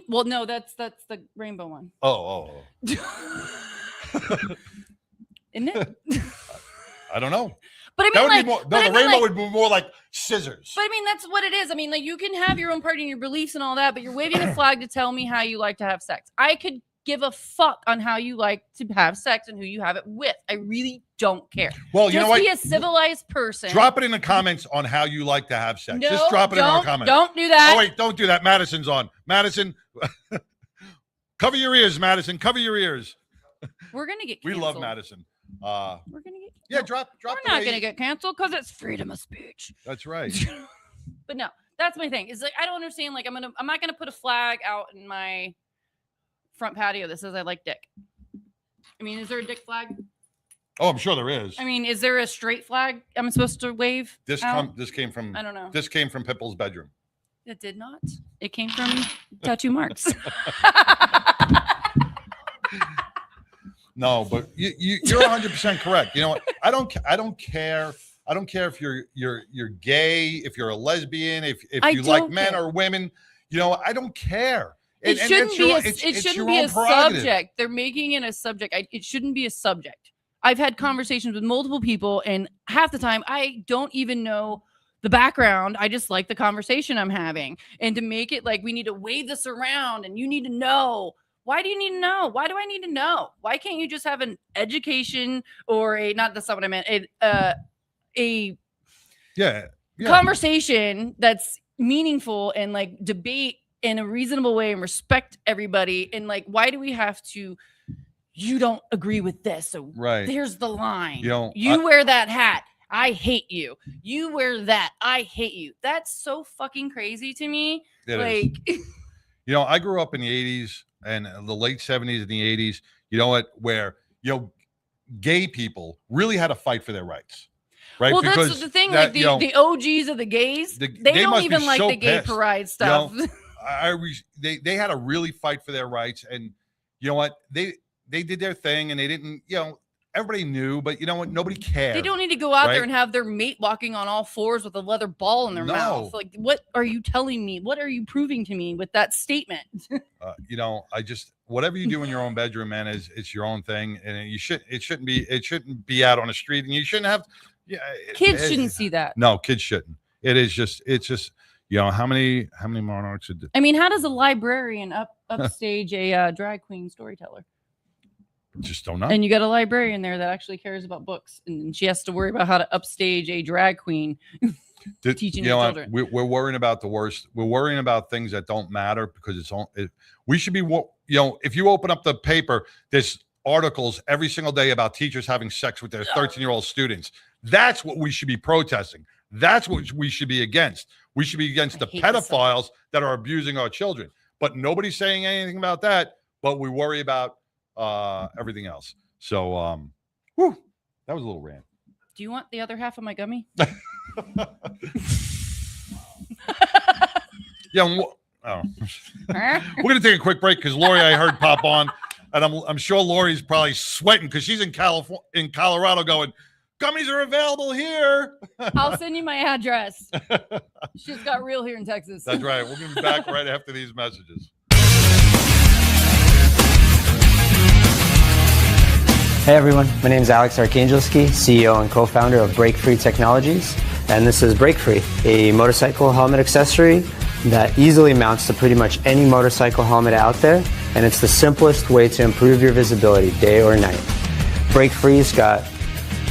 Well, no, that's the rainbow one. Oh. Isn't it? I don't know. But I mean, That would like, be more, but no, I the mean, rainbow like, would be more like scissors. But I mean, that's what it is. I mean, like, you can have your own party and your beliefs and all that, but you're waving a flag to tell me how you like to have sex. I could give a fuck on how you like to have sex and who you have it with. I really don't care. Well, Just you know what? be a civilized person. Drop it in the comments on how you like to have sex. No, Just drop it in our comments. Don't do that. Oh, wait, don't do that. Madison's on. Madison, cover your ears, Madison. Cover your ears. We're going to get We canceled. love Madison. We're going to get Yeah, drop. We're not going to get canceled because it's freedom of speech. That's right. But no, that's my thing. Is like, I don't understand. Like, I'm not going to put a flag out in my front patio that says I like dick. I mean, is there a dick flag? Oh, I'm sure there is. I mean, is there a straight flag I'm supposed to wave? This came from. I don't know. This came from Pitbull's bedroom. It did not. It came from tattoo marks. No, but you're 100% correct. You know what? I don't care. I don't care if you're gay, if you're a lesbian, if you like men or women. You know, I don't care. It shouldn't be a subject. They're making it a subject. It shouldn't be a subject. I've had conversations with multiple people, and half the time I don't even know the background. I just like the conversation I'm having. And to make it like we need to wave this around and you need to know. Why do you need to know? Why do I need to know? Why can't you just have an education or that's not what I meant. A conversation that's meaningful and like debate in a reasonable way and respect everybody. And like, why do we have to, you don't agree with this. So there's the line. You wear that hat. I hate you. You wear that. I hate you. That's so fucking crazy to me. Like, I grew up in the 80s and the late 70s and the 80s, you know what, where, gay people really had to fight for their rights. Right. Well, that's the thing. Like the OGs of the gays, they don't even like the gay parade stuff. They had to really fight for their rights. And you know what? They did their thing and they didn't, everybody knew, but you know what? Nobody cared. They don't need to go out there and have their mate walking on all fours with a leather ball in their mouth. Like, what are you telling me? What are you proving to me with that statement? Whatever you do in your own bedroom, man, it's your own thing. And it shouldn't be out on the street, and you shouldn't have, kids shouldn't see that. No, kids shouldn't. It's just, how many monarchs? I mean, how does a librarian upstage a drag queen storyteller? Just don't know. And you got a librarian there that actually cares about books, and she has to worry about how to upstage a drag queen teaching your children. We're worrying about the worst. We're worrying about things that don't matter because we should be. If you open up the paper, there's articles every single day about teachers having sex with their 13-year-old students. That's what we should be protesting. That's what we should be against. We should be against the pedophiles that are abusing our children. But nobody's saying anything about that. But we worry about everything else. So, that was a little rant. Do you want the other half of my gummy? We're gonna take a quick break because Lori, I heard pop on, and I'm sure Lori's probably sweating because she's in Colorado, going, gummies are available here. I'll send you my address. She's got real here in Texas. That's right. We'll be back right after these messages. Hey everyone, my name is Alex Arkangelski, CEO and co-founder of BreakFree Technologies, and this is BreakFree, a motorcycle helmet accessory that easily mounts to pretty much any motorcycle helmet out there, and it's the simplest way to improve your visibility day or night. BreakFree's got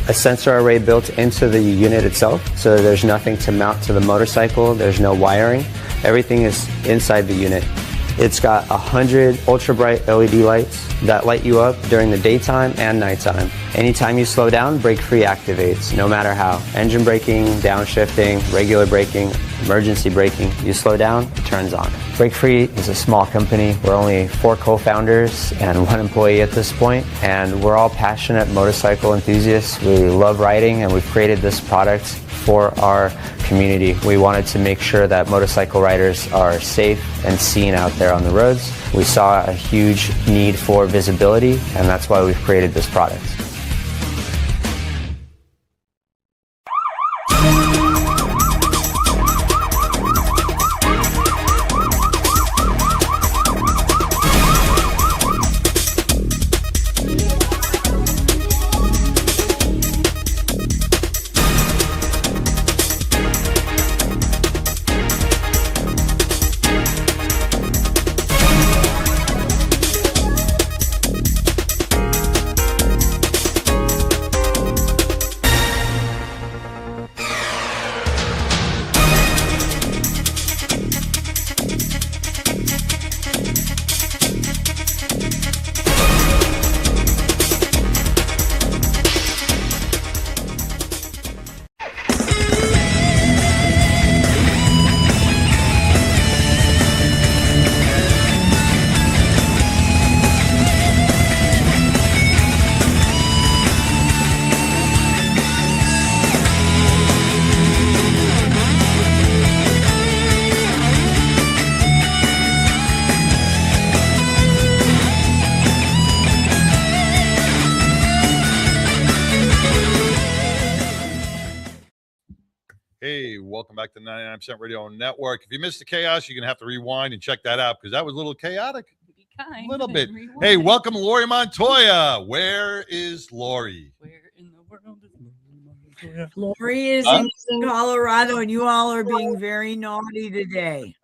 a sensor array built into the unit itself, so there's nothing to mount to the motorcycle, there's no wiring, everything is inside the unit. It's got 100 ultra bright LED lights that light you up during the daytime and nighttime. Anytime you slow down, BreakFree activates, no matter how. Engine braking, downshifting, regular braking, emergency braking. You slow down, it turns on. BreakFree is a small company. We're only 4 co-founders and 1 employee at this point, and we're all passionate motorcycle enthusiasts. We love riding, and we've created this product for our community. We wanted to make sure that motorcycle riders are safe and seen out there on the roads. We saw a huge need for visibility, and that's why we've created this product. Welcome back to the 99% Radio Network. If you missed the chaos, you're going to have to rewind and check that out because that was a little chaotic. A little bit. Hey, welcome Lori Montoya. Where is Lori? Where in the world is Lori? Lori is in Colorado, and you all are being very naughty today.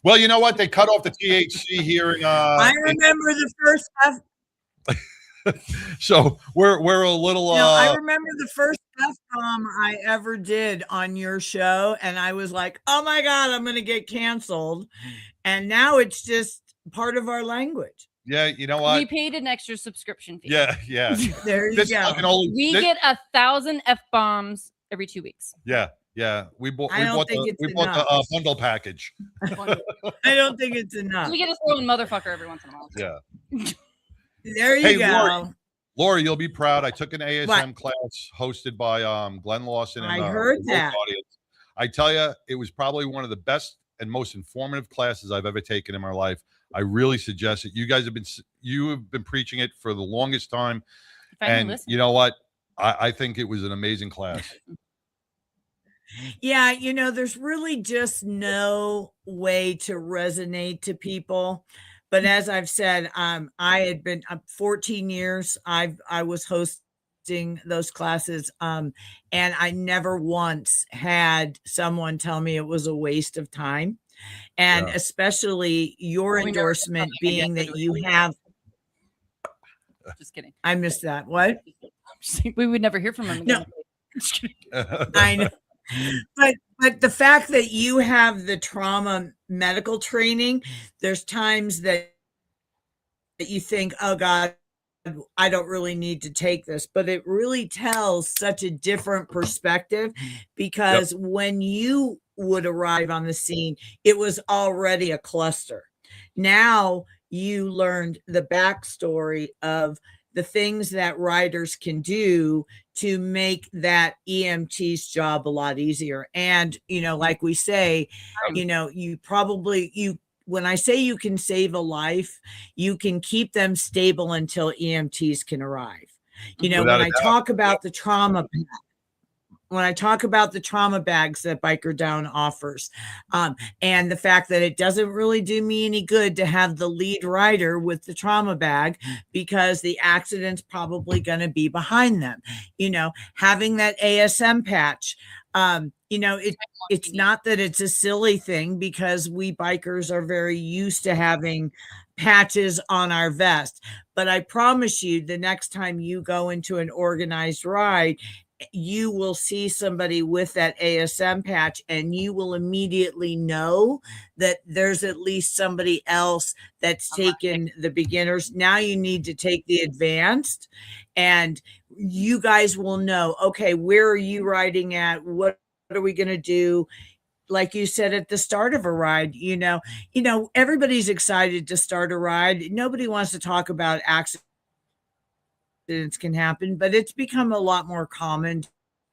Well, you know what? They cut off the THC here. I remember the first F. So we're a little. I remember the first F-bomb I ever did on your show, and I was like, "Oh my God, I'm going to get canceled." And now it's just part of our language. Yeah, you know what? We paid an extra subscription fee. Yeah. There you go. We get 1,000 F-bombs every 2 weeks. Yeah. We bought the bundle package. I don't think it's enough. We get a throw in motherfucker every once in a while. Yeah. There you go. Lori, you'll be proud. I took an ASM class hosted by Glenn Lawson. And, I heard that. Audience. I tell you, it was probably one of the best and most informative classes I've ever taken in my life. I really suggest it. You guys have been preaching it for the longest time. And you know what? I think it was an amazing class. Yeah, there's really just no way to resonate to people. But as I've said, I had been 14 years. I was hosting those classes, and I never once had someone tell me it was a waste of time. And especially your endorsement being that you have. Just kidding. I missed that. What? We would never hear from him again. No. I know. But the fact that you have the trauma medical training, there's times that you think, oh God, I don't really need to take this, but it really tells such a different perspective because when you would arrive on the scene, it was already a cluster. Now you learned the backstory of the things that riders can do to make that EMT's job a lot easier. And, like we say, when I say you can save a life, you can keep them stable until EMTs can arrive. When I talk about the trauma, when I talk about the trauma bags that Biker Down offers, and the fact that it doesn't really do me any good to have the lead rider with the trauma bag because the accident's probably going to be behind them. Having that ASM patch, it's not that it's a silly thing because we bikers are very used to having patches on our vest. But I promise you, the next time you go into an organized ride, you will see somebody with that ASM patch and you will immediately know that there's at least somebody else that's taken the beginners. Now you need to take the advanced and you guys will know, okay, where are you riding at? What are we going to do? Like you said at the start of a ride, everybody's excited to start a ride. Nobody wants to talk about accidents can happen, but it's become a lot more common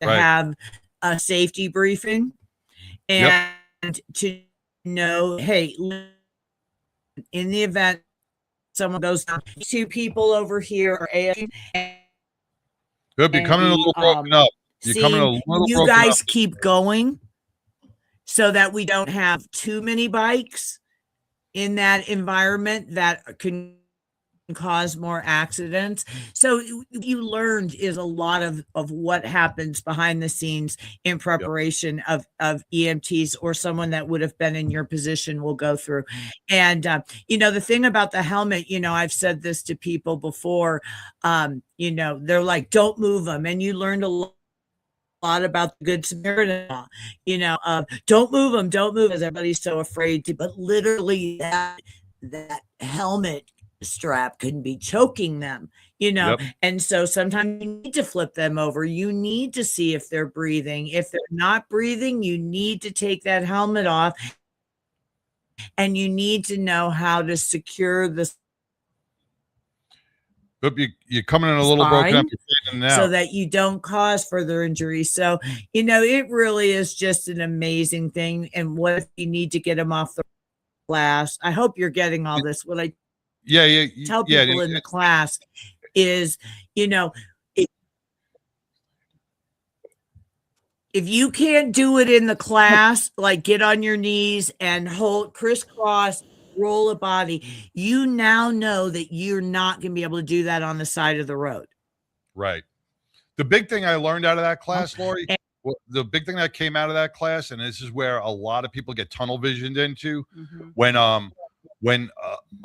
to have a safety briefing and to know, hey, in the event someone goes down, 2 people over here are AFK. You're coming a little broken up. You guys keep going so that we don't have too many bikes in that environment that can cause more accidents. So you learned is a lot of what happens behind the scenes in preparation of EMTs or someone that would have been in your position will go through. And, the thing about the helmet, I've said this to people before, they're like, don't move them. And you learned a lot about the Good Samaritan law, don't move them, because everybody's so afraid to, but literally that helmet strap can be choking them, and so sometimes you need to flip them over. You need to see if they're breathing. If they're not breathing, you need to take that helmet off and you need to know how to secure the you're coming in a little broken up so that you don't cause further injury. So, it really is just an amazing thing. And what if you need to get them off the class? I hope you're getting all this. What I tell people in the class is, if you can't do it in the class, like get on your knees and hold crisscross, roll a body, you now know that you're not going to be able to do that on the side of the road. Right. The big thing I learned out of that class, Lori, the big thing that came out of that class, and this is where a lot of people get tunnel visioned into, when a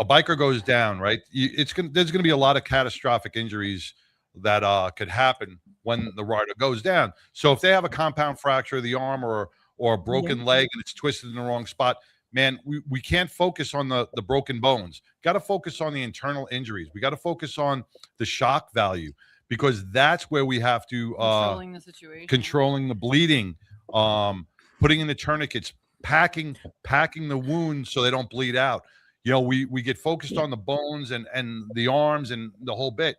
biker goes down, right? There's going to be a lot of catastrophic injuries that could happen when the rider goes down. So if they have a compound fracture of the arm or a broken leg and it's twisted in the wrong spot, man, we can't focus on the broken bones. Got to focus on the internal injuries. We got to focus on the shock value, because that's where we have to controlling the situation, controlling the bleeding, putting in the tourniquets, packing the wounds so they don't bleed out. You know, we get focused on the bones and the arms and the whole bit.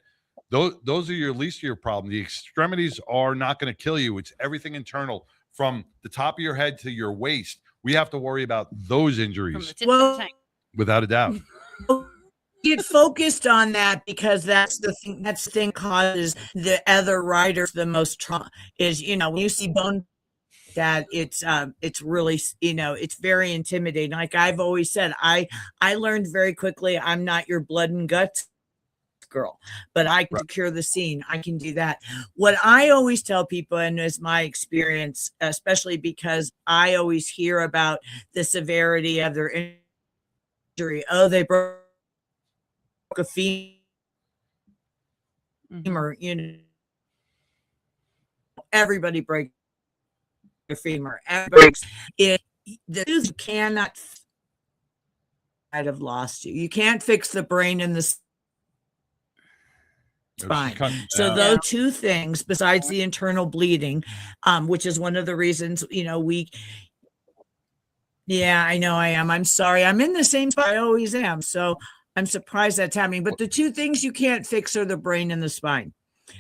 Those are your least of your problem. The extremities are not going to kill you. It's everything internal, from the top of your head to your waist. We have to worry about those injuries. Without a doubt. Get focused on that, because that's the thing causes the other riders the most trauma. Is, you know, when you see bone, that it's really, you know, it's very intimidating. Like I've always said, I learned very quickly, I'm not your blood and guts girl, but I can cure the scene. I can do that. What I always tell people, and is my experience, especially because I always hear about the severity of their injury. Oh, they broke a femur, you know, everybody breaks a femur. Everybody breaks it. You cannot. I'd have lost you. You can't fix the brain and the spine. So those two things, besides the internal bleeding, which is one of the reasons, you know, I know I am. I'm sorry. I'm in the same spot I always am. So I'm surprised that's happening. But the two things you can't fix are the brain and the spine.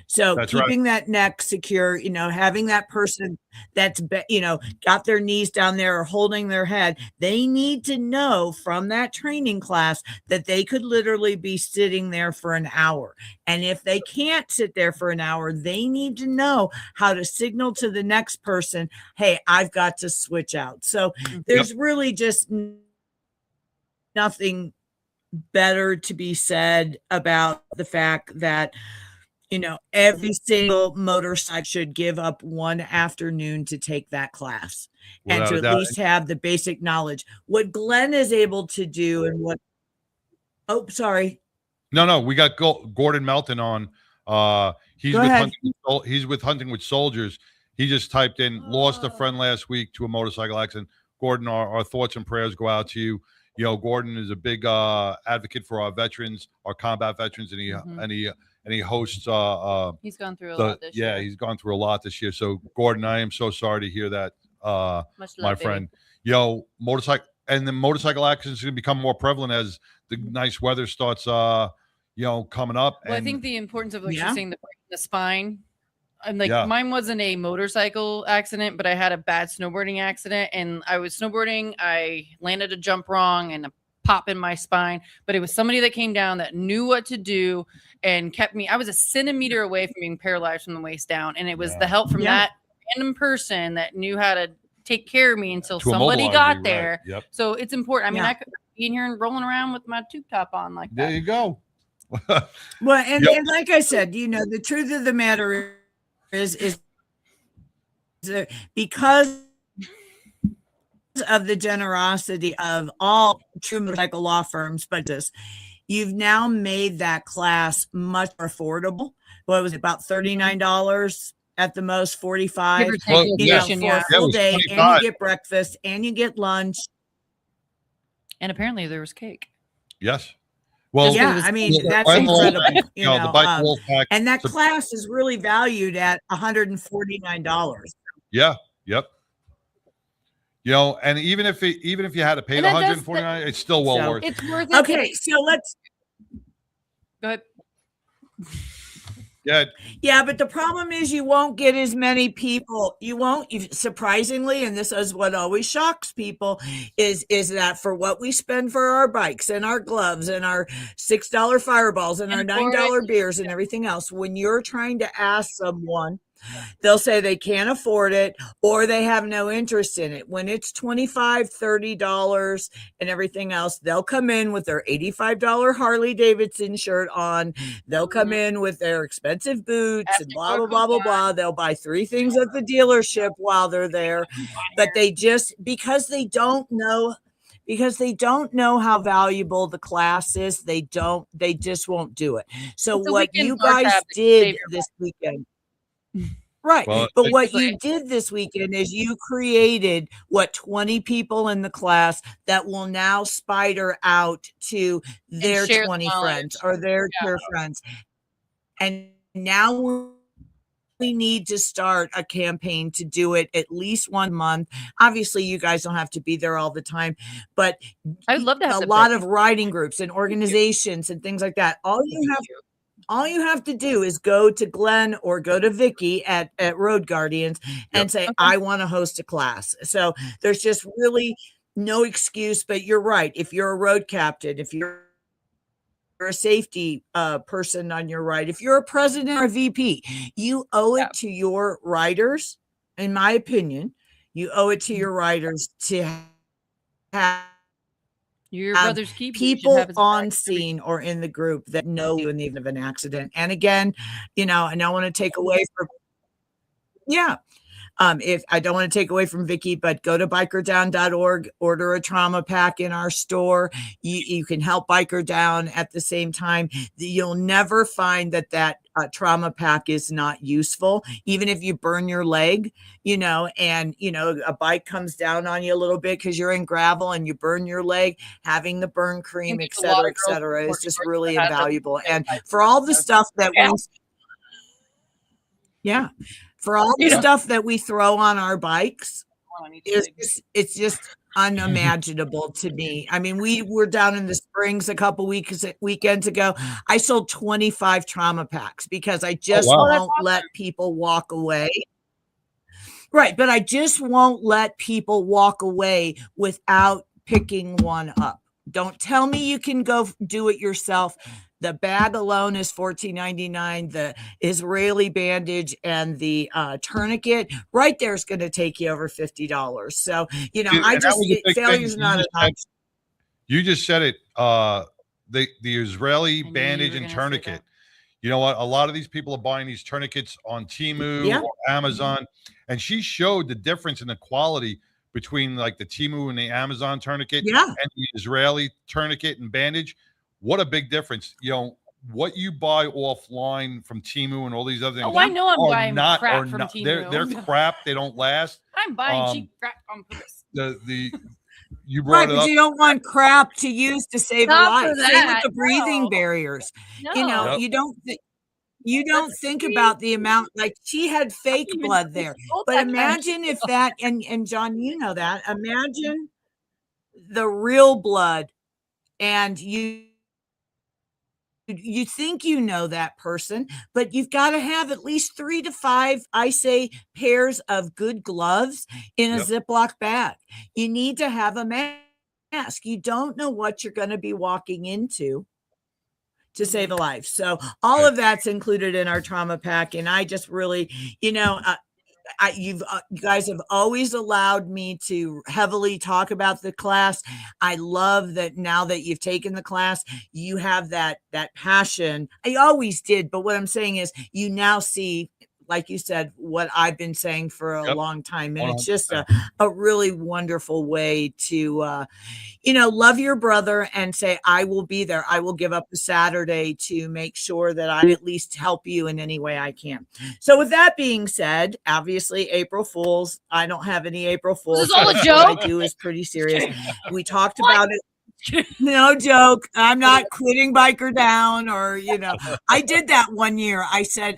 So that's keeping that neck secure, you know, having that person that's, you know, got their knees down there or holding their head, they need to know from that training class that they could literally be sitting there for an hour. And if they can't sit there for an hour, they need to know how to signal to the next person, hey, I've got to switch out. So there's really just nothing better to be said about the fact that, you know, every single motorcycle should give up one afternoon to take that class and to at least have the basic knowledge. What Glenn is able to do and what, oh, sorry. No, we got Gordon Melton on. He's with Hunting with Soldiers. He just typed in, lost a friend last week to a motorcycle accident. Gordon, our thoughts and prayers go out to you. You know, Gordon is a big advocate for our veterans, our combat veterans, and he hosts he's gone through a lot this year. He's gone through a lot this year. So Gordon, I am so sorry to hear that, my friend. Yo, motorcycle accidents are going to become more prevalent as the nice weather starts coming up. Well, I think the importance of, like you're saying, the spine. I'm like, mine wasn't a motorcycle accident, but I had a bad snowboarding accident, and I was snowboarding. I landed a jump wrong and a pop in my spine, but it was somebody that came down that knew what to do and kept me. I was a centimeter away from being paralyzed from the waist down, and it was the help from that random person that knew how to take care of me until somebody got there. Right. Yep. So it's important. I mean, I could be in here and rolling around with my tube top on like that. There you go. Well, and like I said, you know, the truth of the matter is because of the generosity of all true motorcycle law firms, but you've now made that class much more affordable. What was it, about $39 at the most, $45 for a full day, and you get breakfast and you get lunch. And apparently there was cake. Yes. Well, I mean, that's incredible. You know, the bike and that class is really valued at $149. Yeah. Yep. You know, and even if you had to pay the $149, it's still well worth it. It's worth it. Okay, so let's go ahead. Yeah, but the problem is you won't get as many people. You won't, surprisingly, and this is what always shocks people, is that for what we spend for our bikes and our gloves and our $6 fireballs and our $9 beers and everything else, when you're trying to ask someone They'll say they can't afford it or they have no interest in it. When it's $25, $30 and everything else, they'll come in with their $85 Harley Davidson shirt on. They'll come in with their expensive boots and blah, blah, blah, blah, blah. They'll buy 3 things at the dealership while they're there, but they just, because they don't know how valuable the class is, they just won't do it. So what you guys did this weekend, right? Well, but what you did this weekend is you created 20 people in the class that will now spider out to their 20 friends or their friends. And now we need to start a campaign to do it at least 1 month. Obviously, you guys don't have to be there all the time, but I'd love to have a lot of writing groups and organizations and things like that. All you have to do is go to Glenn or go to Vicky at Road Guardians and say, I want to host a class. So there's just really no excuse, but you're right. If you're a road captain, if you're a safety person on your right, if you're a president or a VP, you owe it to your riders, in my opinion, you owe it to your riders to have your brother's keeper, people on scene or in the group that know you in the event of an accident. And again, and I don't want to take away from, if I don't want to take away from Vicky, but go to bikerdown.org, order a trauma pack in our store. You can help Biker Down at the same time. You'll never find that trauma pack is not useful, even if you burn your leg, and a bike comes down on you a little bit because you're in gravel and you burn your leg. Having the burn cream, et cetera, is just really invaluable. And for all the stuff that for all the stuff that we throw on our bikes, it's just unimaginable to me. I mean, we were down in the Springs a couple weekends ago. I sold 25 trauma packs because I just won't let people walk away. Right. But I just won't let people walk away without picking one up. Don't tell me you can go do it yourself. The bag alone is $14.99. The Israeli bandage and the tourniquet right there is going to take you over $50. So, failure's not an option. You just said it. The Israeli bandage and tourniquet. You know what? A lot of these people are buying these tourniquets on Temu or Amazon, and she showed the difference in the quality between like the Temu and the Amazon tourniquet and the Israeli tourniquet and bandage. What a big difference. What you buy offline from Temu and all these other things. Oh, I know I'm buying crap from Temu. They're crap. They don't last. I'm buying cheap crap on purpose. You brought it up. But you don't want crap to use to save a life. Same with the breathing barriers. No. You don't think about the amount, like she had fake blood there. But imagine if that, and John, that, imagine the real blood, and you think that person, but you've got to have at least 3 to 5, I say, pairs of good gloves in a Ziploc bag. You need to have a mask. You don't know what you're going to be walking into to save a life. So all of that's included in our trauma pack. And I just really, you guys have always allowed me to heavily talk about the class. I love that now that you've taken the class, you have that passion. I always did, but what I'm saying is you now see, like you said, what I've been saying for a long time. And it's just a really wonderful way to, love your brother and say, I will be there. I will give up a Saturday to make sure that I at least help you in any way I can. So with that being said, obviously April Fools, I don't have any April Fools. This is all a joke. What I do is pretty serious. We talked about it. No joke. I'm not quitting Biker Down or, I did that one year. I said,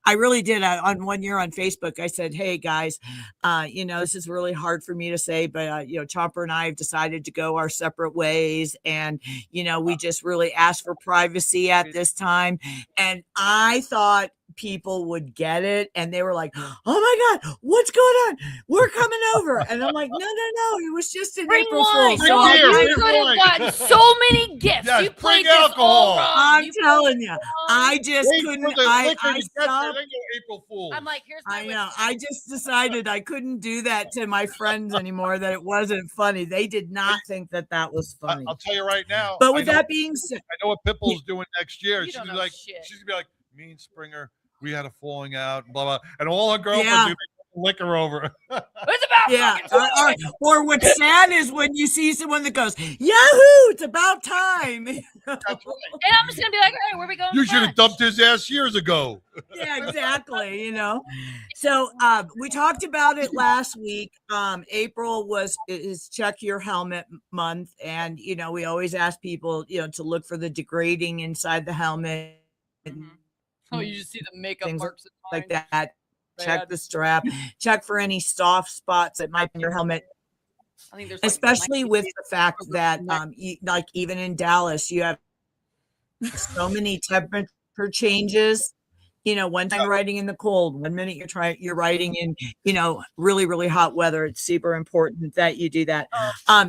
I really did. On 1 year on Facebook, I said, hey, guys, this is really hard for me to say, but, Chomper and I have decided to go our separate ways. And, we just really asked for privacy at this time. And I thought people would get it and they were like, oh my God, what's going on? We're coming over. And I'm like, no, it was just an April Fool's. So you could have gotten so many gifts. Yes, you played bring this alcohol. all wrong. I'm telling you, I just couldn't. I stopped. April Fool. I'm like, here's my I know. I just decided I couldn't do that to my friends anymore, that it wasn't funny. They did not think that that was funny. I'll tell you right now. But with that being said, I know what Pitbull's doing next year. You She's don't gonna know be like, shit. she's gonna be like, me and Springer, we had a falling out, blah blah, and all her girlfriends Yeah. are gonna lick her over. It's about yeah. fucking time. Or what's sad is when you see someone that goes, Yahoo, it's about time. And I'm just gonna be like, all right, where are we going? You for should have lunch? dumped his ass years ago. Yeah, exactly. So we talked about it last week. April is check your helmet month, and we always ask people to look for the degrading inside the helmet. Mhm. Oh, you just see the makeup Things marks like that. Check Bad. the strap. Check for any soft spots that might be in your helmet. I think there's like Especially 90 with the fact over that the neck. like even in Dallas you have so many temperature changes. One time riding in the cold, 1 minute you're riding in really, really hot weather. It's super important that you do that.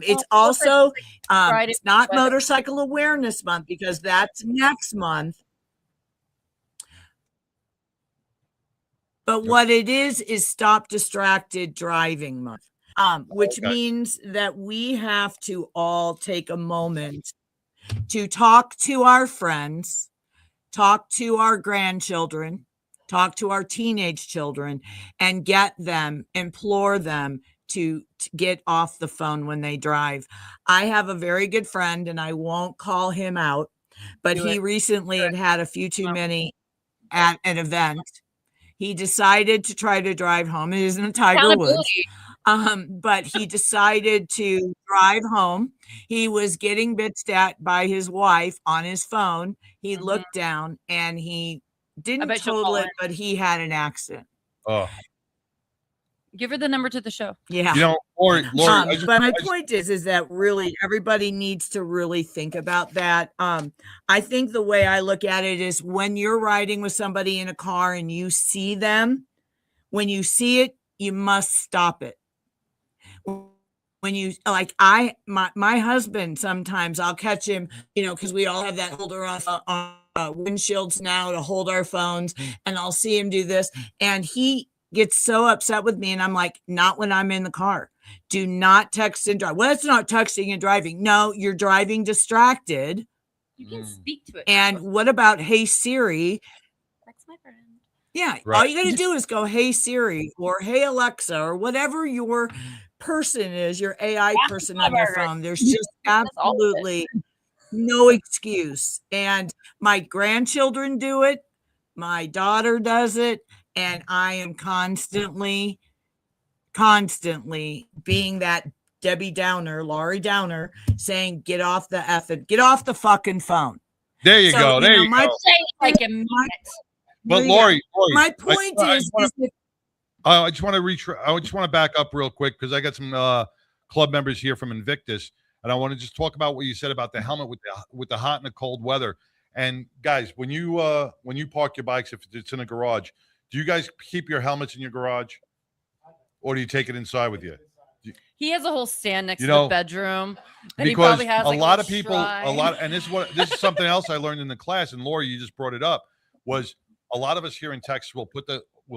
It's also Friday it's not weather. Motorcycle Awareness Month, because that's next month. But what it is Stop Distracted Driving Month, which means that we have to all take a moment to talk to our friends, talk to our grandchildren, talk to our teenage children, and implore them to get off the phone when they drive. I have a very good friend, and I won't call him out, but he recently had a few too many at an event. He decided to try to drive home. It isn't Tiger Woods. But he decided to drive home. He was getting bitched at by his wife on his phone. He looked down and he didn't total it, but he had an accident. Oh, Give her the number to the show. Yeah. Lori, but my point is that really everybody needs to really think about that. I think the way I look at it is when you're riding with somebody in a car and you see them, when you see it, you must stop it. When you my husband, sometimes I'll catch him, because we all have that holder on windshields now to hold our phones, and I'll see him do this, and he gets so upset with me, and I'm like, not when I'm in the car. Do not text and drive. Well, it's not texting and driving. No, you're driving distracted. You can speak to it. And what about Hey Siri? That's my friend. Yeah, Right. all you got to do is go Hey Siri or Hey Alexa or whatever your person is, your AI person on your phone. There's just absolutely no excuse. And my grandchildren do it. My daughter does it. And I am constantly being that Debbie Downer, Laurie Downer, saying, get off the fucking phone. there you go. There you go. Like a minute. But Lori, My point is I just want to back up real quick, because I got some club members here from Invictus, and I want to just talk about what you said about the helmet with the hot and the cold weather. And guys, when you park your bikes, if it's in a garage, do you guys keep your helmets in your garage, or do you take it inside with you? He has a whole stand next to the bedroom. And he Because probably has a like lot a of people, shrine. and this is something else I learned in the class. And Lori, you just brought it up. Was a lot of us here in Texas will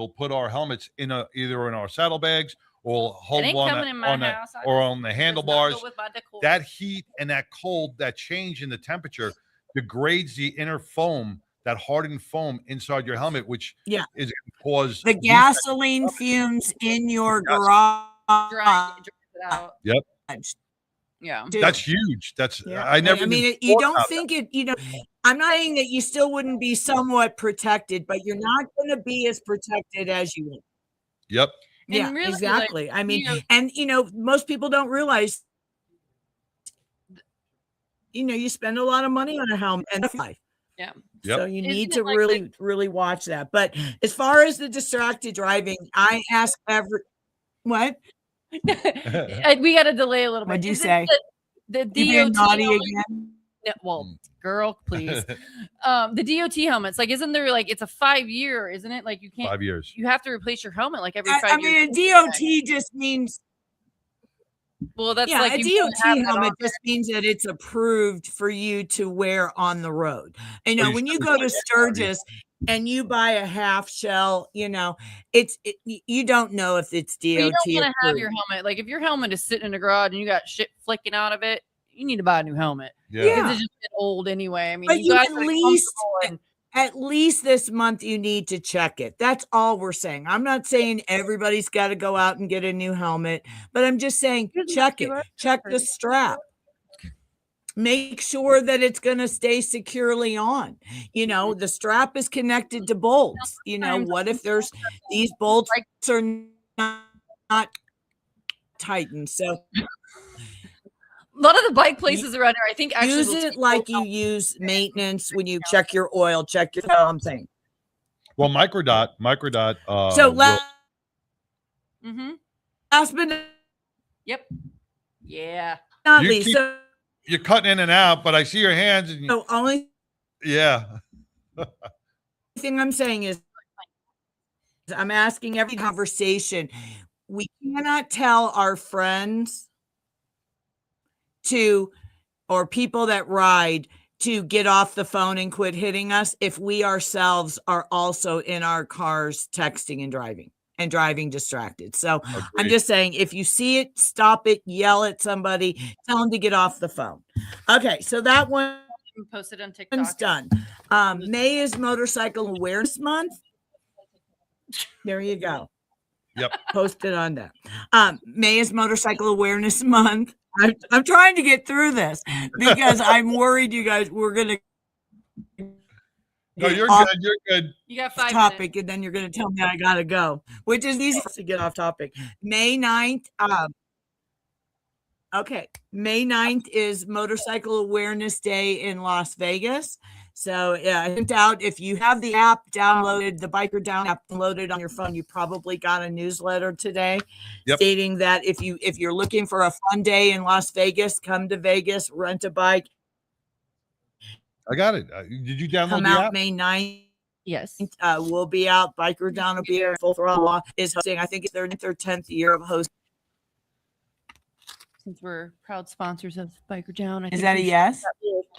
put our helmets either in our saddlebags or hold ain't one coming in my house. or on the handlebars. With my decor. That heat and that cold, that change in the temperature degrades the inner foam, that hardened foam inside your helmet, which is going to cause the gasoline fumes in your garage. Dry it out. Yep. Yeah. That's huge. That's I mean, you don't think it, I'm not saying that you still wouldn't be somewhat protected, but you're not going to be as protected as you would. Yep. Yeah, really, exactly. like, I mean, and most people don't realize, you spend a lot of money on a helmet and life. Yeah. Yep. So you need Isn't to it really watch that. But as far as the distracted driving, I ask what? We got to delay a little bit. What'd you Is it say? The You being DOT naughty only? again? Yeah, well, girl, please. The DOT helmets, like, isn't there like it's a 5-year, isn't it? Like you can't 5 years. you have to replace your helmet like every 5 I years. mean, a DOT just means well, that's yeah, like a you DOT have that helmet on just means that it's approved for you to wear on the road. You know, you when you should go to like Sturgis and you buy a half shell, you know, you don't know if it's But you DOT don't want to have your approved. helmet. Like if your helmet is sitting in the garage and you got shit flicking out of it, you need to buy a new helmet. Yeah. Because Yeah. it's just been old anyway. I mean, But you guys at are least comfortable and at least this month you need to check it. That's all we're saying. I'm not saying everybody's got to go out and get a new helmet, but I'm just saying Here's check my it. QR Check the strap. Make sure that it's going to stay securely on. You know, the strap is connected to bolts. You know, what if there's these bolts are not tightened? So a lot of the bike places around here, I think, actually use will it take like those you use maintenance when you check your oil, check your something. Well, Microdot. So will- last but Yep. Yeah. not You least, keep- so you're cutting in and out, but I see your hands. And so only yeah. thing I'm saying is I'm asking every conversation. We cannot tell our friends or people that ride to get off the phone and quit hitting us if we ourselves are also in our cars texting and driving distracted. So I'm Agreed. just saying, if you see it, stop it, yell at somebody, tell them to get off the phone. Okay, so that one's Posted on TikTok. done. May is Motorcycle Awareness Month. There you go. Yep. Posted on that. May is Motorcycle Awareness Month. I'm trying to get through this because I'm worried you guys we're gonna No, you're off good. You're good. You got 5 topic minutes. and then you're gonna tell me I gotta go, which is easy to get off topic. May 9th. Okay, May 9th is Motorcycle Awareness Day in Las Vegas. So yeah, I sent out, if you have the app downloaded, the Biker Down app downloaded on your phone, you probably got a newsletter today stating that if you're looking for a fun day in Las Vegas, come to Vegas, rent a bike. I got it. Did you download Come the out app? May 9th. Yes. We'll be out. Biker Down will be here. Full Throttle is hosting. I think it's their 9th or 10th year of hosting. Since we're proud sponsors of Biker Down, Is that a yes?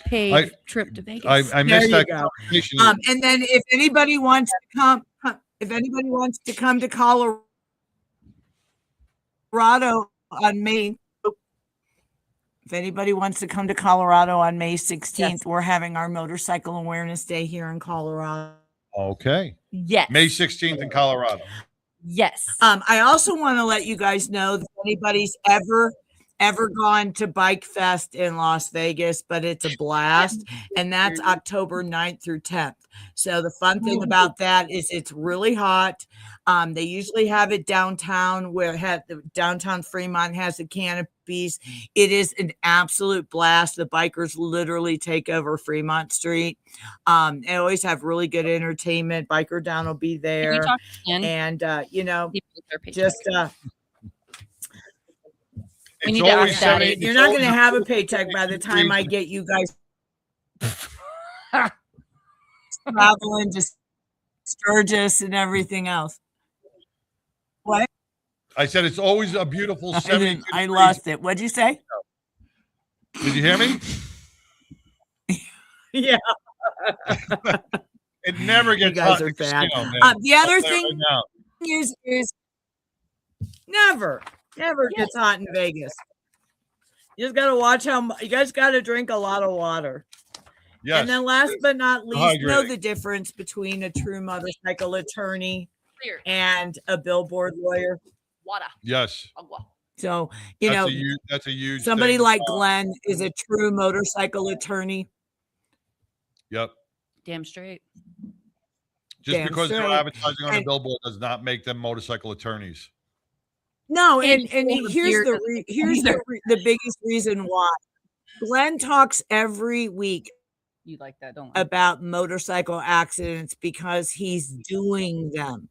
Paid trip to Vegas. I missed you that go. conversation. And then if anybody wants to come to Colorado on May, if anybody wants to come to Colorado on May 16th, Yes. we're having our Motorcycle Awareness Day here in Colorado. Okay. Yes. May 16th in Colorado. Yes. I also want to let you guys know that if anybody's ever gone to Bike Fest in Las Vegas, but it's a blast, and that's October 9th through 10th. So the fun thing about that is it's really hot. They usually have it downtown where the downtown Fremont has the canopies. It is an absolute blast. The bikers literally take over Fremont Street. They always have really good entertainment. Biker Down will be Can you there. talk again? And, you know, Keep it with our paycheck. just We need to ask Daddy. you're not going to have a paycheck by the time I get you guys traveling to Sturgis and everything else. What? I said it's always a beautiful 72 I degrees. lost it. What'd you say? Did you hear me? Yeah. It never You gets guys hot are in the bad. casino, man. The other I'll tell you thing right now. is never gets hot in Vegas. You just got to watch you guys got to drink a lot of water. Yes. And then last but not least, know Hydrating. the difference between a true motorcycle attorney Clear. and a billboard lawyer. Water. Yes. Agua. So, you That's know, that's a huge somebody thing. like Glenn is a true motorcycle attorney. Yep. Damn straight. Just Damn because they're straight. advertising on a And- billboard does not make them motorcycle attorneys. No, And and all the here's beer the doesn't here's either. the biggest reason why. Glenn talks every week You like that, don't you? about motorcycle accidents because he's doing them.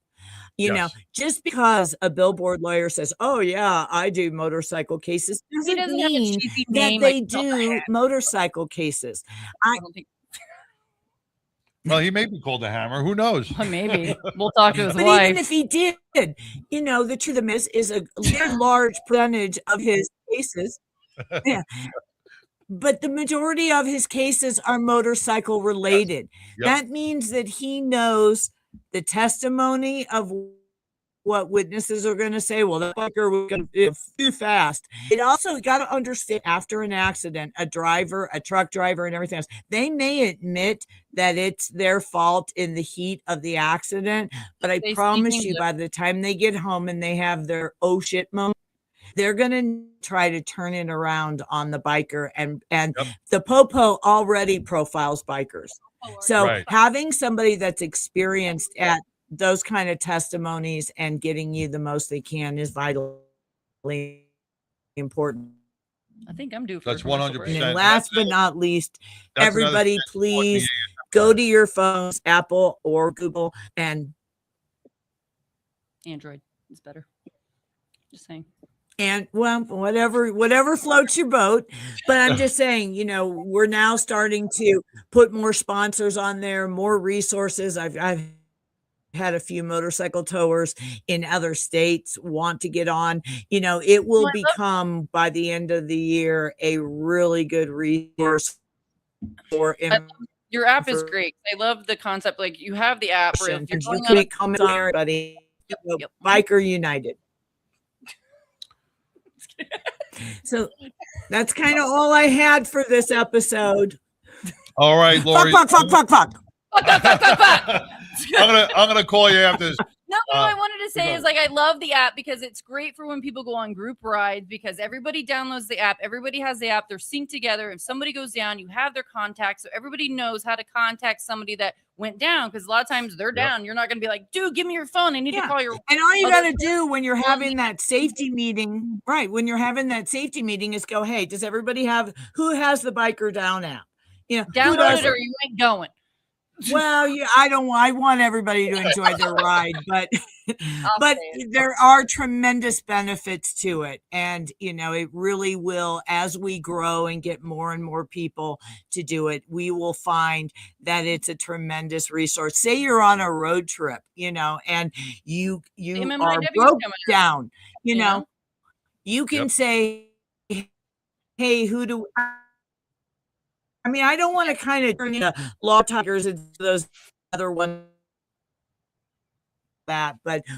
You know, just because a billboard lawyer says, "Oh yeah, I do motorcycle cases," doesn't mean that they do motorcycle cases. I don't think. Well, he may be called a hammer. Who knows? Maybe we'll talk to his but wife. Even if he did, you know, the truth of this is a very large percentage of his cases. Yeah. But the majority of his cases are motorcycle related. Yep. That means that he knows the testimony of what witnesses are going to say. Well, that biker was going to too fast. It also got to understand, after an accident, a truck driver and everything else, they may admit that it's their fault in the heat of the accident. But I promise you, by the time they get home and they have their oh shit moment, they're going to try to turn it around on the biker. And the Popo already profiles bikers. So having somebody that's experienced at those kind of testimonies and getting you the most they can is vitally important. I think I'm due for that's 100%. And last but not least, everybody please go to your phones, Apple or Google, and Android is better. Just saying. And well, whatever floats your boat. But I'm just saying, you know, we're now starting to put more sponsors on there, more resources. I've had a few motorcycle towers in other states want to get on. You know, it will become by the end of the year a really good resource for your app is great. I love the concept. Like, you have the app where if you're going on comment on everybody, Biker United. So that's kind of all I had for this episode. All right, Lori. Fuck. I'm gonna call you after this. No, I wanted to say is, like, I love the app because it's great for when people go on group rides, because everybody downloads the app. Everybody has the app. They're synced together. If somebody goes down, you have their contact. So everybody knows how to contact somebody that went down, because a lot of times they're down. You're not going to be like, dude, give me your phone. I need to call your. And all you got to do when you're having that safety meeting, when you're having that safety meeting is go, hey, does everybody have, who has the Biker Down app? You know, download it or you ain't going. Well, yeah, I want everybody to enjoy their ride, but there are tremendous benefits to it. And, you know, it really will, as we grow and get more and more people to do it, we will find that it's a tremendous resource. Say you're on a road trip, you know, and you are broke down, you know, you can say, hey, who do I mean, I don't want to kind of turn into law tigers into those other ones. But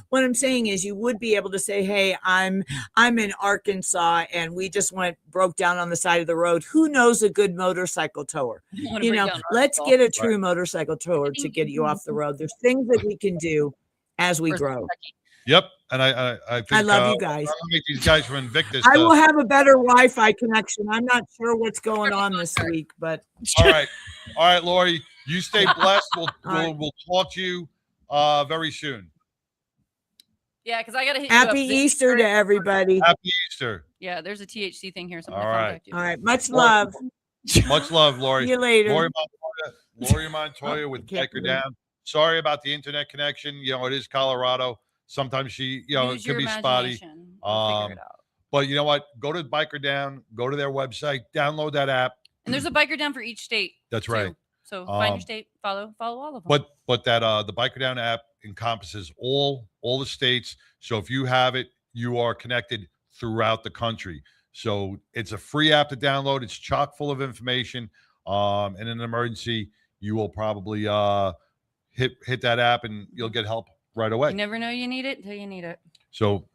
what I'm saying is, you would be able to say, hey, I'm in Arkansas and we just broke down on the side of the road. Who knows a good motorcycle tower? You know, let's get a true motorcycle tower to get you off the road. There's things that we can do as we grow. Yep. And I think, I love you guys. I'll make these guys from Invictus. I will have a better Wi-Fi connection. I'm not sure what's going on this week, but all right, Lori, you stay blessed. We'll talk to you very soon. Yeah, because I gotta hit Happy Easter to everybody. Happy Easter. Yeah, there's a THC thing here. So all right. All right. Much love. Much love, Lori. See you later. Lori Montoya with Biker Down. Sorry about the internet connection. You know, it is Colorado. Sometimes it could be spotty. But you know what? Go to Biker Down, go to their website, download that app. And there's a Biker Down for each state. That's right. So find your state, follow all of them. But that the Biker Down app encompasses all the states. So if you have it, you are connected throughout the country. So it's a free app to download. It's chock full of information. And in an emergency, you will probably hit that app and you'll get help right away. You never know you need it until you need it. So,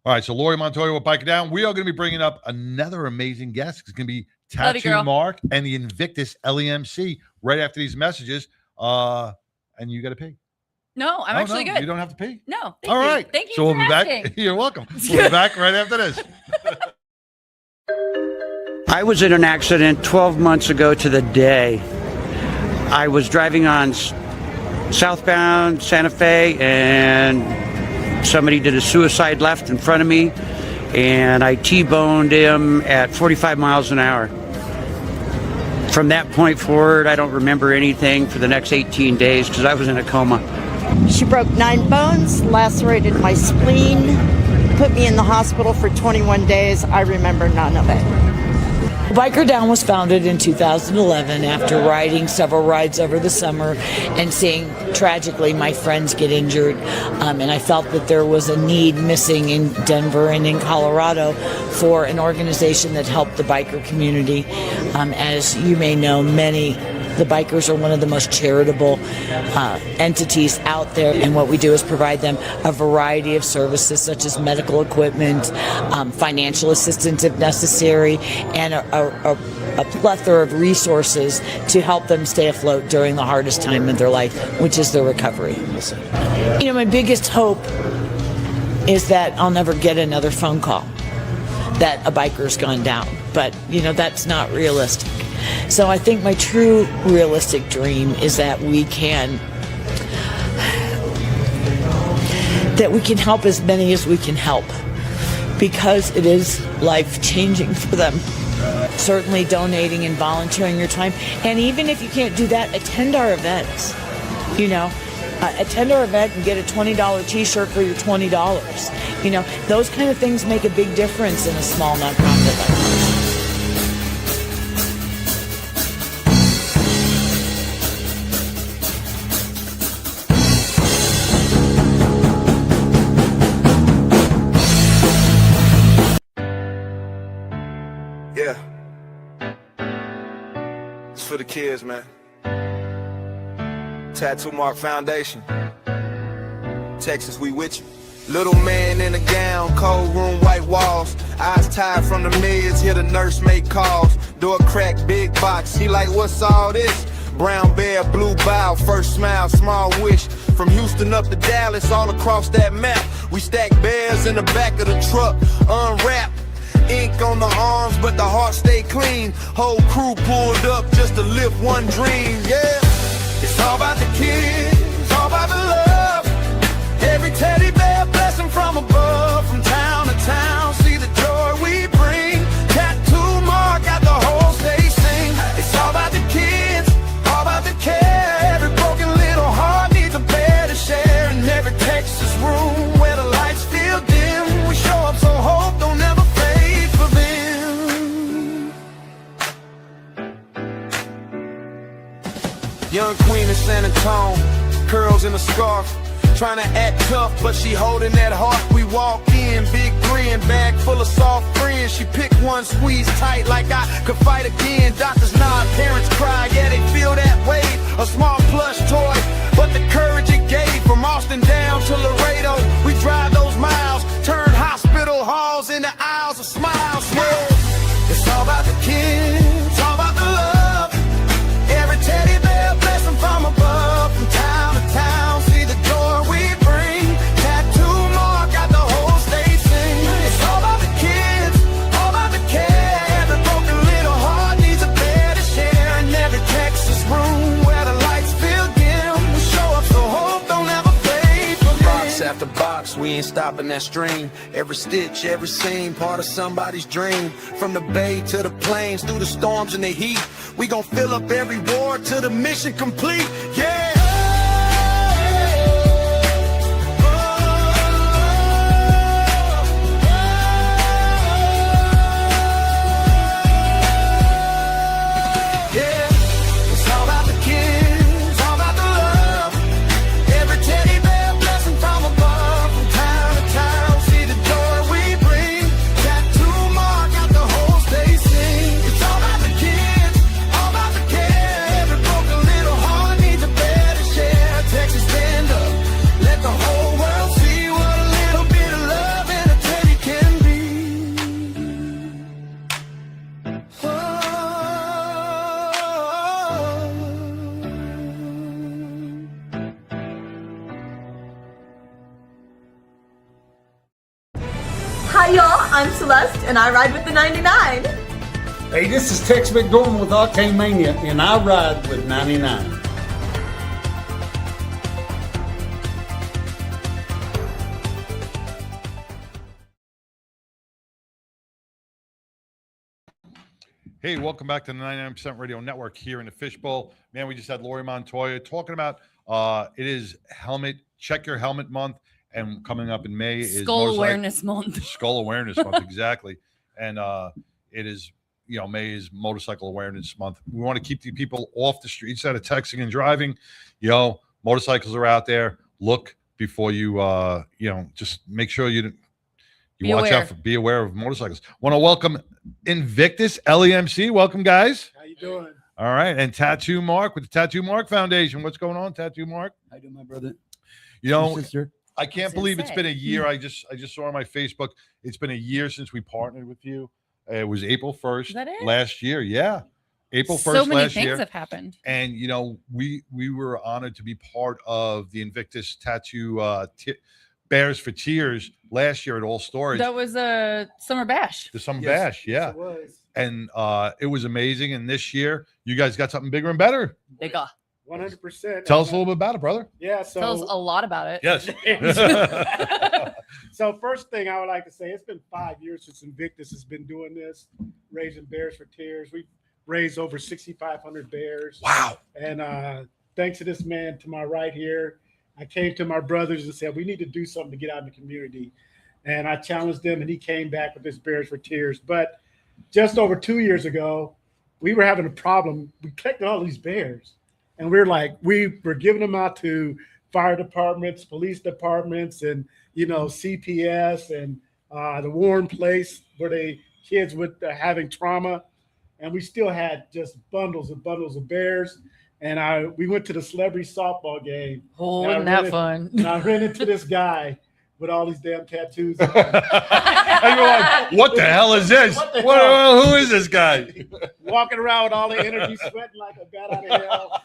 all right. So Lori Montoya with Biker Down. We are going to be bringing up another amazing guest. It's going to be Tattoo Mark and the Invictus LEMC right after these messages. And you got to pee. No, I'm actually good. You don't have to pee. No. All right. Thank you. So we'll be back. You're welcome. We'll be back right after this. I was in an accident 12 months ago to the day. I was driving on southbound Santa Fe, and somebody did a suicide left in front of me, and I T-boned him at 45 miles an hour. From that point forward, I don't remember anything for the next 18 days because I was in a coma. She broke 9 bones, lacerated my spleen, put me in the hospital for 21 days. I remember none of it. Biker Down was founded in 2011 after riding several rides over the summer and seeing, tragically, my friends get injured. And I felt that there was a need missing in Denver and in Colorado for an organization that helped the biker community. As you may know, the bikers are one of the most charitable entities out there, and what we do is provide them a variety of services such as medical equipment, financial assistance if necessary, and a plethora of resources to help them stay afloat during the hardest time of their life, which is their recovery. You know, my biggest hope is that I'll never get another phone call that a biker's gone down, but you know, that's not realistic. So I think my true realistic dream is that we can help as many as we can help, because it is life-changing for them. Certainly donating and volunteering your time, and even if you can't do that, attend our events. You know, attend our event and get a $20 t-shirt for your $20. You know, those kind of things make a big difference in a small nonprofit like ours. Yeah. It's for the kids, man. Tattoo Mark Foundation. Texas, we with you. Little man in a gown, cold room, white walls. Eyes tired from the meds, hear the nurse make calls. Door crack, big box, he like, what's all this? Brown bear, blue bow, first smile, small wish. From Houston up to Dallas, all across that map. We stack bears in the back of the truck, unwrapped. Ink on the arms, but the heart stay clean. Whole crew pulled up just to live one dream, yeah. It's all about the kids, it's all about the love. Every teddy bear blessing from above. From town to town, see the joy we bring. Tattoo Mark got the whole state sing. It's all about the kids, all about the care. Every broken little heart needs a bed to share. In every Texas room where the lights feel dim, we show up so hope don't ever fade for them. Young queen of San Antonio, curls in a scarf. Trying to act tough, but she holding that heart. We walk in, big grin, bag full of soft friends. She pick one, squeeze tight like I could fight again. Doctors nod, parents cry, yeah, they feel that weight. A small plush toy, but the courage it gave. From Austin down to Laredo, we drive those miles. Turn hospital halls into aisles of smiles, yeah. It's all about the kids, it's all about the love. Every teddy bear blessing from above. From town to town, see the joy we bring. Tattoo Mark got the whole state sing. It's all about the kids, all about the care. Every broken little heart needs a bed to share. In every Texas room where the lights feel dim, we show up so hope don't ever fade for them. Box after box, we ain't stopping that stream. Every stitch, every seam, part of somebody's dream. From the bay to the plains, through the storms and the heat, we gon' fill up every ward till the mission complete, yeah. Hi y'all, I'm Celeste and I ride with the 99. Hey, this is Tex McDormand with Octane Mania and I ride with 99. Hey, welcome back to the 99% Radio Network here in the Fishbowl. Man, we just had Lori Montoya talking about It is check your helmet month, and coming up in May is Skull Awareness Month. Skull Awareness Month, exactly. And it is, May is Motorcycle Awareness Month. We want to keep the people off the streets out of texting and driving. Motorcycles are out there. Look before you, just make sure you watch out. Be aware of motorcycles. Want to welcome Invictus LEMC. Welcome, guys. How you doing? All right, and Tattoo Mark with the Tattoo Mark Foundation. What's going on, Tattoo Mark? How you doing, my brother? Sister. I can't believe it's say? been a year. I just saw on my Facebook. It's been a year since we partnered with you. It was April 1st Is that it? last year. Yeah, April 1st So many last things year. have happened. And we were honored to be part of the Invictus Tattoo Bears for Tears last year at All Stories. That was a summer bash. The Summer Bash, yeah. Yes, it was. And it was amazing. And this year, you guys got something bigger and better. Bigger. 100%. Tell us a little bit about it, brother. Yeah. So Tell us a lot about it. Yes. So first thing I would like to say, it's been 5 years since Invictus has been doing this, raising Bears for Tears. We've raised over 6,500 bears. Wow. And thanks to this man to my right here, I came to my brothers and said, we need to do something to get out in the community. And I challenged them, and he came back with this Bears for Tears. But just over 2 years ago, we were having a problem. We collected all these bears, and we were giving them out to fire departments, police departments, and CPS and the Warren Place where kids with having trauma, and we still had just bundles and bundles of bears. And we went to the celebrity softball game. Oh, wasn't that fun? And I ran into this guy with all these damn tattoos. And you're like, what the hell is this? What the hell? Who is this guy? Walking around with all the energy, sweating like a bat out of hell.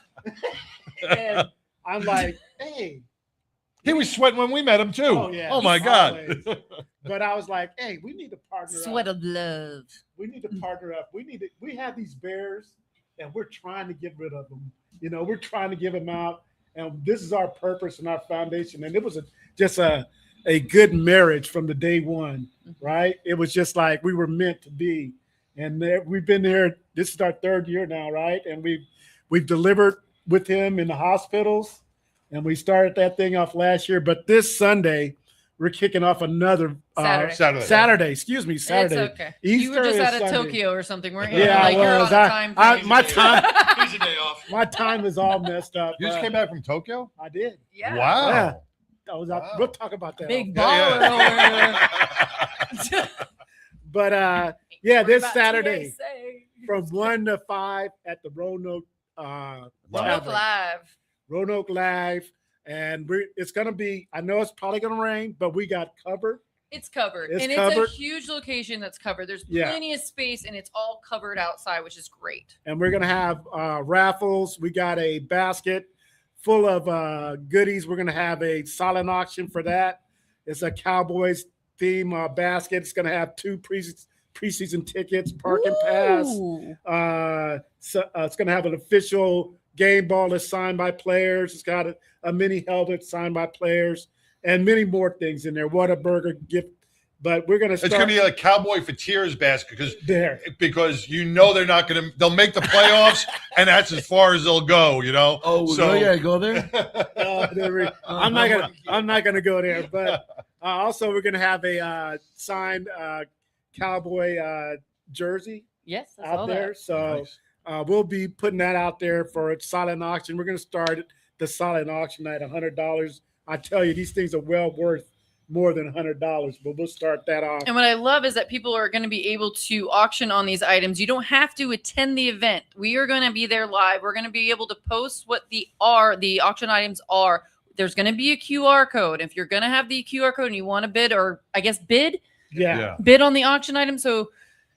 And I'm like, hey. He was sweating when we met him too. Oh, yeah. Oh my Always. God. But I was like, hey, we need to partner Sweat up. of love. We need to partner up. We have these bears, and we're trying to get rid of them. We're trying to give them out. And this is our purpose and our foundation. And it was just a good marriage from the day one, right? It was just like we were meant to be. And we've been there. This is our third year now, right? And we've delivered with him in the hospitals. And we started that thing off last year. But this Sunday, we're kicking off another Saturday. Excuse me, Saturday. It's okay. Easter You were just is out of Sunday. Tokyo or something, weren't you? Yeah, Like, I you're was. on time. My time. Here's a day off. My time is all messed up. You just came back from Tokyo? I did. Yeah. Wow. Yeah. I was out. Wow. We'll talk about that. Big Yeah, baller over But there. this About Saturday TSA. from 1 to 5 at the Roanoke Roanoke Live. Roanoke Live. And it's gonna be, I know it's probably gonna rain, but we got covered. It's covered. It's and covered. it's a huge location that's covered. There's Yeah. plenty of space and it's all covered outside, which is great. And we're gonna have raffles. We got a basket full of goodies. We're gonna have a silent auction for that. It's a Cowboys theme basket. It's gonna have 2 preseason tickets, parking pass. Ooh. It's gonna have an official game ball that's signed by players. It's got a mini helmet signed by players and many more things in there. Whataburger gift. But we're gonna It's start gonna be a Cowboy for Tears basket there. because they're not they'll make the playoffs and that's as far as they'll go, Oh, So- yeah, go there. I'm not gonna go there. But also we're gonna have a signed Cowboy jersey Yes, I saw out there. that. So Nice. we'll be putting that out there for a silent auction. We're going to start the silent auction at $100. I tell you, these things are well worth more than $100, but we'll start that off. And what I love is that people are going to be able to auction on these items. You don't have to attend the event. We are going to be there live. We're going to be able to post what the auction items are. There's going to be a QR code. If you're going to have the QR code and you want to bid, or I guess bid Yeah. on the auction item. So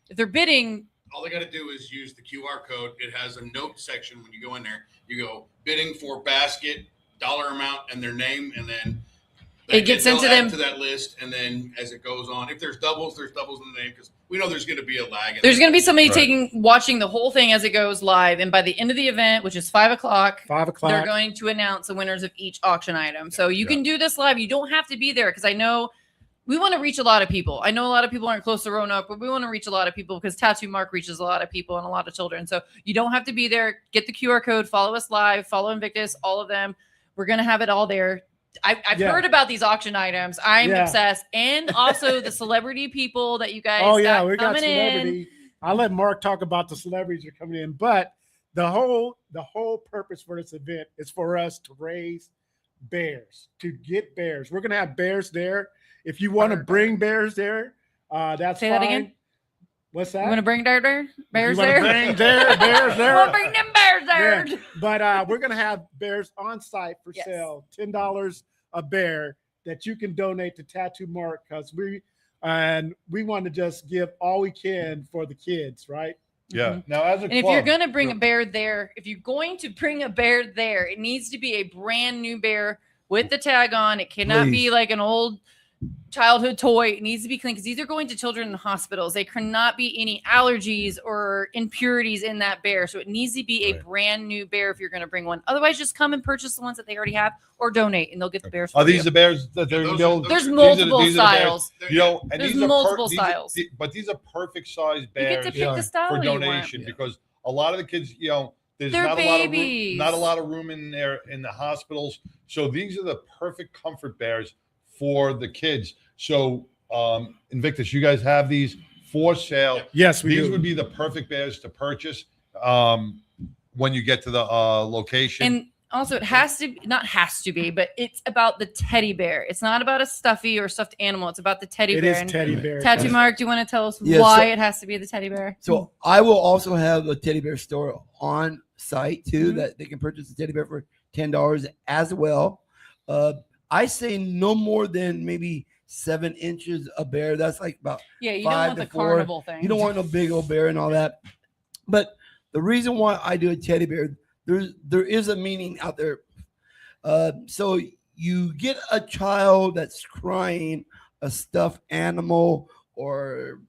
if they're bidding, all they got to do is use the QR code. It has a note section. When you go in there, you go bidding for basket, dollar amount, and their name, and then It gets they'll into add them to that list. And then as it goes on, if there's doubles in the name, because we know there's going to be a lag. there's going to be somebody Right. watching the whole thing as it goes live. And by the end of the event, which is 5 o'clock, 5 o'clock. they're going to announce the winners of each auction item. So you Yeah. can do this live. You don't have to be there because I know we want to reach a lot of people. I know a lot of people aren't close to Roanoke, but we want to reach a lot of people because Tattoo Mark reaches a lot of people and a lot of children. So you don't have to be there. Get the QR code, follow us live, follow Invictus, all of them. We're gonna have it all there. I've heard about these auction items. I'm obsessed, and also the celebrity people that you guys. Oh yeah, we got coming celebrity. in. I'll let Mark talk about the celebrities that are coming in, but the whole purpose for this event is for us to raise bears, to get bears. We're gonna have bears there. If you want to bring bears there, that's Say fine. that again. What's that? You want to bring bears there? Bring bears there. We'll bring them bears there. Yeah. But we're gonna have bears on site for sale. $10 a bear that you can donate to Tattoo Mark, because we want to just give all we can for the kids, right? Yeah. Now, as a and if you're going to bring a bear there, it needs to be a brand new bear with the tag on. It cannot be like an old childhood toy. It needs to be clean, because these are going to children in hospitals. There cannot be any allergies or impurities in that bear. So it needs to be a brand new bear if you're going to bring one. Otherwise, just come and purchase the ones that they already have, or donate, and they'll get the bears. Are these the bears that they're building? There's multiple styles. You know, and there's these are multiple styles. but these are perfect size bears. You get to pick the style for you want. donation, because a lot of the kids, you know, there's They're not babies. a lot of room in there in the hospitals. So these are the perfect comfort bears for the kids. So Invictus, you guys have these for sale. Yes, we these do. would be the perfect bears to purchase when you get to the location. And also, but it's about the teddy bear. It's not about a stuffy or stuffed animal. It's about the teddy bear. It is teddy bear. Tattoo Mark, do you want to tell us why it has to be the teddy bear? So I will also have a teddy bear store on site too, that they can purchase a teddy bear for $10 as well. I say no more than maybe 7 inches a bear. That's like about you 5 don't want to the 4. carnival thing. You don't want no big old bear and all that. But the reason why I do a teddy bear, there is a meaning out there. So you get a child that's crying, a stuffed animal, or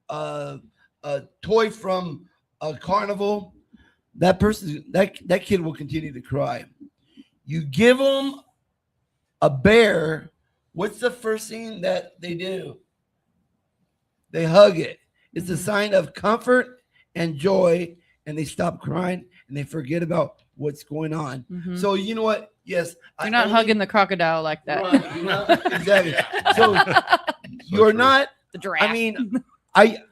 a toy from a carnival. That kid will continue to cry. You give them a bear. What's the first thing that they do? They hug it. It's a sign of comfort and joy, and they stop crying and they forget about what's going on. So you know what? Yes, you're not hugging the crocodile like that. Right, exactly. So you're not the giraffe. I mean,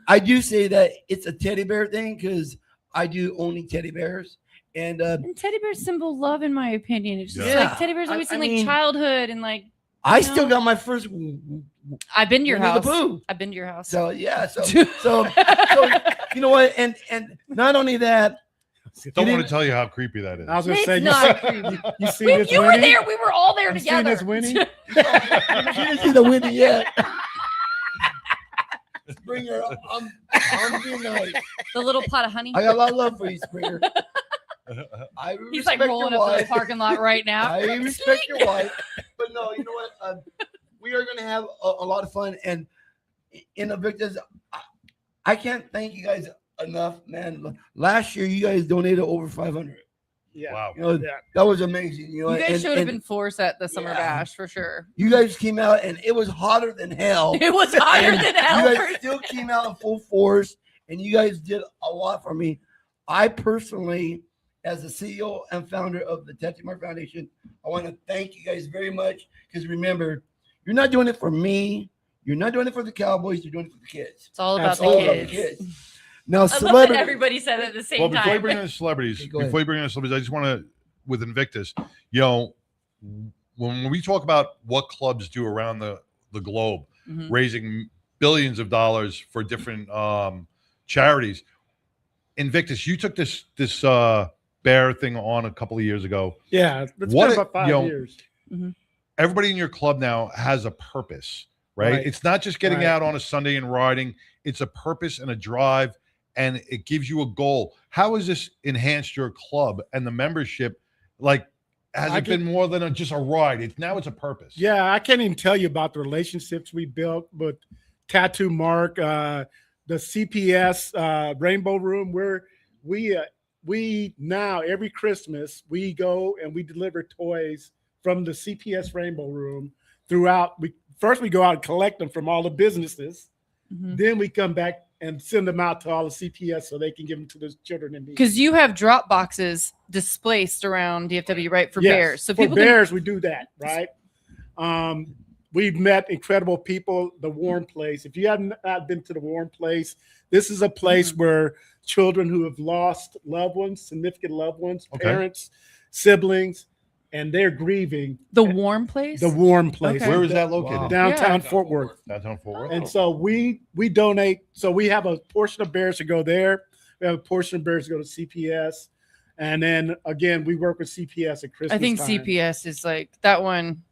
I do say that it's a teddy bear thing, because I do only teddy bears. And teddy bears symbol love, in my opinion. It's just Yeah. like teddy bears always I in like mean, childhood, and like I still got my first. I've been to your Winnie the house. Pooh. I've been to your house. So yeah, so you know what? And not only that, Don't want to tell you how creepy that is. I was gonna It's say, not creepy. you see this You were Winnie? there. We were all there You seen together. this Winnie? you didn't see the Winnie yet. Bring her. I'm being nice. The little pot of honey. I got a lot of love for you, Springer. I He's like respect rolling your up to the wife. parking lot right now. I respect your wife, but no, you know what? We are going to have a lot of fun, and in Invictus, I can't thank you guys enough, man. Last year, you guys donated over 500. Yeah. Wow. You know, that was amazing. You know, You guys and- should have and been forced at the summer bash for sure. You guys came out, and it was hotter than hell. It was hotter And than hell. You guys still came out in full force, and you guys did a lot for me. I personally, as the CEO and founder of the Tattoo Mark Foundation, I want to thank you guys very much, because remember, you're not doing it for me. You're not doing it for the Cowboys. You're doing it for the kids. It's all about It's the all about kids. Now, I love that celebrity. everybody said it at the same Well, before you time. bring in the celebrities, Go ahead. I just want to, with Invictus, you know, when we talk about what clubs do around the globe, Mhm. raising billions of dollars for different charities, Invictus, you took this bear thing on a couple of years ago. Yeah, it's What been a- about 5 you know, years. Everybody in your club now has a purpose, right? Right. It's not just getting Right. out on a Sunday and riding. It's a purpose and a drive, and it gives you a goal. How has this enhanced your club and the membership? Like, has I it been more than just a ride? Now it's a purpose. Yeah, I can't even tell you about the relationships we built with Tattoo Mark, the CPS Rainbow Room, where we now every Christmas we go and we deliver toys from the CPS Rainbow Room throughout. We go out and collect them from all the businesses. Mhm. Then we come back and send them out to all the CPS so they can give them to the children in need. Because you have drop boxes displaced around DFW, right? For Yes, bears. So for people bears, we do that, right? We've met incredible people. The Warm Place. If you have not been to the Warm Place, this is a place where children who have lost loved ones, significant loved ones, parents, siblings, and they're grieving. The Warm Place? The Warm Place. Okay. Where is that located? Wow. Downtown Fort Worth. Downtown Fort Worth. And so we donate. So we have a portion of bears to go there. We have a portion of bears to go to CPS. And then again, we work with CPS at Christmas I think time. CPS is like that one.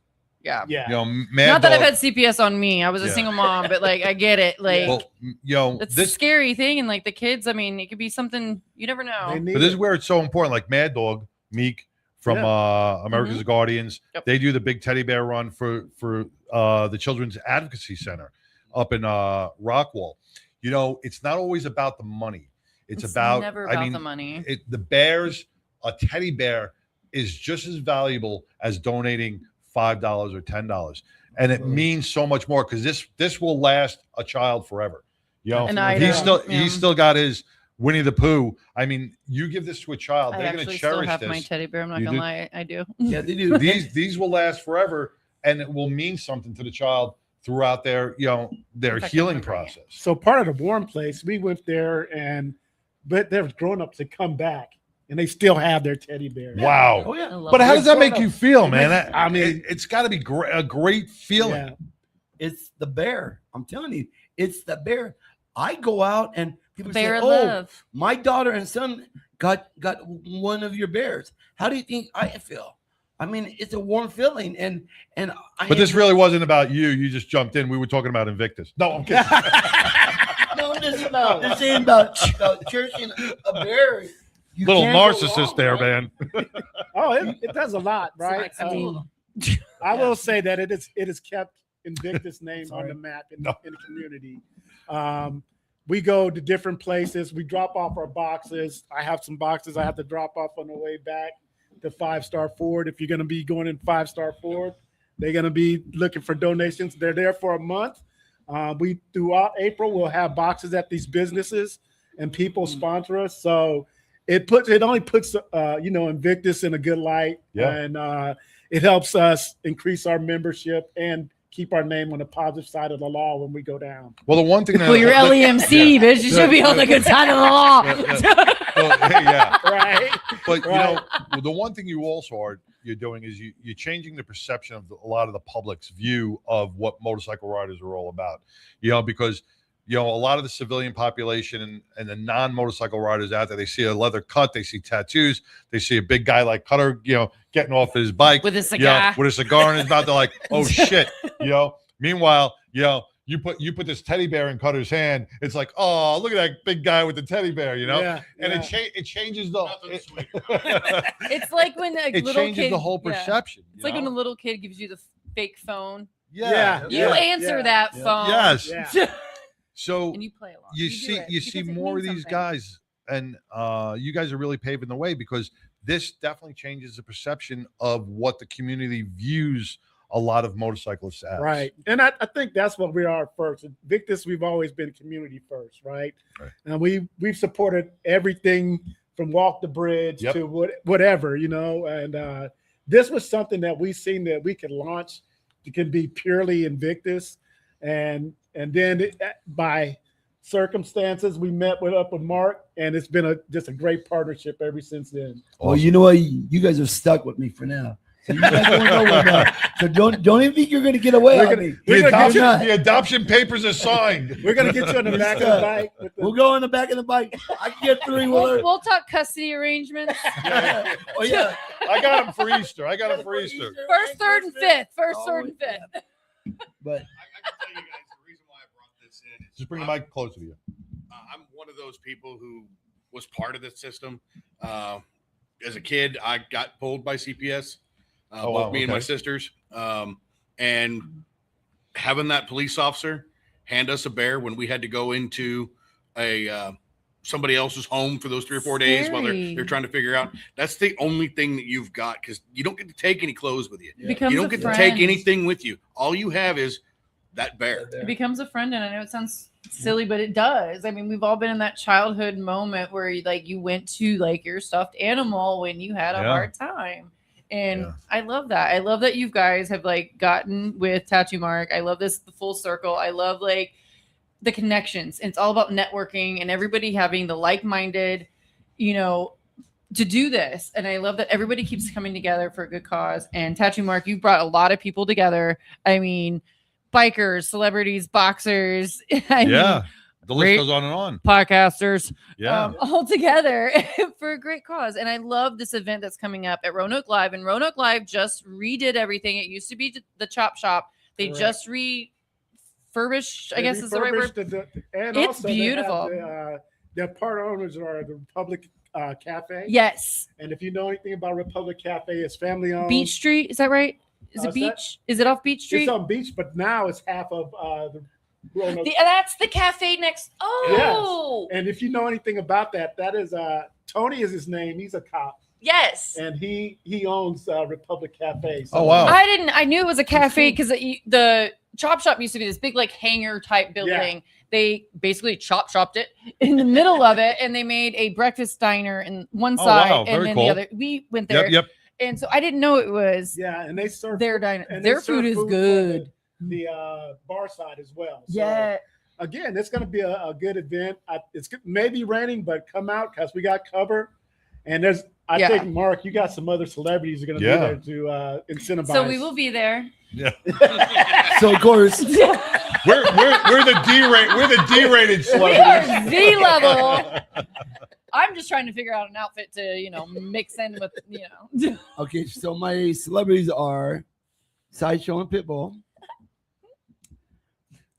Yeah. Yeah. You know, Mad Not that I've Dog- had CPS on me. I was a Yeah. single mom, but like I get it. Like well, you know, it's a this scary thing, and like the kids. I mean, it could be something you never know. They need But this is it. where it's so important. Like Mad Dog, Meek from America's Guardians, Yep. they do the big teddy bear run for the Children's Advocacy Center up in Rockwall. You know, it's not always about the money. It's about never I about mean, the money. the bears. A teddy bear is just as valuable as donating $5 or $10, and it means so much more because this will last a child forever. You know, And I he's know, he's still got his Winnie the Pooh. I mean, you give this to a child, I they're going to actually still cherish have this. my teddy bear. I'm not You gonna do? lie, I do. Yeah, they do. These will last forever, and it will mean something to the child throughout their their In fact, I healing remember, yeah. process. So part of the Warm Place, we went there, but there was grown-ups that come back and they still have their teddy bear. Wow. Oh I yeah. love But how it. does that make you feel, man? I mean, it's got to be a great feeling. Yeah. It's the bear. I'm telling you, it's the bear. I go out and people Bear say, "Oh, love. my daughter and son got one of your bears." How do you think I feel? I mean, it's a warm feeling, and But this really wasn't about you. You just jumped in. We were talking about Invictus. No, I'm kidding. no, this ain't about cherishing a bear. You Little can't go narcissist wrong, there, right? man. Oh, it does a lot, right? I mean, I will say that it has kept Invictus name on Sorry. the map in the community. We go to different places. We drop off our boxes. I have some boxes I have to drop off on the way back to 5 Star Ford. If you're going to be going in 5 Star Ford, they're going to be looking for donations. They're there for a month. We throughout April we'll have boxes at these businesses, and people sponsor us. So it only puts Invictus in a good light, and it helps us increase our membership and keep our name on the positive side of the law when we go down. Well, the one thing well, you're LEMC, bitch. You should be on the good side of the law. yeah. Right. But Right. the one thing you also you're doing is you're changing the perception of a lot of the public's view of what motorcycle riders are all about. Because a lot of the civilian population and the non-motorcycle riders out there, they see a leather cut, they see tattoos, they see a big guy like Cutter, getting off his bike With a cigar. with a cigar in his mouth. They're like, oh shit, Meanwhile, you put this teddy bear in Cutter's hand. It's like, oh, look at that big guy with the teddy bear, Yeah, and yeah. it changes the. Nothing sweet. It's like when a it little changes kid, the whole yeah. perception. It's like when a little kid gives you the fake phone. Yeah. You answer that Yeah. phone. Yes. Yeah. So And you play along. you do see it you because see it more of means these something. guys, and you guys are really paving the way because this definitely changes the perception of what the community views a lot of motorcyclists as. Right. And I think that's what we are first. Victus, we've always been community first, right? Right. And we've supported everything from Walk the Bridge Yep. to whatever, and this was something that we seen that we could launch. It could be purely Invictus. And then by circumstances, we met up with Mark, and it's been just a great partnership ever since then. Well, you know what? You guys are stuck with me for now. So you guys don't know what now. So don't even think you're going to get away We're on gonna- me. we're gonna get you- I'm not. The adoption papers are signed. We're gonna get you on the back of the bike. With the, We'll go on the back of the bike. I can get three wheeler. We'll talk custody arrangements. Oh yeah. I got him for Easter. First, third, and fifth. First, third, and fifth. But I can tell you guys the reason why I brought this in is Just bring the mic closer to you. I'm one of those people who was part of the system. As a kid, I got pulled by CPS, Oh, wow, both me and my okay. sisters. And having that police officer hand us a bear when we had to go into somebody else's home for those 3 or 4 days while Scary. they're trying to figure out, that's the only thing that you've got, because you don't get to take any clothes with you. Becomes You don't a get friend. to take anything with you. All you have is that bear. It becomes a friend, and I know it sounds silly, but it does. I mean, we've all been in that childhood moment where you went to like your stuffed animal when you had a hard time. And I love that. I love that you guys have like gotten with Tattoo Mark. I love the full circle. I love like the connections. It's all about networking and everybody having the like-minded, to do this. And I love that everybody keeps coming together for a good cause. And Tattoo Mark, you've brought a lot of people together. I mean, bikers, celebrities, boxers. I mean, the list goes on and on. Podcasters, all together for a great cause. And I love this event that's coming up at Roanoke Live. And Roanoke Live just redid everything. It used to be the Chop Shop. They just refurbished, I guess is the right word. And it's also beautiful. Their part owners are the Republic Cafe. Yes. And if you know anything about Republic Cafe, it's family owned. Beach Street, is that right? Is it Beach? Is it off Beach Street? It's on Beach, but now it's half of the Roanoke. That's the cafe next. Oh. Yes. And if you know anything about that, that is Tony is his name. He's a cop. Yes. And he owns Republic Cafe. So oh wow. I knew it was a cafe because the Chop Shop used to be this big like hangar type building. Yeah. They basically chopped it in the middle of it, and they made a breakfast diner in one side, and then the other. We went there. Yep. And so I didn't know it was. Yeah, and they serve their diner. Their food is good. The bar side as well. So, yeah. Again, it's going to be a good event. It's maybe raining, but come out because we got cover. And I think Mark, you got some other celebrities who are going to be there to incentivize. So we will be there. Yeah. So of course. We're the D-rated celebrities. We are Z level. I'm just trying to figure out an outfit to, mix in with, Okay, so my celebrities are Sideshow and Pitbull.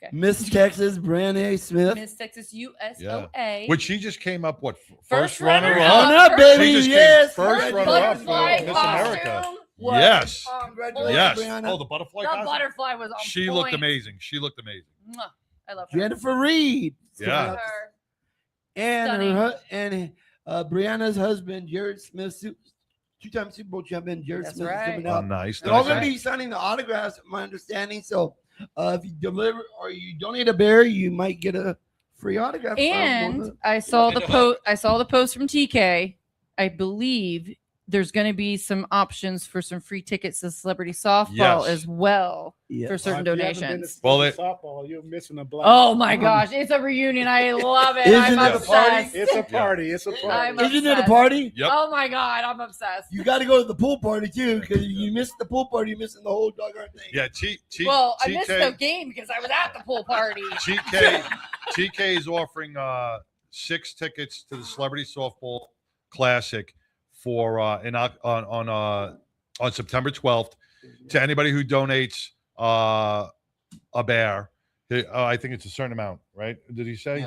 Okay. Miss Texas, Brianna Smith. Miss Texas USOA. Which she just came up, first runner-up, baby. Yes. First runner-up for Miss America. Yes. Yes. Brianna. Oh, the butterfly. The butterfly was on She point. looked amazing. I love her. Jennifer Reed. Yeah. And Brianna's husband, Jared Smith, two-time Super Bowl champion, Jared Smith is coming out. Oh, nice. They're all going to be signing the autographs, my understanding. So if you deliver or you donate a bear, you might get a free autograph. And I saw the post. I saw the post from TK. I believe there's going to be some options for some free tickets to celebrity softball as well for certain donations. Well, softball, you're missing a blast. Oh my gosh, it's a reunion! I love it. I'm obsessed. It's a party. It's a party. Isn't it a party? Yep. Oh my god, I'm obsessed. You got to go to the pool party too, because you missed the pool party, you're missing the whole doggone thing. Yeah, I missed the game because I was at the pool party. TK is offering 6 tickets to the Celebrity Softball Classic for on September 12th to anybody who donates a bear. I think it's a certain amount, right? Did he say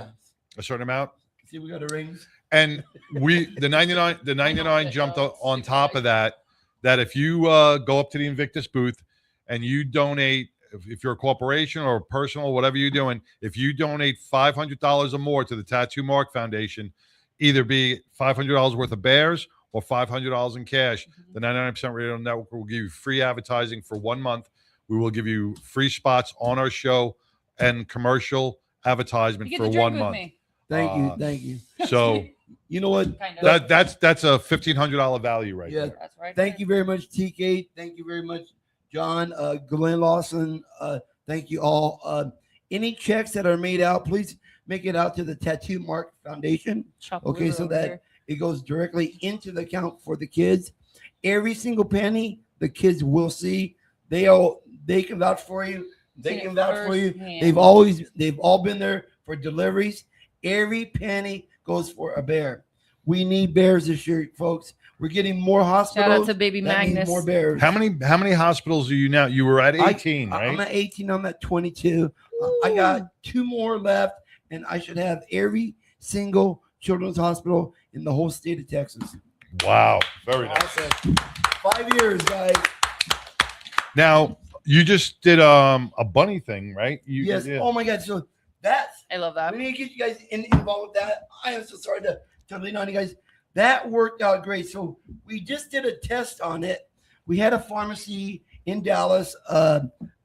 a certain amount? See, we got the rings. And the 99 jumped on top of that if you go up to the Invictus booth and you donate, if you're a corporation or personal, whatever you're doing, if you donate $500 or more to the Tattoo Mark Foundation, either be $500 worth of bears or $500 in cash, the 99% Radio Network will give you free advertising for 1 month. We will give you free spots on our show and commercial advertisement for 1 month. Thank you. So you know what? That's a $1,500 value right there. That's right. Thank you very much, TK. Thank you very much, John, Glenn Lawson. Thank you all. Any checks that are made out, please make it out to the Tattoo Mark Foundation. Okay, so that it goes directly into the account for the kids. Every single penny the kids will see. They can vouch for you. They can vouch for you. They've all been there for deliveries. Every penny goes for a bear. We need bears this year, folks. We're getting more hospitals. Shout out to Baby Magnus. More bears. How many hospitals are you now? You were at 18, right? I'm at 18. I'm at 22. I got 2 more left, and I should have every single children's hospital in the whole state of Texas. Wow. Very nice. 5 years, guys. Now, you just did a bunny thing, right? Yes. Yeah. Oh, my God. So I love that. We need to get you guys involved with that. I am so sorry to lean on you guys. That worked out great. So we just did a test on it. We had a pharmacy in Dallas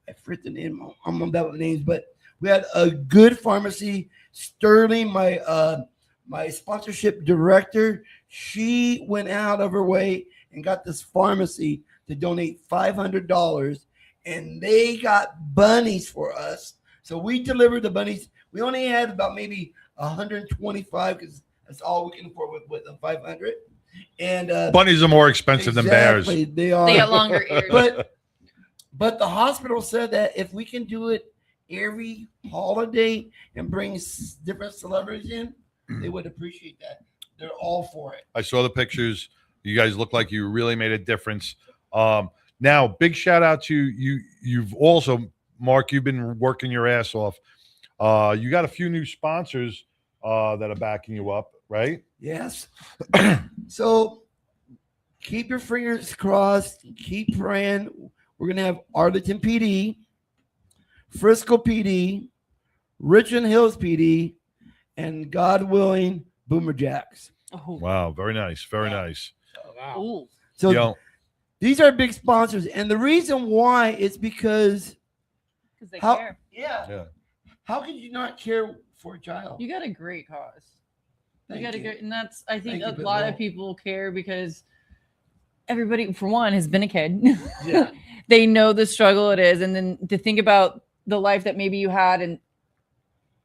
I forget the name. I'm bad with names, but we had a good pharmacy. Sterling, my sponsorship director, she went out of her way and got this pharmacy to donate $500, and they got bunnies for us. So we delivered the bunnies. We only had about maybe 125 because that's all we can afford with the 500. And bunnies are more expensive than bears. They are. They got longer ears. But the hospital said that if we can do it every holiday and bring different celebrities in, they would appreciate that. They're all for it. I saw the pictures. You guys look like you really made a difference. Now, big shout out to you. You've also, Mark, you've been working your ass off. You got a few new sponsors that are backing you up, right? Yes. So keep your fingers crossed. Keep praying. We're going to have Arlington PD, Frisco PD, Richmond Hills PD, and God willing, Boomer Jacks. Oh. Wow, very nice. Very nice. Ooh. So these are big sponsors. And the reason why is because they care. Yeah. How could you not care for a child? You got a great cause. Thank You got a you. great, and that's, I think Thank you, a lot Bill. of people care because everybody, for one, has been a kid. Yeah. They know the struggle it is. And then to think about the life that maybe you had and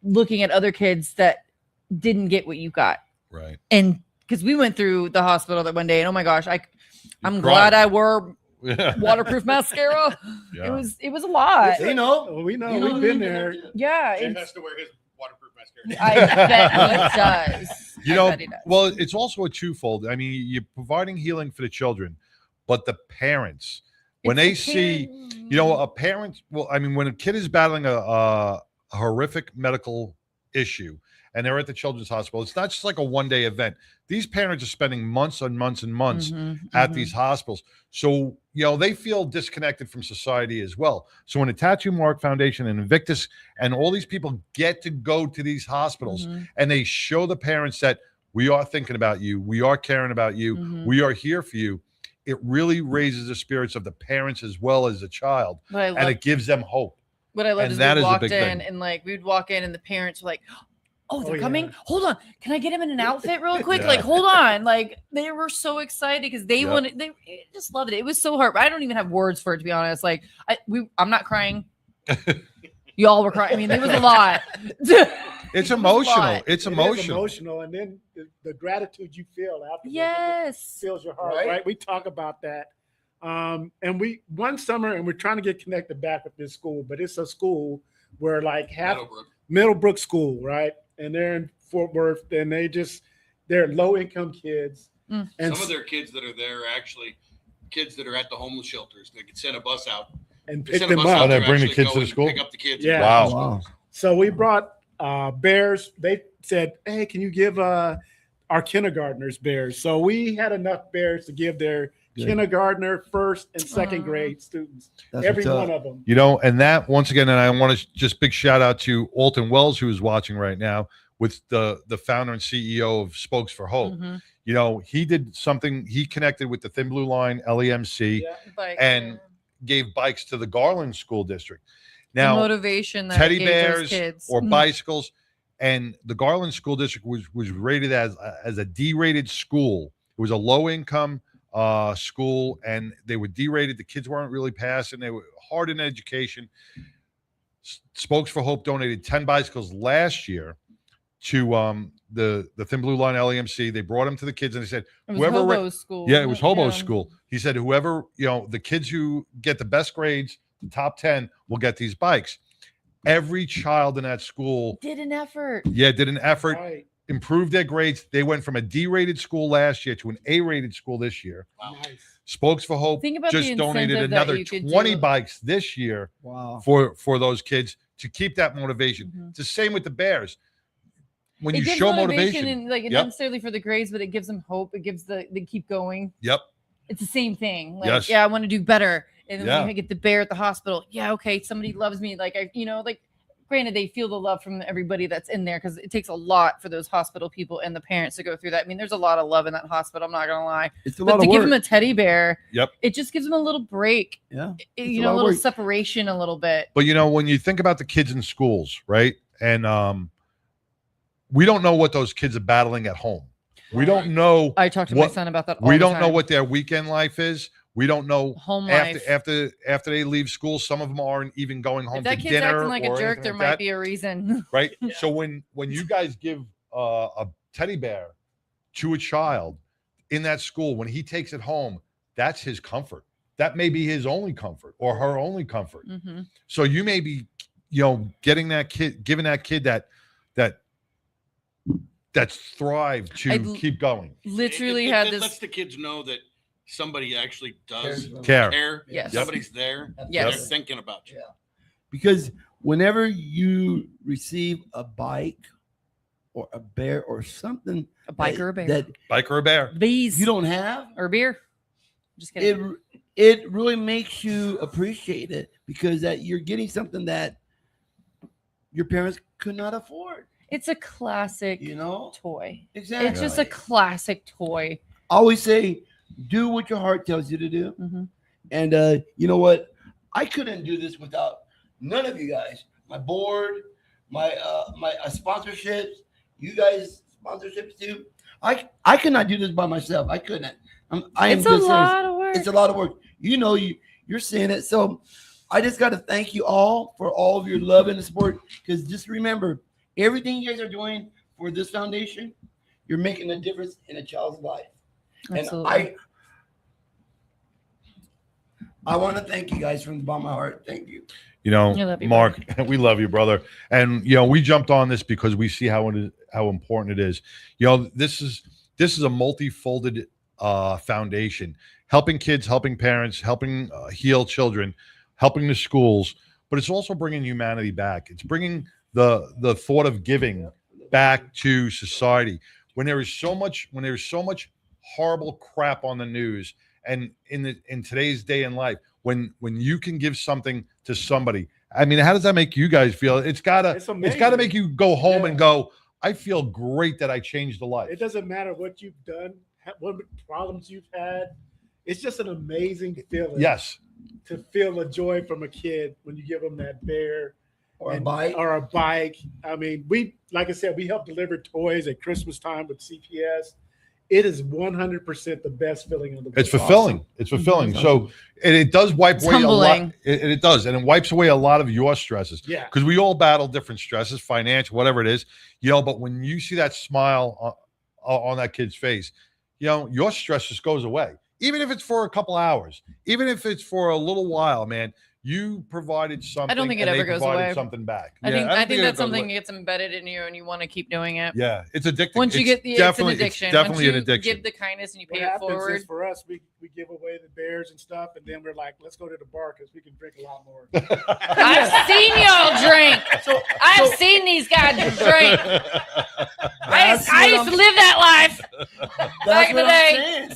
looking at other kids that didn't get what you got. Right. And because we went through the hospital that one day, and oh my gosh, I'm cried. glad I wore Yeah. waterproof mascara. Yeah. It was a lot. They know. We know. You know We've been there. Yeah. Jim It's, has to wear his waterproof mascara. I bet he does. You I know, bet he does. well, it's also a twofold. I mean, you're providing healing for the children, but the parents, when It's they the see, kid. you know, a parent, well, I mean, when a kid is battling a horrific medical issue and they're at the children's hospital, it's not just like a one-day event. These parents are spending months and months and months at these hospitals. So, you know, they feel disconnected from society as well. So when the Tattoo Mark Foundation and Invictus and all these people get to go to these hospitals and they show the parents that we are thinking about you, we are caring about you, we are here for you, it really raises the spirits of the parents as well as the child. And it gives them hope. What I loved And is that we is a walked big in thing. and like we'd walk in and the parents were like, "Oh, they're Oh, coming! yeah. Hold on, can I get him in an outfit real quick? Yeah. Like, hold on!" Like they were so excited because they Yep. wanted. They just loved it. It was so hard. I don't even have words for it to be honest. Like I'm not crying. Y'all were crying. I mean, it was a lot. It's It was a emotional. lot. It's It is emotional. emotional, and then the gratitude you feel after Yes. fills your heart. Right. Right. We talk about that. And we one summer, and we're trying to get connected back with this school, but it's a school where like half Meadowbrook. Middlebrook School, right? And they're in Fort Worth, and they're low income kids. Mm. And Some of their kids that are there are actually kids that are at the homeless shelters. They could send a bus out. and They pick send a them bus up. out they to bring the actually kids go to the and school? Pick up the kids. Yeah. Wow. Wow. So we brought bears. They said, "Hey, can you give our kindergartners bears?" So we had enough bears to give their Good. kindergartner, first, and second Aw. grade students. That's Every what's up. one of them. You know, and that once again, and I want to just big shout out to Alton Wells, who is watching right now, with the founder and CEO of Spokes for Hope. Mhm. You know, he did something. He connected with the Thin Blue Line, LEMC, Yeah. Like, and gave bikes to the Garland School District. the Now, motivation that teddy it gave those bears kids. or Mhm. bicycles, and the Garland School District was rated as a D-rated school. It was a low income school, and they were D-rated. The kids weren't really passing. They were hard in education. Spokes for Hope donated 10 bicycles last year to the Thin Blue Line LEMC. They brought them to the kids, and they said, It was whoever hobo school. yeah, it was hobo Yeah. school. He said, whoever, you know, the kids who get the best grades, the top 10, will get these bikes. Every child in that school, Did an effort. did an effort, Right. improved their grades. They went from a D-rated school last year to an A-rated school this year. Nice. Spokes for Hope Think about just the donated incentive that another you could 20 do. bikes this year Wow. for those kids to keep that motivation. Mhm. It's the same with the Bears. When It you gives show motivation, and like Yep. not necessarily for the grades, but it gives them hope. It gives they keep going. yep, It's the same thing. Like, Yes. yeah, I want to do better. And then Yeah. when you get the bear at the hospital, yeah, okay, somebody loves me. Like I, like granted, they feel the love from everybody that's in there because it takes a lot for those hospital people and the parents to go through that. I mean, there's a lot of love in that hospital. I'm not gonna lie. It's a But lot to of give work. them a teddy bear, Yep. it just gives them a little break. Yeah. You a know, lot a of little work. separation, a little bit. But when you think about the kids in schools, right? And we don't know what those kids are battling at home. We don't know. I talk to my what- son about that all We the don't know time. what their weekend life is. We don't know Home after life. they leave school. Some of them aren't even going home If that to kid's dinner acting like a or jerk, anything there like might that, be a reason. right? So when you guys give a teddy bear to a child in that school, when he takes it home, that's his comfort. That may be his only comfort or her only comfort. Mm-hmm. So you may be, giving that kid that's thrived to I keep going. Literally It had lets this. the kids know that somebody actually does Care. Yes. Somebody's there. Yes. They're thinking about you. Because whenever you receive a bike or a bear or something, A bike or a bear. that Bike or a bear. Bees you don't have, or beer. Just kidding. it really makes you appreciate it because that you're getting something that your parents could not afford. It's a classic toy. Exactly. It's just a classic toy. I always say, do what your heart tells you to do. Mm-hmm. And you know what? I couldn't do this without none of you guys. My board, my sponsorships, you guys sponsorships too. I could not do this by myself. I couldn't. It's a lot of work. It's a lot of work. You're seeing it. So I just got to thank you all for all of your love and support. Because just remember, everything you guys are doing for this foundation, you're making a difference in a child's life. Absolutely. And I want to thank you guys from the bottom of my heart. Thank you. love you, Mark, we love you, brother. And we jumped on this because we see how important it is. This is a multi-folded foundation, helping kids, helping parents, helping heal children, helping the schools, but it's also bringing humanity back. It's bringing the thought of giving back to society. When there is so much horrible crap on the news, and in today's day and life, when you can give something to somebody, I mean, how does that make you guys feel? It's gotta make you go home and go, I feel great that I changed a life. It doesn't matter what you've done, what problems you've had. It's just an amazing feeling. Yes. To feel the joy from a kid when you give them that bear or a bike. I mean, like I said, we help deliver toys at Christmas time with CPS. It is 100% the best feeling in the world. It's fulfilling. It's fulfilling. So it does wipe away a lot. It does. And it wipes away a lot of your stresses. Yeah. Because we all battle different stresses, financial, whatever it is. But when you see that smile on that kid's face, your stress just goes away. Even if it's for a couple hours, even if it's for a little while, man, you provided something. I don't think it ever goes away. Something back. I think that's something that gets embedded in you, and you want to keep doing it. Yeah, it's addictive. Once you get it's an addiction. Definitely Once an addiction. Give the kindness and you pay What it forward. happens is for us, we give away the bears and stuff, and then we're like, let's go to the bar because we can drink a lot more. I've seen y'all drink. I've seen these guys drink. I used to live that life back in the day.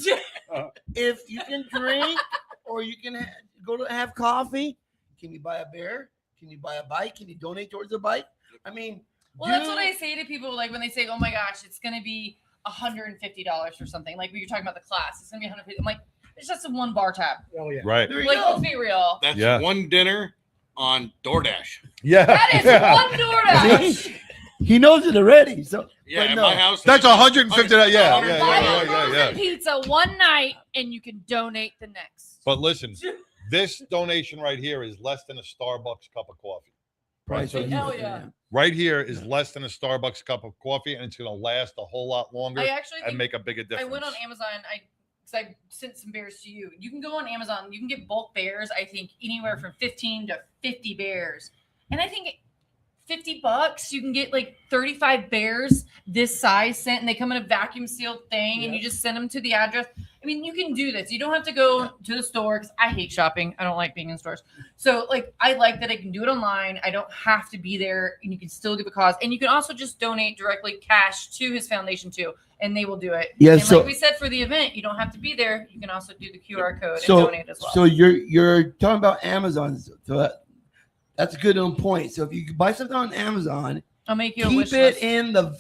If you can drink or you can go to have coffee, can you buy a bear? Can you buy a bike? Can you donate towards a bike? I mean, well, that's what I say to people. Like when they say, "Oh my gosh, it's going to be $150 for something," like when you're talking about the class, it's going to be $150. I'm like, it's just a one bar tab. Oh yeah, right. Like, let's be real. That's one dinner on DoorDash. Yeah, that is one DoorDash. He knows it already. So yeah, at my house. That's $150. Yeah. Buy a frozen pizza one night, and you can donate the next. But listen, this donation right here is less than a Starbucks cup of coffee. Price right Hell yeah. Right here is less than a Starbucks cup of coffee, and it's going to last a whole lot longer and make a bigger difference. I went on Amazon. I sent some bears to you. You can go on Amazon. You can get bulk bears. I think anywhere from 15 to 50 bears, and I think $50 you can get like 35 bears this size sent, and they come in a vacuum sealed thing, and you just send them to the address. I mean, you can do this. You don't have to go to the store because I hate shopping. I don't like being in stores. So like, I like that I can do it online. I don't have to be there, and you can still give a cause. And you can also just donate directly cash to his foundation too, and they will do it. Yeah, and so, like we said for the event, you don't have to be there. You can also do the QR code and donate as well. So you're talking about Amazon. So That's a good on point. So if you buy something on Amazon, I'll make you a keep wish it list. in the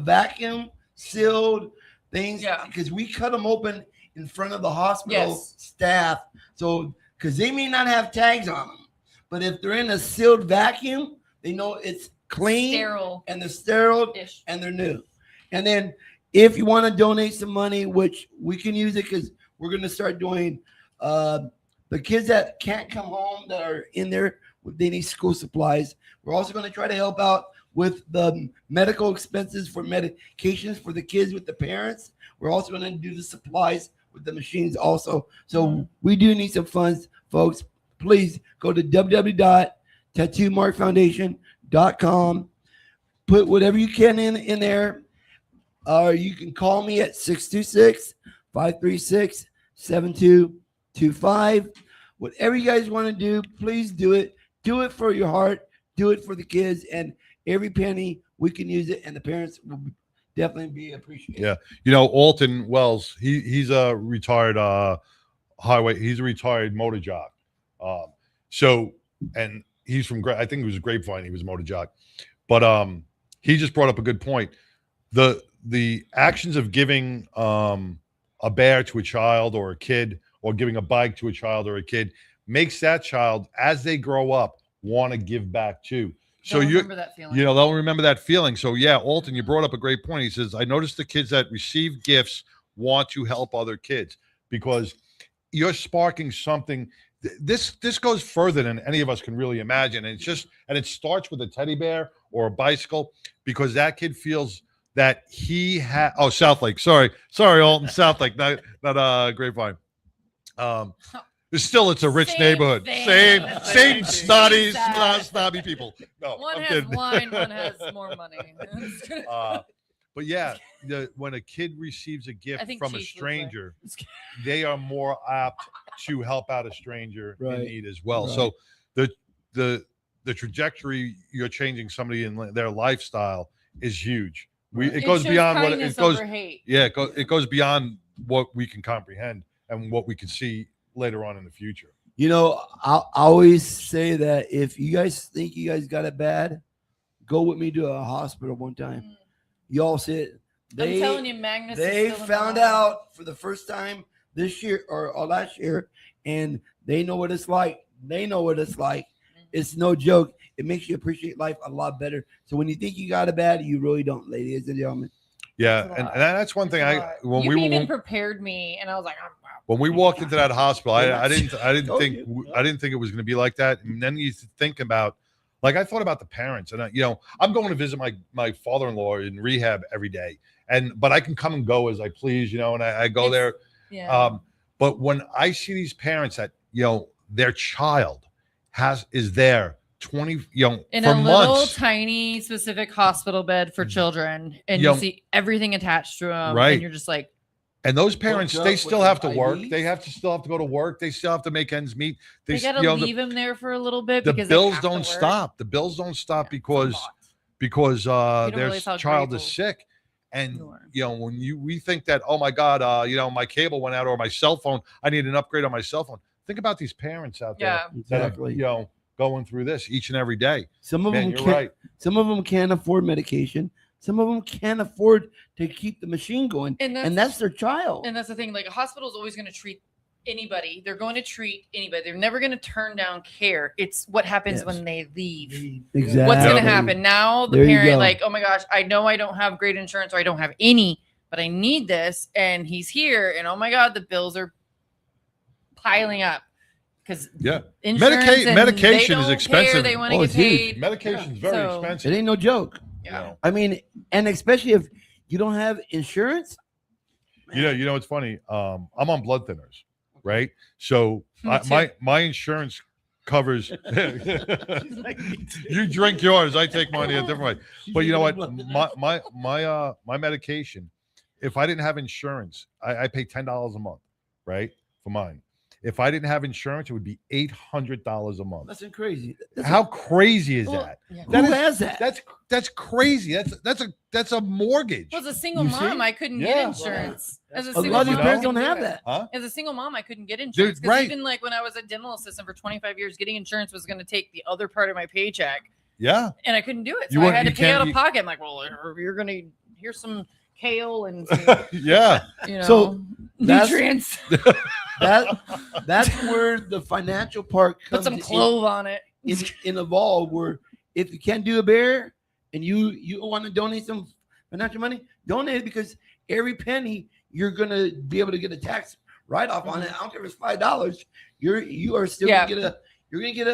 vacuum sealed things. Yeah. Because we cut them open in front of the hospital Yes. staff. So because they may not have tags on them, but if they're in a sealed vacuum, they know it's clean Sterile. and they're sterile Ish. and they're new. And then if you want to donate some money, which we can use it because we're going to start doing the kids that can't come home that are in there, they need school supplies. We're also going to try to help out with the medical expenses for medications for the kids with the parents. We're also going to do the supplies with the machines also. So we do need some funds, folks. Please go to www.tattoomarkfoundation.com. Put whatever you can in there. Or you can call me at 626-536-7225. Whatever you guys want to do, please do it. Do it for your heart. Do it for the kids. And every penny, we can use it. And the parents will definitely be appreciated. Yeah. You know, Alton Wells, he's a retired he's a retired motor jock. And he's from, I think it was Grapevine. He was a motor jock. But he just brought up a good point. The actions of giving a bear to a child or a kid, or giving a bike to a child or a kid, makes that child, as they grow up, want to give back too. So They'll remember that feeling. they'll remember that feeling. So yeah, Alton, you brought up a great point. He says, I noticed the kids that receive gifts want to help other kids because you're sparking something. This goes further than any of us can really imagine. And it starts with a teddy bear or a bicycle, because that kid feels that he had, Southlake. Sorry, Alton, Southlake, not Grapevine. It's a rich Same neighborhood. thing. Same snotty people. No, One I'm has kidding. wine, one has more money. But yeah, when a kid receives a gift I think from a Chief would say. stranger, they are more apt to help out a stranger in Right. need as well. Right. So the trajectory you're changing somebody in their lifestyle is huge. It goes shows beyond what kindness it goes. over hate. Yeah, it goes beyond what we can comprehend and what we can see later on in the future. You know, I always say that if you guys think you guys got it bad, go with me to a hospital one time. Y'all sit. I'm telling you, Magnus. They is still found alive. out for the first time this year or last year, and they know what it's like. They know what it's like. It's no joke. It makes you appreciate life a lot better. So when you think you got it bad, you really don't, ladies and gentlemen. Yeah, and that's one thing You even prepared me, and I was like, oh, wow. when we walked into that hospital, I didn't Told think you. I didn't think it was going to be like that. And then you think about, like, I thought about the parents, and I'm going to visit my father-in-law in rehab every day, but I can come and go as I please, and I go there. Yeah. But when I see these parents that their child is there 20 in for a little months, tiny specific hospital bed for children, and Yo. you see everything attached to them, Right. and you're just like, and those parents, Hooked they up still with have to work. IVs? They still have to go to work. They still have to make ends meet. they gotta leave him there for a little bit the because bills they have to don't work. stop. The bills don't stop Yeah, it's a because lot. don't their realize how child is grateful sick. And you are. when we think that, oh my God, my cable went out or my cell phone, I need an upgrade on my cell phone. Think about these parents out there Yeah. that are, Exactly. going through this each and every day. Some of Man, them you're can't. right. Some of them can't afford medication. Some of them can't afford to keep the machine going, And and that's their child. And that's the thing. Like, a hospital is always going to treat anybody. They're going to treat anybody. They're never going to turn down care. It's what happens Yes. when they leave. Exactly. What's going to happen now? The There you parent, go. like, oh my gosh, I know I don't have great insurance, or I don't have any, but I need this, and he's here, and oh my God, the bills are piling up because Yeah. insurance and medication they is don't expensive. care, they want to Oh, get it's huge. paid. Medication's very So- expensive. It ain't no joke. Yeah. I mean, and especially if you don't have insurance. You know, it's funny. I'm on blood thinners, right? So Me too. my insurance covers. You drink yours, I take mine a different way. But you know what? My medication, if I didn't have insurance, I pay $10 a month, right, for mine. If I didn't have insurance, it would be $800 a month. That's crazy. How crazy is Well, that? yeah. Who has that? That's crazy. That's a mortgage. Well, as a single You mom, see? I couldn't Yeah. get insurance. As a A single lot of these mom, parents I don't couldn't have do it. that. Huh? As a single mom, I couldn't get insurance because right. even like when I was a dental assistant for 25 years, getting insurance was going to take the other part of my paycheck, Yeah. and I couldn't do it. So You I wouldn't- had to you pay out can't- of pocket. I'm like, well, you're going to here's some kale and some, Yeah. you know, So that's- nutrients. That's where the financial part Put comes some clove on it. in evolve, where if you can't do a bear and you want to donate some financial money, donate it, because every penny you're gonna be able to get a tax write-off on it. I don't care if it's $5. You are still Yeah. gonna get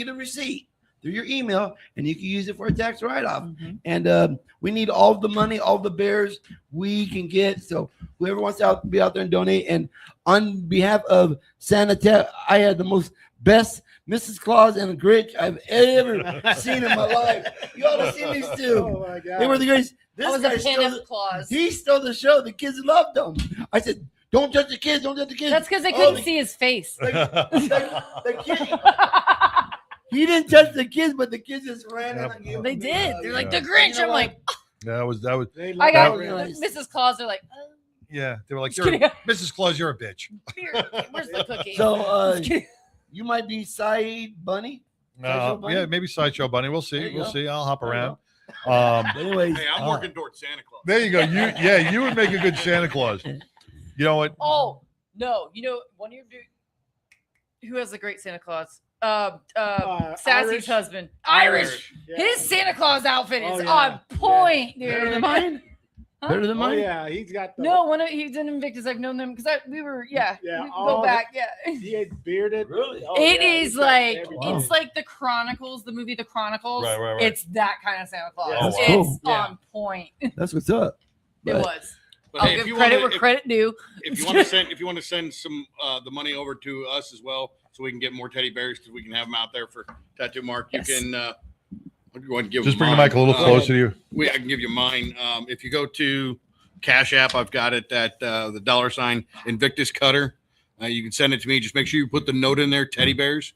a receipt through your email, and you can use it for a tax write-off. And we need all the money, all the bears we can get. So whoever wants to be out there and donate. And on behalf of Santa, I had the most best Mrs. Claus and a Grinch I've ever seen in my life. You ought to see these two. Oh my God. They were the greatest. I This was guy a stole, pin of claws. he stole the show. The kids loved him. I said, "Don't judge the kids. Don't judge the kids." That's because they Oh, couldn't the- see his face. the kid, he didn't touch the kids, but the kids just ran in and gave They him the did. hug. They're like Yeah. the Grinch. You know I'm like, that was They I love got that. Mrs. Claus. They're like, yeah. They were like, Just you're, kidding. Mrs. Claus, you're a bitch. Here, where's the cookie? So Just kidding. you might be Side Bunny. Sideshow Bunny? Yeah, maybe Sideshow Bunny. We'll There see. you We'll go. see. I'll hop There you around. But anyways, Hey, I'm working towards Santa Claus. There you go. You would make a good Santa Claus. You know what? Oh no, you know one of your who has a great Santa Claus? Sassy's Irish. husband, Irish. Yeah. His Santa Claus outfit is Oh, yeah. on point, better dude. than mine. Huh? Better than Oh mine. yeah, he's got the No, he's in Invictus. I've known them because we were Yeah, we all go the- back. Yeah, He had bearded. Really? Oh, it yeah, is he's got like everything. it's like the Chronicles, the movie The Chronicles. Right, right, right. It's that kind of Santa Claus. Yeah. Oh, wow. It's Cool. Yeah. on point. That's what's up. It But- was. But I'll hey, if give you credit wanna- where credit due. if you want to send some the money over to us as well, so we can get more teddy bears, because we can have them out there for Tattoo Mark. Yes. You can you want to give Just them bring the mine. mic a little closer to you. I can give you mine. If you go to Cash App, I've got it at the $ Invictus Cutter. You can send it to me. Just make sure you put the note in there, teddy bears,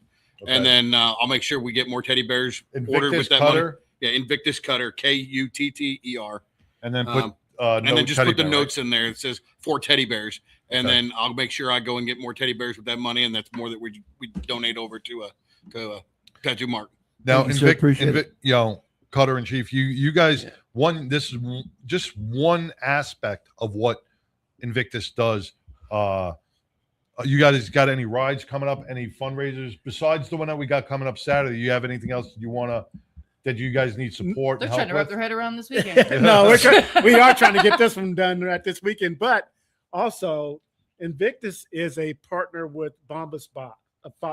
and then I'll make sure we get more teddy bears ordered Invictus with that money. Cutter, Yeah, Invictus Cutter, Kutter. and then put And no then just teddy put the bear, notes in there. It says 4 teddy bears, and Okay. then I'll make sure I go and get more teddy bears with that money, and that's more that we donate over to Tattoo Mark. Now, Thank you, sir. Appreciate it. you know, Cutter and Chief, you guys, Yeah. this is just one aspect of what Invictus does. You guys got any rides coming up? Any fundraisers besides the one that we got coming up Saturday? You have anything else that you guys need support? They're and trying to help wrap with? their head around this weekend. No, we are trying to get this one done at this weekend. But also, Invictus is a partner with Bombas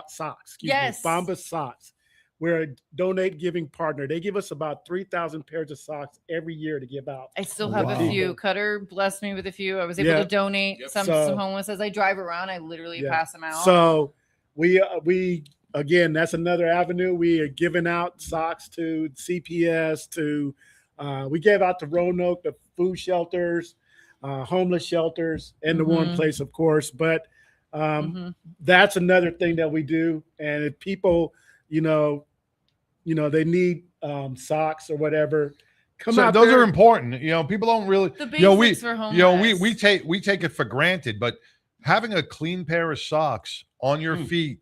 Socks. Yes. Bombas Socks. We're a donate giving partner. They give us about 3,000 pairs of socks every year to give out. I still have Wow. a few. Cutter blessed me with a few. I was able Yeah. to donate Yep. some So- homeless as I drive around. I literally Yeah. pass them out. So we again, that's another avenue. We are giving out socks to CPS, to we gave out to Roanoke, the food shelters, homeless shelters, and the One Mhm. Place, of course. But Mhm. that's another thing that we do. And if people, they need socks or whatever, come So out. those there. are important. You know, people don't really. The You know, basics for homeless. you know, we take it for granted, but having a clean pair of socks on your feet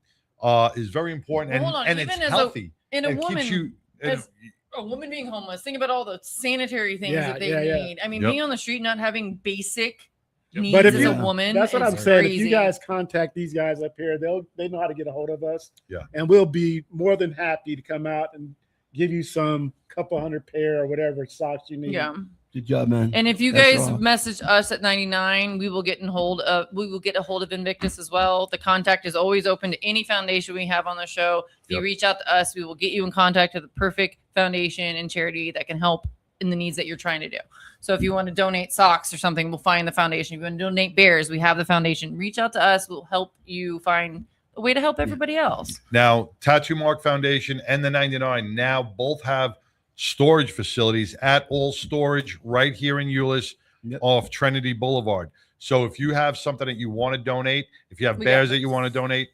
is very important, Well, hold on, and even it's as a healthy. in a It woman, keeps you. and- as a woman being homeless, think about all the sanitary things Yeah, that they yeah, yeah. need. I mean, Yep. being on the street, not having basic Yep. needs But if as you- a woman. That's what is I'm saying. If crazy. you guys contact these guys up here, they know how to get a hold of us. Yeah. And we'll be more than happy to come out and give you some couple hundred pair or whatever socks you need. Yeah. Good job, man. And if you That's guys raw. message us at 99, we will get a hold of Invictus as well. The contact is always open to any foundation we have on the show. If you Yep. reach out to us, we will get you in contact with the perfect foundation and charity that can help in the needs that you're trying to do. So if you want to donate socks or something, we'll find the foundation. If you want to donate bears, we have the foundation. Reach out to us. We'll help you find a way to help everybody else. Now, Tattoo Mark Foundation and the 99 now both have storage facilities at All Storage right here in Euless Yep. off Trinity Boulevard. So if you have something that you want to donate, if you have We got bears that you this. want to donate,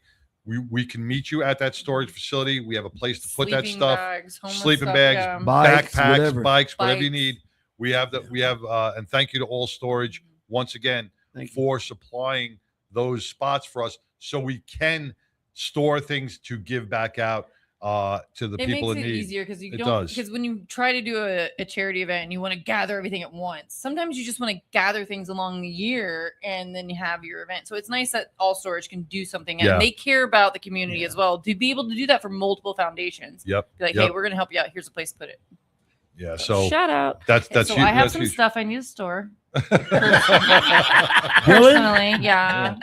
we can meet you at that storage facility. We have a place to put that Sleeping stuff. bags, homeless Sleeping stuff, bags, yeah. Bikes, backpacks, whatever. bikes, whatever you Bikes. need. We have and thank you to All Storage once again Thank you. for supplying those spots for us so we can store things to give back out to the It people makes in it need. easier because you It don't does. because when you try to do a charity event and you want to gather everything at once, sometimes you just want to gather things along the year and then you have your event. So it's nice that All Storage can do something and Yeah. they care about the community as well to be able to do that for multiple foundations. Yep. Be like, Yep. hey, we're gonna help you out. Here's a place to put it. Yeah. So Shout out. that's So huge. I have That's some huge. stuff I need to store. Really? Personally, yeah.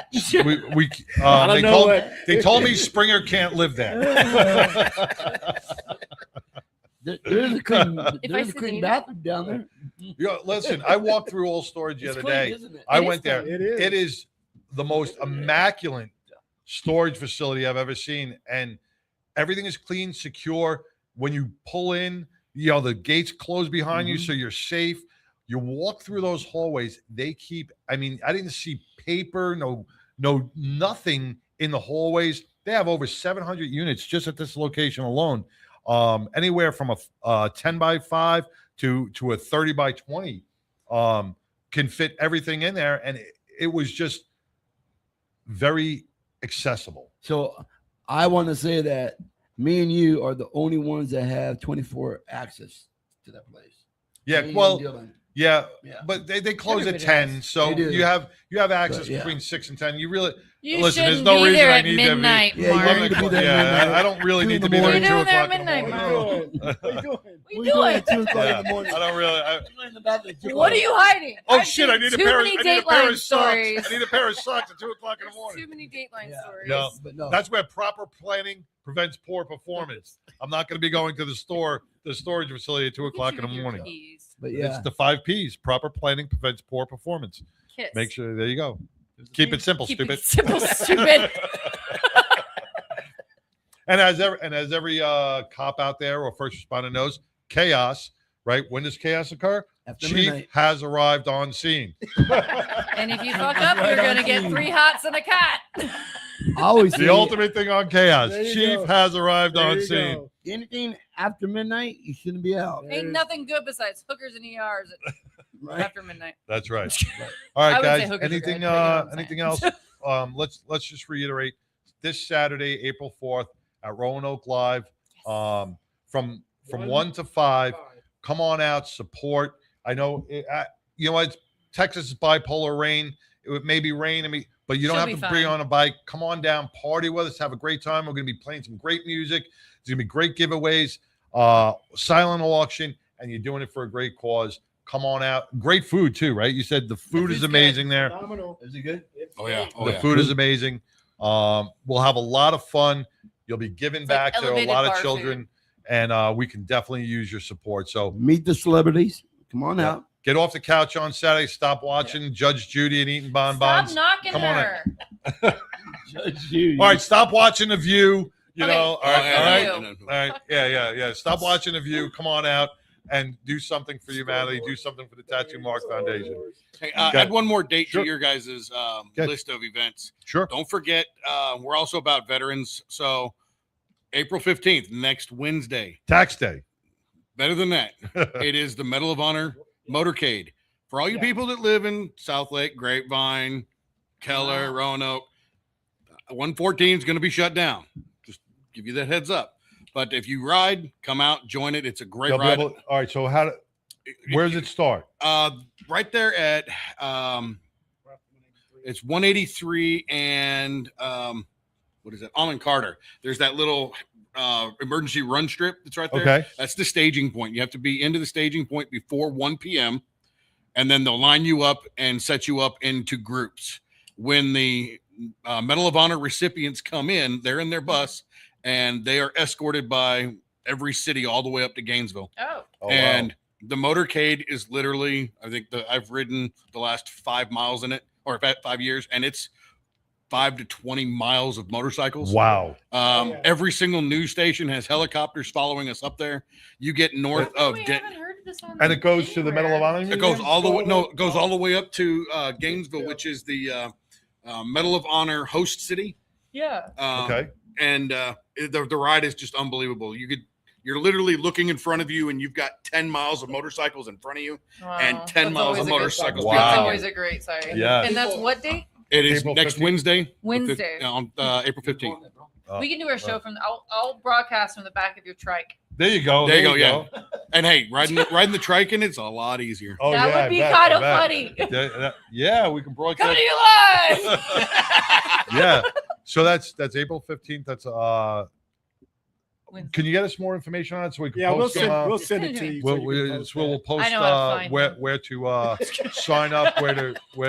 we I don't they know told what- they told me Springer can't live there. There's a clean, If I there's a said clean need bathroom down there. Listen, I walked through All Storage the It's other clean, day. isn't it? I It is went there. clean. It is. It is the most immaculate storage facility I've ever seen, and everything is clean, secure. When you pull in, the gates close behind you, so you're safe. You walk through those hallways. They keep. I mean, I didn't see paper, no, nothing in the hallways. They have over 700 units just at this location alone. Anywhere from a 10 by 5 to a 30 by 20 can fit everything in there, and it was just very accessible. So I want to say that me and you are the only ones that have 24 access to that place. Yeah, Me and well, Dylan. yeah, Yeah. but they close at Everybody 10, does. so They do. you have access yeah. between 6 and 10. You really You listen. There's shouldn't no be reason there I at need to be midnight, Yeah, you Mark. need to be there at midnight. I don't really 2 need in to the be there morning. at 2 You're there o'clock at in the midnight, morning. What are you doing? We What do doing it. at 2 o'clock Yeah, in the morning? I don't really. You're in the bathroom at 2 What are o'clock. you hiding? Oh I've shit! seen I need a too pair. many I need a pair Dateline of socks. stories. I need a pair of socks at 2 o'clock in the There's morning. too many Dateline Yeah. stories. No, But no. that's where proper planning prevents poor performance. I'm not going to be going to the storage facility at 2 Look at o'clock you in the and your morning. keys. But It's yeah, the 5 P's. Proper planning prevents poor performance. Kiss. Make sure. There you go. Keep it simple, Keep stupid. it simple, stupid. And as every cop out there or first responder knows, chaos. Right? When does chaos occur? after Chief midnight. has arrived on scene. And if you fuck up, Right you're on gonna get cue. 3 hots and a cat. I always say The ultimate thing on chaos. There you Chief go. has arrived There on you scene. go. anything after midnight, you shouldn't be out. Ain't nothing good besides hookers and ERs Right? after midnight. That's right. All right, I would say guys. hookers are Anything good, but you know what I'm anything saying. else? Let's just reiterate this Saturday, April 4th at Roanoke Live. From 1 to 5. Come on out, support. I know it's Texas is bipolar rain. It may be rain, but you don't She'll have be to bring fine. on a bike. Come on down, party with us, have a great time. We're going to be playing some great music. There's going to be great giveaways, silent auction, and you're doing it for a great cause. Come on out. Great food too, right? You said the food is food's good. amazing there. Phenomenal. Is it good? It's Oh, yeah. great. Oh, The yeah. food is amazing. We'll have a lot of fun. You'll be giving It's like back to a elevated lot of bar children, and we can definitely use your support. So Meet the celebrities. Come on Yeah. out. get off the couch on Saturday. Stop watching Judge Judy and eating Stop bonbons. knocking Come on her. Judge you. All right, stop watching The View. You Okay. know, all Oh, right, yeah, all right, View. all right. Yeah. Stop watching The View. Come on out and do something for humanity. Do something for the Tattoo Mark Foundation. Hey, Okay. add one more date Sure. to your guys' Okay. list of events. Sure. Don't forget, we're also about veterans. So April 15th, next Wednesday. Tax day. Better than that. It is the Medal of Honor Motorcade. For all you people that live in South Lake, Grapevine, Keller, Roanoke, 114 is going to be shut down. Just give you that heads up. But if you ride, come out, join it. It's a great They'll be ride. able- all right. So where does it start? Right there at it's 183 and what is it? Allen Carter. There's that little emergency run strip that's right there. Okay. That's the staging point. You have to be into the staging point before 1 p.m. and then they'll line you up and set you up into groups. When the Medal of Honor recipients come in, they're in their bus and they are escorted by every city all the way up to Gainesville. Oh. Oh, And the motorcade is literally, I think I've ridden the last 5 miles in it, or 5 years, and it's 5 to 20 miles of motorcycles. wow. Every single news station has helicopters following us up there. You get north How of come we haven't heard this on? And it goes to the Medal of Honor. It goes all the way. No, it goes all the way up to Gainesville, which is the Medal of Honor host city. Yeah. Okay. And the ride is just unbelievable. You're literally looking in front of you, and you've got 10 miles of motorcycles in front of you, and 10 miles of motorcycles. Wow. That's always a great sight. Yes. And that's what date? It is April next 15th? Wednesday. Wednesday. On April 15th. We can do our show from. I'll broadcast from the back of your trike. There you go. There you go. Yeah. And hey, riding the trike in it's a lot easier. Oh, That yeah, would be I bet, kind I of bet. funny. Yeah, we can broadcast. Coming to you live. Yeah. So that's April 15th. That's Wednesday. Can you get us more information on it so we can Yeah, post them? we'll send it to you. so you can post We'll that. post I know how to find where to sign up, where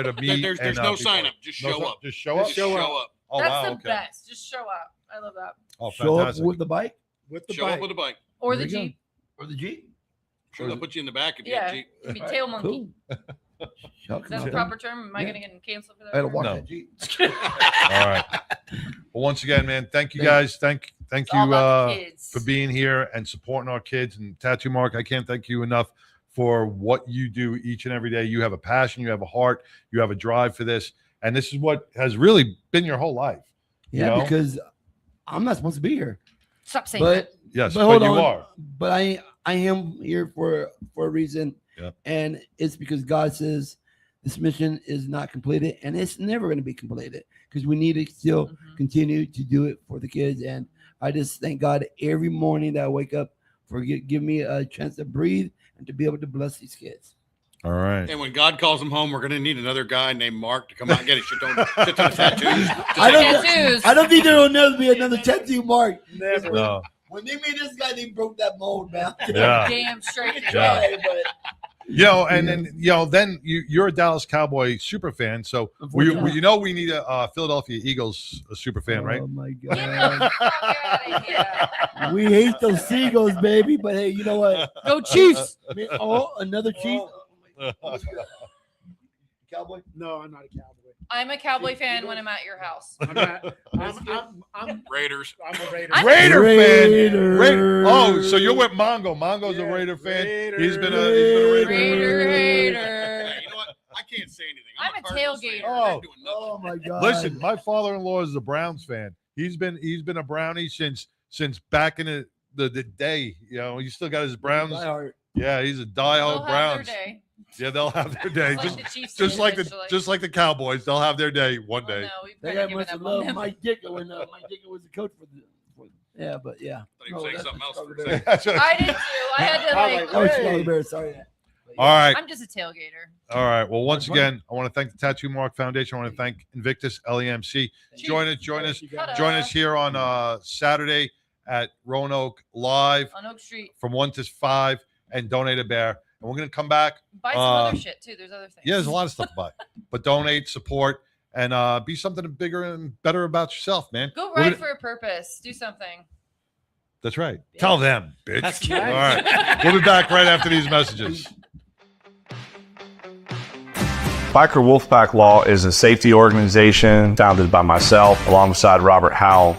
to meet. There's and, no be sign part. up. Just No show si- up. Just show up. Just show up. Oh That's wow. the Okay. best. Just show up. I love that. Oh, Show up fantastic. with the bike With the Show up bike. with a bike. Or There the you go. Jeep. or the Jeep. Sure, they'll put you in the back if you Yeah. have Jeep. It'd be tail monkey. Cool. Is that the proper term? Am I going to get canceled for that? I had to walk No. that Jeep. All right. Well, once again, man, thank you guys. Thank It's all you about the kids. for being here and supporting our kids. And Tattoo Mark, I can't thank you enough for what you do each and every day. You have a passion, you have a heart, you have a drive for this, and this is what has really been your whole life. You Yeah, know? because I'm not supposed to be here. Stop saying that. But Yes, but but hold you on. are. But I am here for a reason. Yeah. And it's because God says this mission is not completed and it's never going to be completed because we need to still continue to do it for the kids. And I just thank God every morning that I wake up for give me a chance to breathe and to be able to bless these kids. All right. And when God calls him home, we're going to need another guy named Mark to come out and get his shit on tattoos. I don't think there will never be another tattoo Mark. Never. No. When they made this guy, they broke that mold, man. Yeah. Damn straight. Yeah. But You know, and then then you're a Dallas Cowboy super fan, so we need a Philadelphia Eagles super fan, right? Oh my Get God. the fuck out of here. We hate those Seagulls, baby. But hey, you know what? Go Chiefs. Oh, another Chief. Cowboy? No, I'm not a cowboy. I'm a Cowboy fan when I'm at your house. I'm not. I'm Raiders. a Raider. I'm- Raider fan. Raiders. Oh, so you're with Mongo. Mongo's a Yeah, Raider fan. Raiders. He's been a Raider. Raider, Hey, hater. you know what? I can't say anything. I'm a Cardinals fan. tailgater. They're doing nothing. Oh my God. Listen, my father-in-law is a Browns fan. He's been a Brownie since back in the day. You know, he still got his Browns. Die hard. Yeah, he's a They'll diehard have Browns. their day. Yeah, they'll have their day. Like Just the Chiefs just do like the eventually. Cowboys, they'll have their day one Oh, day. no, we've They kind of got given much up on love. them. Mike Dicker when Mike Dicker was the coach for yeah, but yeah. I thought you were saying that's something else for a Chicago second. Bears. I did too. I had to I like. was Oh, Hey. Chicago Bears. Sorry. All right. I'm just a tailgater. All right. Well, once Fun. again, I want to thank the Tattoo Mark Foundation. I want to thank Invictus LEMC. Join us here on Saturday at Roanoke Live On Oak Street. from 1 to 5 and donate a bear. And we're going to come back. Buy some other shit too. There's other things. Yeah, there's a lot of stuff to buy, but donate, support, and be something bigger and better about yourself, man. Go We're ride gonna- for a purpose. Do something. That's right. Yeah. Tell them, bitch. That's All right. right. We'll be back right after these messages. Biker Wolfpack Law is a safety organization founded by myself alongside Robert Howell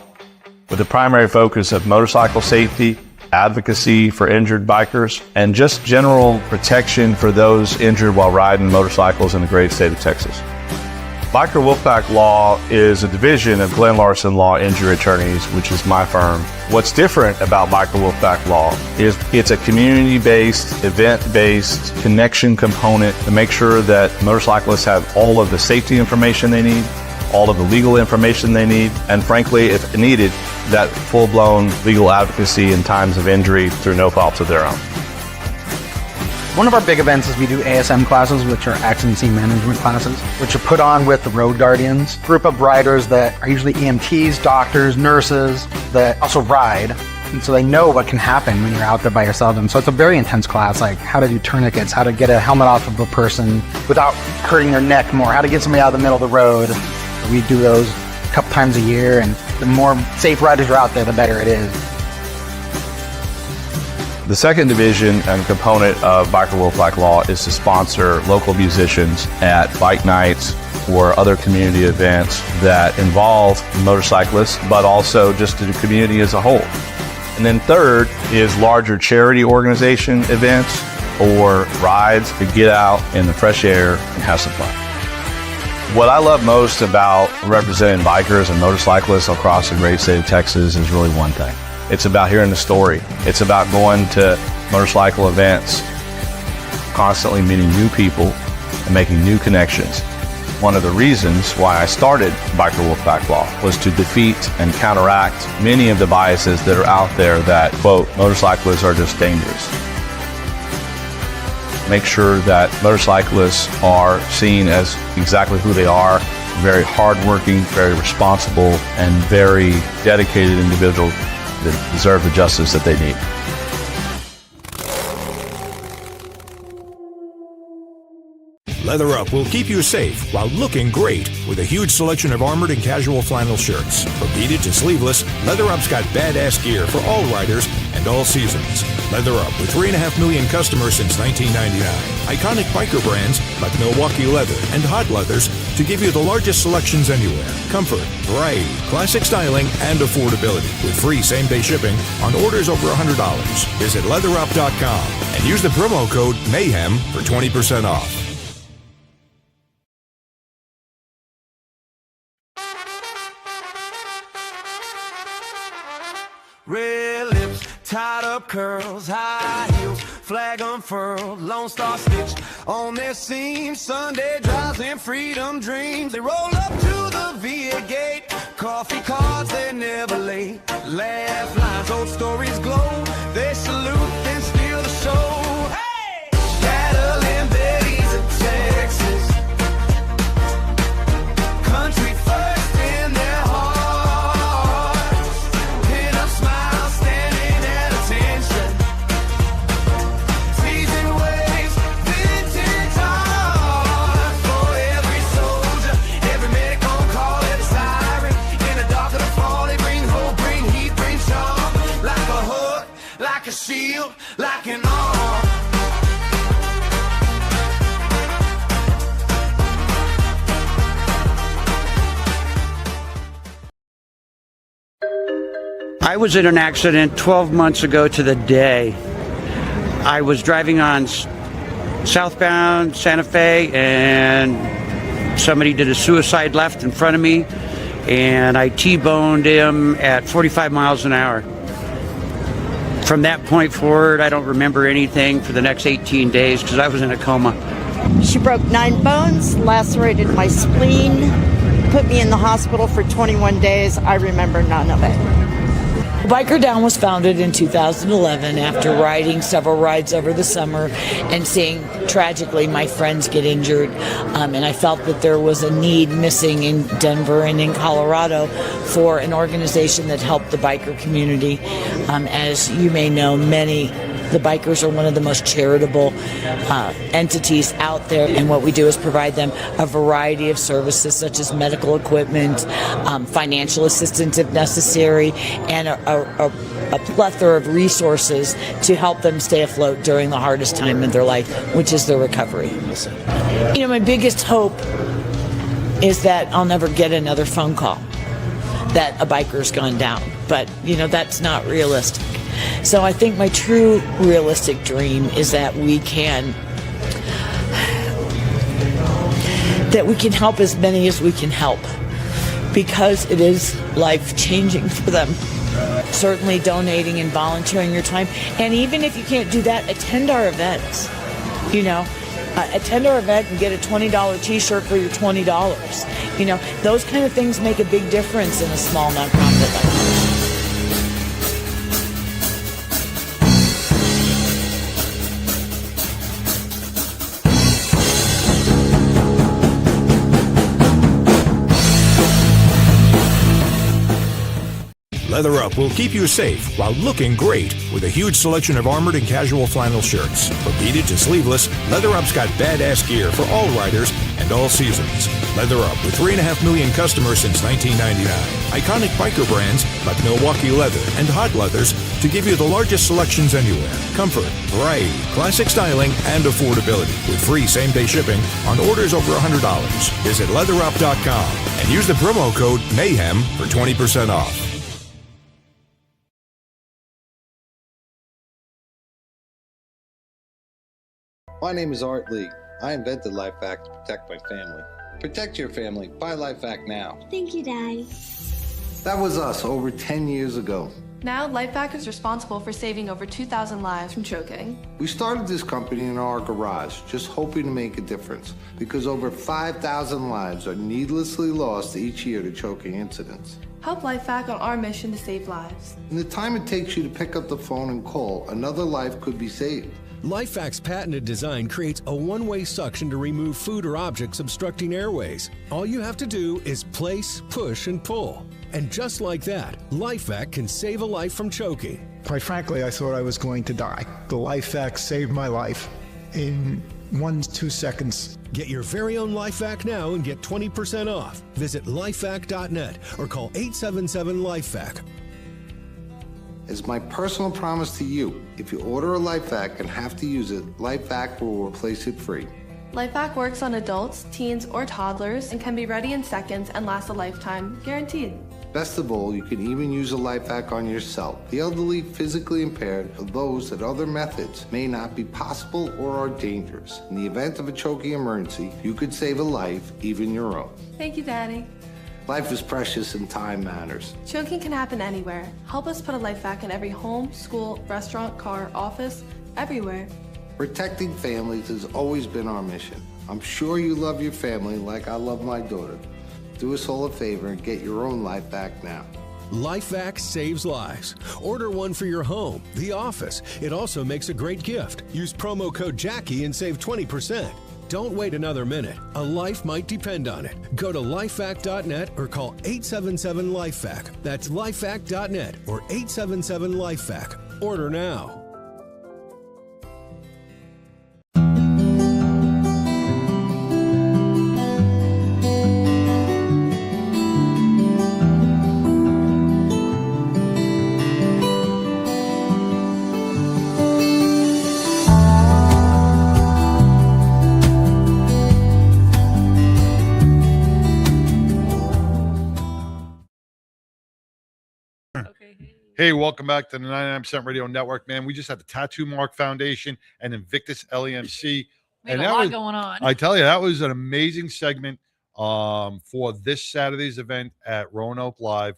with the primary focus of motorcycle safety, advocacy for injured bikers, and just general protection for those injured while riding motorcycles in the great state of Texas. Biker Wolfpack Law is a division of Glenn Larson Law Injury Attorneys, which is my firm. What's different about Biker Wolfpack Law is it's a community-based, event-based connection component to make sure that motorcyclists have all of the safety information they need, all of the legal information they need, and frankly, if needed, that full-blown legal advocacy in times of injury through no fault of their own. One of our big events is we do ASM classes, which are accident scene management classes, which are put on with the Road Guardians, group of riders that are usually EMTs, doctors, nurses that also ride. And so they know what can happen when you're out there by yourself. And so it's a very intense class, like how to do tourniquets, how to get a helmet off of a person without hurting their neck more, how to get somebody out of the middle of the road. We do those a couple times a year, and the more safe riders are out there, the better it is. The second division and component of Biker Wolfpack Law is to sponsor local musicians at bike nights or other community events that involve motorcyclists, but also just the community as a whole. And then third is larger charity organization events or rides to get out in the fresh air and have some fun. What I love most about representing bikers and motorcyclists across the great state of Texas is really one thing. It's about hearing the story. It's about going to motorcycle events, constantly meeting new people and making new connections. One of the reasons why I started Biker Wolfpack Law was to defeat and counteract many of the biases that are out there that, quote, motorcyclists are just dangerous. Make sure that motorcyclists are seen as exactly who they are, very hardworking, very responsible, and very dedicated individuals that deserve the justice that they need. Leather Up will keep you safe while looking great with a huge selection of armored and casual flannel shirts. From beaded to sleeveless, Leather Up's got badass gear for all riders and all seasons. Leather Up with 3.5 million customers since 1999. Iconic biker brands like Milwaukee Leather and Hot Leathers to give you the largest selections anywhere. Comfort, variety, classic styling, and affordability with free same-day shipping on orders over $100. Visit leatherup.com and use the promo code MAYHEM for 20% off. Red lips, tied up curls, high heels, flag unfurled, Lone Star stitched on their seams. Sunday drives and freedom dreams. They roll up to the VA gate. Coffee cards, they're never late. Laugh lines, old stories glow. They salute, then steal the show. Hey! Cattle and Betty's of Texas. Country first in their hearts. Pin up smiles, standing at attention. Seasoned waves, vintage art. For every soldier, every medic on call, every siren. In the dark of the fall, they bring hope, bring heat, bring charm. Like a hook, like a shield, like an arm. I was in an accident 12 months ago to the day. I was driving on southbound Santa Fe and somebody did a suicide left in front of me and I T-boned him at 45 miles an hour. From that point forward, I don't remember anything for the next 18 days because I was in a coma. She broke 9 bones, lacerated my spleen, put me in the hospital for 21 days. I remember none of it. Biker Down was founded in 2011 after riding several rides over the summer and seeing, tragically, my friends get injured. And I felt that there was a need missing in Denver and in Colorado for an organization that helped the biker community. As you may know, the bikers are one of the most charitable entities out there, and what we do is provide them a variety of services such as medical equipment, financial assistance if necessary, and a plethora of resources to help them stay afloat during the hardest time in their life, which is their recovery. You know, my biggest hope is that I'll never get another phone call that a biker's gone down, but you know, that's not realistic. So I think my true realistic dream is that we can help as many as we can help, because it is life-changing for them. Certainly donating and volunteering your time, and even if you can't do that, attend our events. You know, attend our event and get a $20 t-shirt for your $20. You know, those kind of things make a big difference in a small nonprofit like ours. Leather Up will keep you safe while looking great with a huge selection of armored and casual flannel shirts. From beaded to sleeveless, Leather Up's got badass gear for all riders and all seasons. Leather Up with 3.5 million customers since 1999. Iconic biker brands like Milwaukee Leather and Hot Leathers to give you the largest selections anywhere. Comfort, variety, classic styling, and affordability with free same-day shipping on orders over $100. Visit leatherup.com and use the promo code MAYHEM for 20% off. My name is Art Lee. I invented LifeVac to protect my family. Protect your family. Buy LifeVac now. Thank you, Daddy. That was us over 10 years ago. Now, LifeVac is responsible for saving over 2,000 lives from choking. We started this company in our garage, just hoping to make a difference, because over 5,000 lives are needlessly lost each year to choking incidents. Help LifeVac on our mission to save lives. In the time it takes you to pick up the phone and call, another life could be saved. LifeVac's patented design creates a one-way suction to remove food or objects obstructing airways. All you have to do is place, push, and pull. And just like that, LifeVac can save a life from choking. Quite frankly, I thought I was going to die. The LifeVac saved my life in 1-2 seconds. Get your very own LifeVac now and get 20% off. Visit lifevac.net or call 877-LifeVac. As my personal promise to you, if you order a LifeVac and have to use it, LifeVac will replace it free. LifeVac works on adults, teens, or toddlers and can be ready in seconds and last a lifetime, guaranteed. Best of all, you can even use a LifeVac on yourself, the elderly, physically impaired, or those that other methods may not be possible or are dangerous. In the event of a choking emergency, you could save a life, even your own. Thank you, Daddy. Life is precious and time matters. Choking can happen anywhere. Help us put a LifeVac in every home, school, restaurant, car, office, everywhere. Protecting families has always been our mission. I'm sure you love your family like I love my daughter. Do us all a favor and get your own LifeVac now. LifeVac saves lives. Order one for your home, the office. It also makes a great gift. Use promo code Jackie and save 20%. Don't wait another minute. A life might depend on it. Go to lifevac.net or call 877-LifeVac. That's lifevac.net or 877-LifeVac. Order now. Hey, welcome back to the 99% Radio Network, man. We just had the Tattoo Mark Foundation and Invictus LEMC. We had a lot going on. I tell you, that was an amazing segment for this Saturday's event at Roanoke Live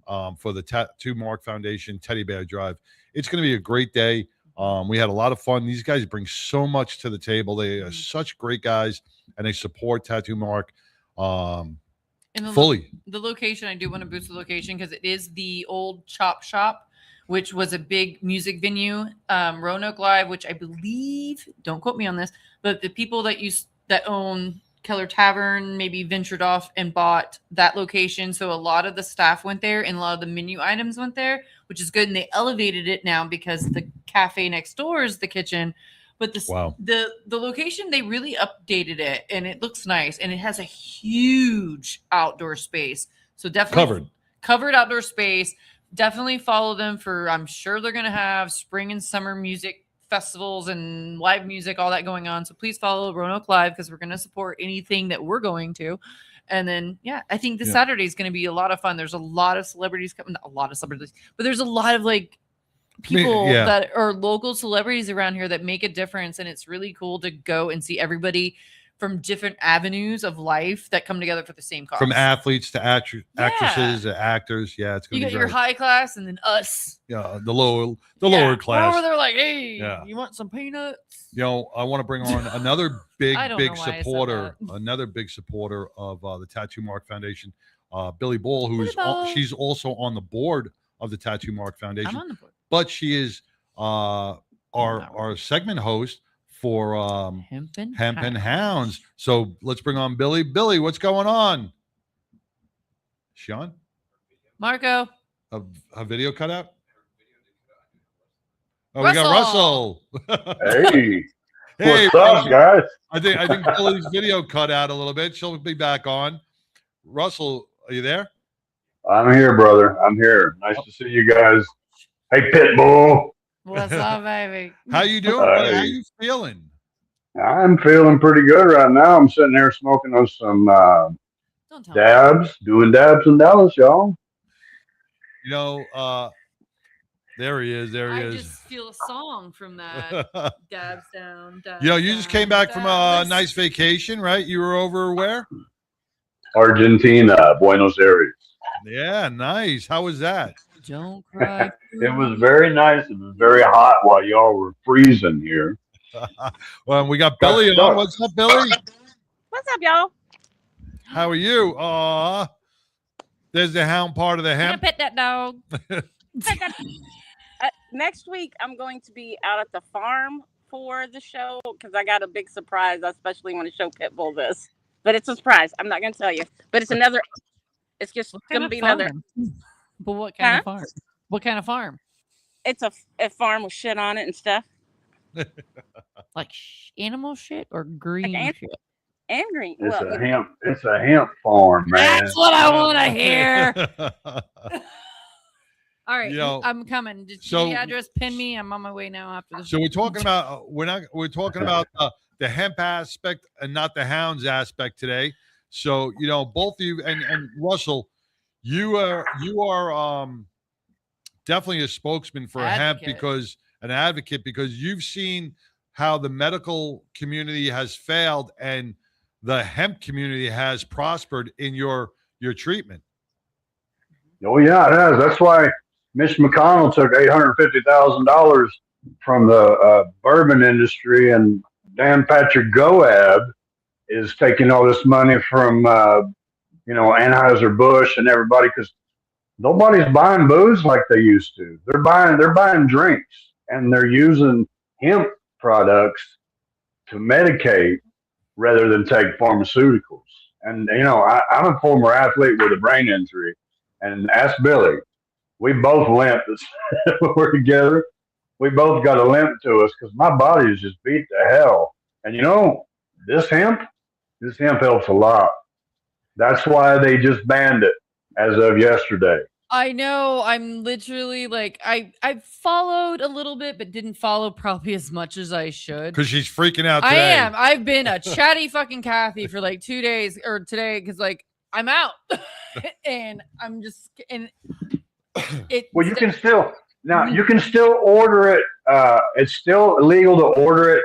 for the Tattoo Mark Foundation Teddy Bear Drive. It's going to be a great day. We had a lot of fun. These guys bring so much to the table. They are such great guys, and they support Tattoo Mark. Fully. The location, I do want to boost the location because it is the old Chop Shop, which was a big music venue. Roanoke Live, which I believe, don't quote me on this, but the people that own Keller Tavern maybe ventured off and bought that location. So a lot of the staff went there and a lot of the menu items went there, which is good. And they elevated it now because the cafe next door is the kitchen. But the location, they really updated it and it looks nice. And it has a huge outdoor space. So definitely covered outdoor space. Definitely follow them for, I'm sure they're going to have spring and summer music festivals and live music, all that going on. So please follow Roanoke Live because we're going to support anything that we're going to. And then, I think this Saturday is going to be a lot of fun. There's a lot of celebrities coming, not a lot of celebrities, but there's a lot of like people that are local celebrities around here that make a difference. And it's really cool to go and see everybody from different avenues of life that come together for the same cause. From athletes to actresses to actors. Yeah, it's going to be You got your high class and then us. Yeah, the lower class. Or they're like, hey, you want some peanuts? You know, I want to bring on another big supporter of the Tattoo Mark Foundation, Billy Bull, she's also on the board of the Tattoo Mark Foundation. I'm on the board. But she is our segment host for Hemp and Hounds. So let's bring on Billy. Billy, what's going on? Sean? Marco. A video cut out? Oh, we got Russell. Hey. What's up, guys? I think Billy's video cut out a little bit. She'll be back on. Russell, are you there? I'm here, brother. I'm here. Nice to see you guys. Hey, Pitbull. What's up, baby? How you doing? How are you feeling? I'm feeling pretty good right now. I'm sitting there smoking on some dabs, doing dabs in Dallas, y'all. You know, There he is. There he I is. just feel a song from that. Dabs down. Dabs Yo, you just came back from a nice vacation, right? You were over where? Argentina, Buenos Aires. Yeah, nice. How was that? Don't cry. It was very nice. It was very hot while y'all were freezing here. Well, we got Billy on. What's up, Billy? What's up, y'all? How are you? Aw. There's the hound part of the hemp. Pet that dog. Next week, I'm going to be out at the farm for the show because I got a big surprise. I especially want to show Pitbull this, but it's a surprise. I'm not going to tell you, but it's another. It's just going to be another. But what kind of farm? What kind of farm? It's a farm with shit on it and stuff. Like animal shit or green shit? And green. It's a hemp farm, man. That's what I want to hear. All right, Yo, I'm coming. Did so- the address pin me? I'm on my way now after the So we're talking about we're talking about the hemp aspect and not the hounds aspect today. So both of you and Russell, you are definitely a spokesman for hemp because an advocate because you've seen how the medical community has failed and the hemp community has prospered in your treatment. Oh yeah, it has. That's why Mitch McConnell took $850,000 from the bourbon industry, and Dan Patrick Goab is taking all this money from Anheuser-Busch and everybody because nobody's buying booze like they used to. They're buying drinks, and they're using hemp products to medicate rather than take pharmaceuticals. And I'm a former athlete with a brain injury, and ask Billy. We both limped when we're together. We both got a limp to us because my body is just beat to hell. And this hemp helps a lot. That's why they just banned it as of yesterday. I know. I'm literally like I followed a little bit, but didn't follow probably as much as I should. Because she's freaking out I today. am. I've been a chatty fucking Kathy for like 2 days or today because like I'm out and I'm just and it. Well, you can still order it. It's still illegal to order it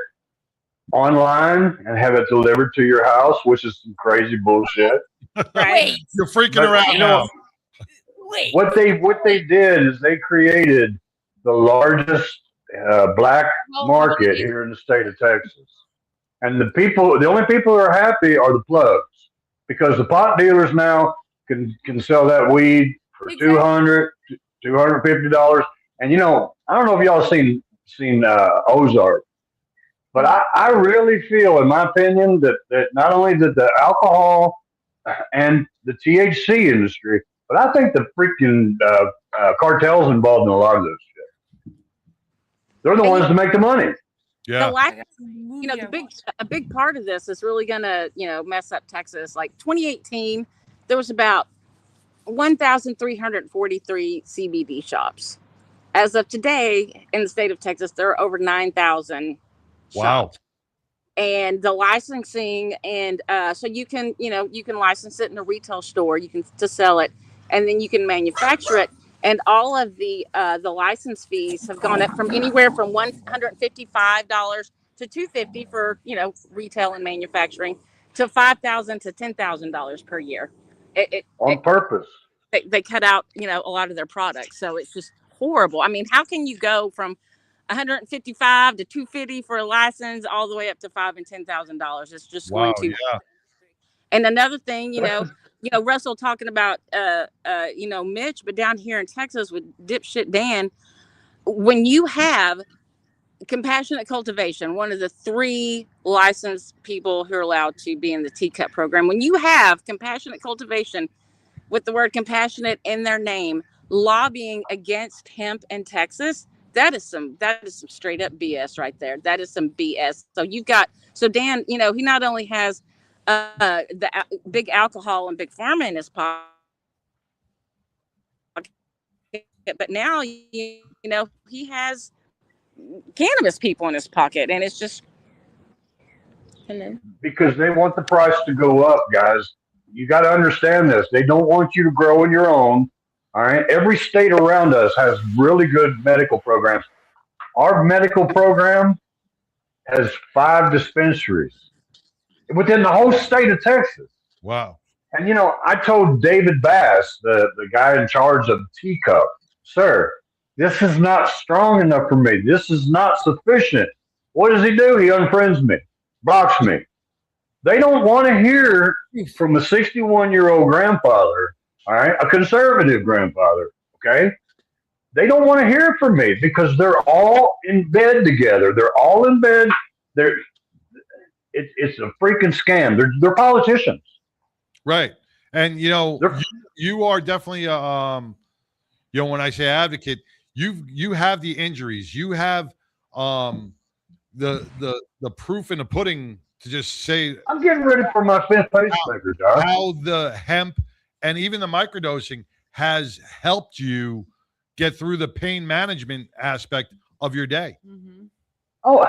online and have it delivered to your house, which is some crazy bullshit. Wait, you're freaking around now. Wait. What they did is they created the largest black market here in the state of Texas, and the only people who are happy are the plugs because the pot dealers now can sell that weed for $200, $250, and I don't know if y'all seen Ozark, but I really feel, in my opinion, that not only did the alcohol and the THC industry, but I think the freaking cartels involved in a lot of this shit. They're the ones that make the money. The lack, a big part of this is really gonna, mess up Texas. Like 2018, there was about 1,343 CBD shops. As of today, in the state of Texas, there are over 9,000 shops. And the licensing, and so you can license it in a retail store. You can to sell it, and then you can manufacture it. And all of the license fees have gone up from anywhere from $155 to $250 for retail and manufacturing to $5,000 to $10,000 per year. On purpose. They cut out a lot of their products, so it's just horrible. I mean, how can you go from $155 to $250 for a license all the way up to $5,000 and $10,000? It's just going too. Yeah. And another thing, Russell talking about, Mitch, but down here in Texas with dipshit Dan, when you have Compassionate Cultivation, one of the 3 licensed people who are allowed to be in the Teacup program, when you have Compassionate Cultivation with the word compassionate in their name, lobbying against hemp in Texas, that is some straight up BS right there. That is some BS. So Dan, he not only has the big alcohol and big pharma in his pocket, but now he has cannabis people in his pocket, and it's just because they want the price to go up, guys. You got to understand this. They don't want you to grow on your own. All right. Every state around us has really good medical programs. Our medical program has 5 dispensaries within the whole state of Texas. Wow. And, you know, I told David Bass, the guy in charge of Teacup, sir, this is not strong enough for me. This is not sufficient. What does he do? He unfriends me, blocks me. They don't want to hear from a 61-year-old grandfather, all right, a conservative grandfather, okay? They don't want to hear from me because they're all in bed together. They're all in bed. It's a freaking scam. They're politicians. Right. And, you know, you are definitely, you know, when I say advocate, you have the injuries. You have the proof in the pudding to just say I'm getting ready for my 5th pacemaker, Doc. How the hemp and even the microdosing has helped you get through the pain management aspect of your day. Mm-hmm. Oh,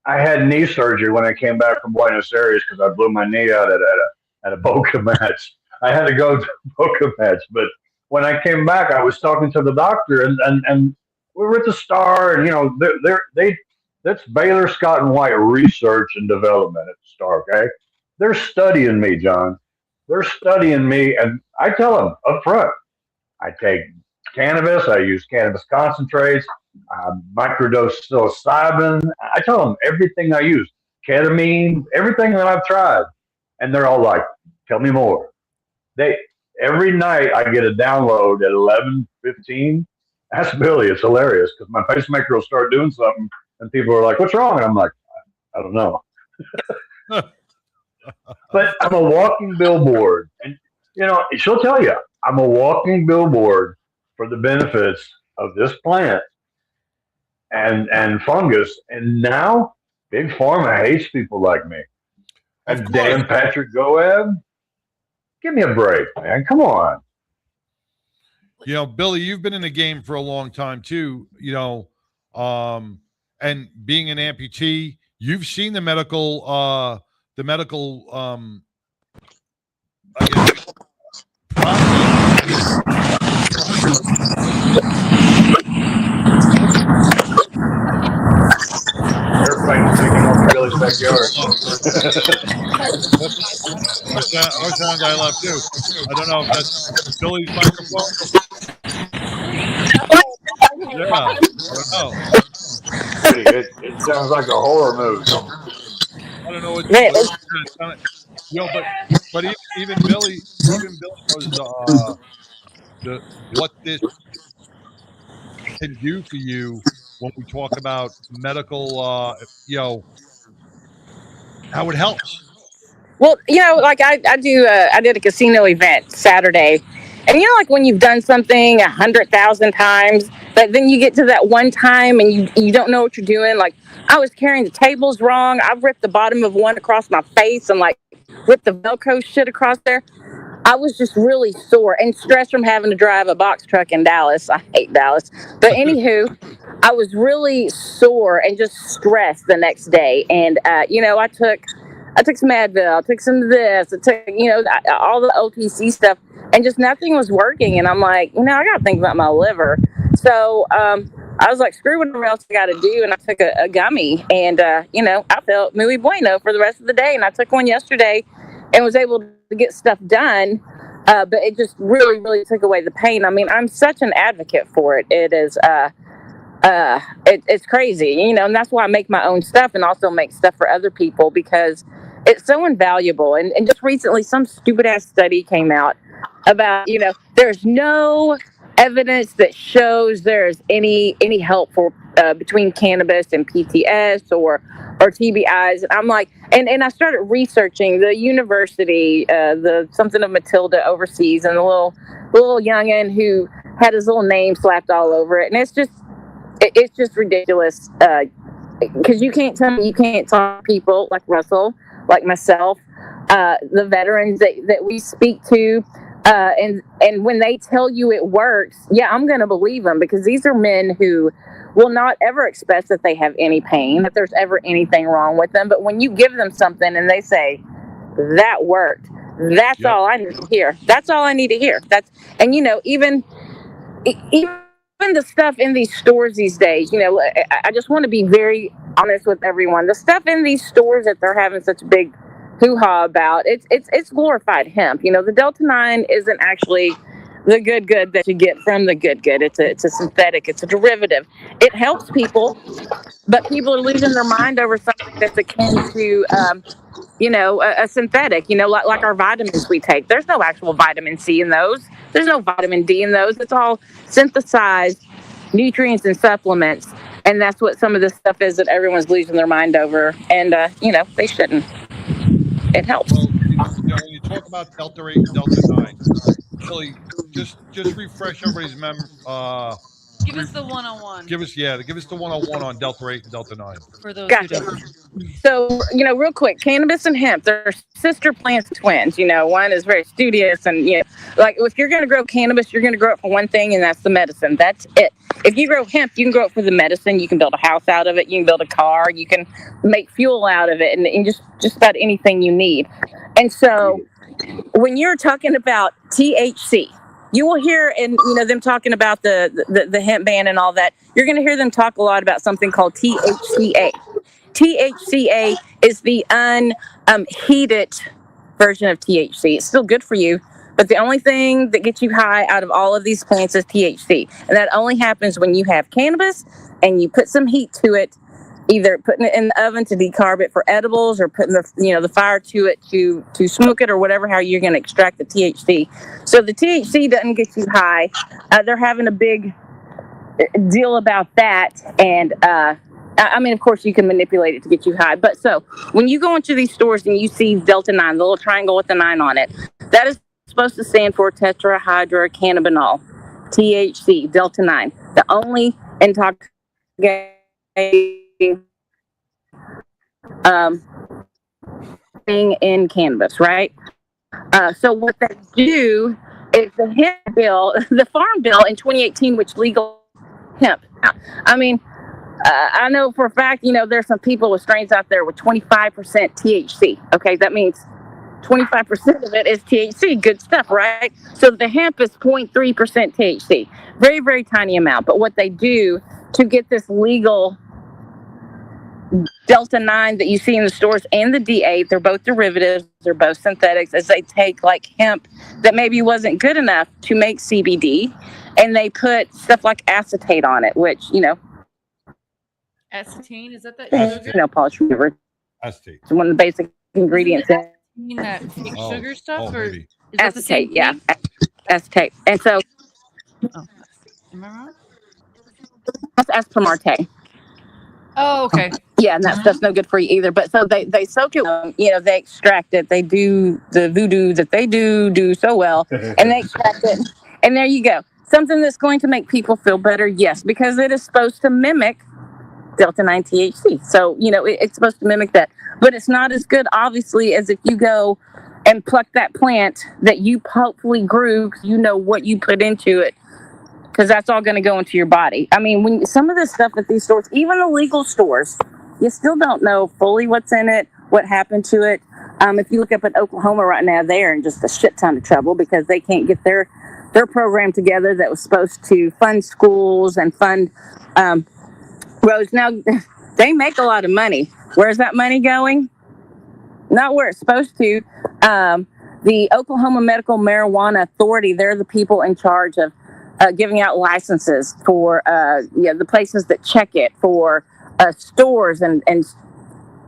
I had knee surgery when I came back from Buenos Aires because I blew my knee out at a Boca match. I had to go to a Boca match, but when I came back, I was talking to the doctor, and we were at the Star, and you know, that's Baylor Scott and White Research and Development at the Star. Okay, they're studying me, John. They're studying me, and I tell them up front, I take cannabis, I use cannabis concentrates, microdose psilocybin. I tell them everything I use, ketamine, everything that I've tried, and they're all like, "Tell me more." Every night I get a download at 11:15. Ask Billy. It's hilarious because my pacemaker will start doing something, and people are like, "What's wrong?" And I'm like, "I don't know." But I'm a walking billboard, and you know she'll tell you I'm a walking billboard for the benefits of this plant and fungus. And now Big Pharma hates people like me. And Dan Patrick Goeb, give me a break, man. Come on. You know, Billy, you've been in the game for a long time too, you know, and being an amputee, you've seen the medical Everybody's thinking of Billy's backyard. Our sound guy left too. I don't know if that's Billy's microphone. Yeah, I don't know. It sounds like a horror movie. I don't know what. You know, but even Billy knows what this can do for you when we talk about medical, you know, how it helps. Well, you know, like I did a casino event Saturday, and you know, like when you've done something 100,000 times, but then you get to that one time and you don't know what you're doing. Like I was carrying the tables wrong. I ripped the bottom of one across my face and like ripped the Velcro shit across there. I was just really sore and stressed from having to drive a box truck in Dallas. I hate Dallas. But anywho, I was really sore and just stressed the next day. And, you know, I took some Advil, I took some of this, I took, you know, all the OTC stuff, and just nothing was working. And I'm like, you know, I got to think about my liver. So I was like, screw whatever else I got to do. And I took a gummy, and, you know, I felt muy bueno for the rest of the day. And I took one yesterday and was able to get stuff done. But it just really, really took away the pain. I mean, I'm such an advocate for it. It is, it's crazy, you know, and that's why I make my own stuff and also make stuff for other people, because it's so invaluable. And just recently, some stupid ass study came out about, you know, there's no evidence that shows there's any help for between cannabis and PTS or TBIs. And I'm like, and I started researching the university, the something of Matilda overseas, and the little youngin who had his little name slapped all over it. And it's just ridiculous, because you can't tell me you can't talk to people like Russell, like myself, the veterans that we speak to, and when they tell you it works, yeah, I'm going to believe them, because these are men who will not ever express that they have any pain, that there's ever anything wrong with them. But when you give them something and they say, that worked, That's all I need to hear. That's all I need to hear. And even the stuff in these stores these days, I just want to be very honest with everyone. The stuff in these stores that they're having such a big hoo-ha about, it's glorified hemp. The Delta 9 isn't actually the good that you get from the good. It's a synthetic. It's a derivative. It helps people, but people are losing their mind over something that's akin to a synthetic, like our vitamins we take. There's no actual vitamin C in those. There's no vitamin D in those. It's all synthesized nutrients and supplements. And that's what some of this stuff is that everyone's losing their mind over. And, they shouldn't. It helps. Well, when you talk about Delta 8 and Delta 9, really just refresh everybody's memory. Give us the one-on-one. Give us the one-on-one on Delta 8 and Delta 9. For those Gotcha. who don't. So, real quick, cannabis and hemp, they're sister plants, twins. One is very studious and, like if you're going to grow cannabis, you're going to grow it for one thing, and that's the medicine. That's it. If you grow hemp, you can grow it for the medicine. You can build a house out of it. You can build a car. You can make fuel out of it and just about anything you need. And so when you're talking about THC, you will hear them talking about the hemp ban and all that. You're going to hear them talk a lot about something called THCA. THCA is the unheated version of THC. It's still good for you, but the only thing that gets you high out of all of these plants is THC. And that only happens when you have cannabis and you put some heat to it, either putting it in the oven to decarb it for edibles or putting the fire to it to smoke it or whatever, how you're going to extract the THC. So the THC doesn't get you high. They're having a big deal about that. And, of course, you can manipulate it to get you high. But so when you go into these stores and you see Delta 9, the little triangle with the 9 on it, that is supposed to stand for tetrahydrocannabinol, THC, Delta 9. The only intoxicating thing in cannabis, right? So what they do is the hemp bill, the farm bill in 2018, which legal hemp. I know for a fact, there's some people with strains out there with 25% THC. Okay, that means 25% of it is THC. Good stuff, right? So the hemp is 0.3% THC. Very, very tiny amount. But what they do to get this legal Delta 9 that you see in the stores and the D8, they're both derivatives, they're both synthetics, as they take like hemp that maybe wasn't good enough to make CBD, and they put stuff like acetate on it, which, Acetane, is that the sugar? Polish remover. Acetate. It's one of the basic ingredients. You mean that fake sugar stuff? Or is acetate, yeah. Acetate. And so, am I wrong? That's aspartame. Oh, okay. Yeah, and that stuff's no good for you either. But so they soak it, they extract it. They do the voodoo that they do so well, and they extract it. And there you go. Something that's going to make people feel better, yes, because it is supposed to mimic Delta 9 THC. So, it's supposed to mimic that. But it's not as good, obviously, as if you go and pluck that plant that you hopefully grew, what you put into it, because that's all going to go into your body. When some of this stuff at these stores, even the legal stores, you still don't know fully what's in it, what happened to it. If you look up at Oklahoma right now, they're in just a shit ton of trouble because they can't get their program together that was supposed to fund schools and fund roads. Now, they make a lot of money. Where's that money going? Not where it's supposed to. The Oklahoma Medical Marijuana Authority, they're the people in charge of giving out licenses for the places that check it, for stores and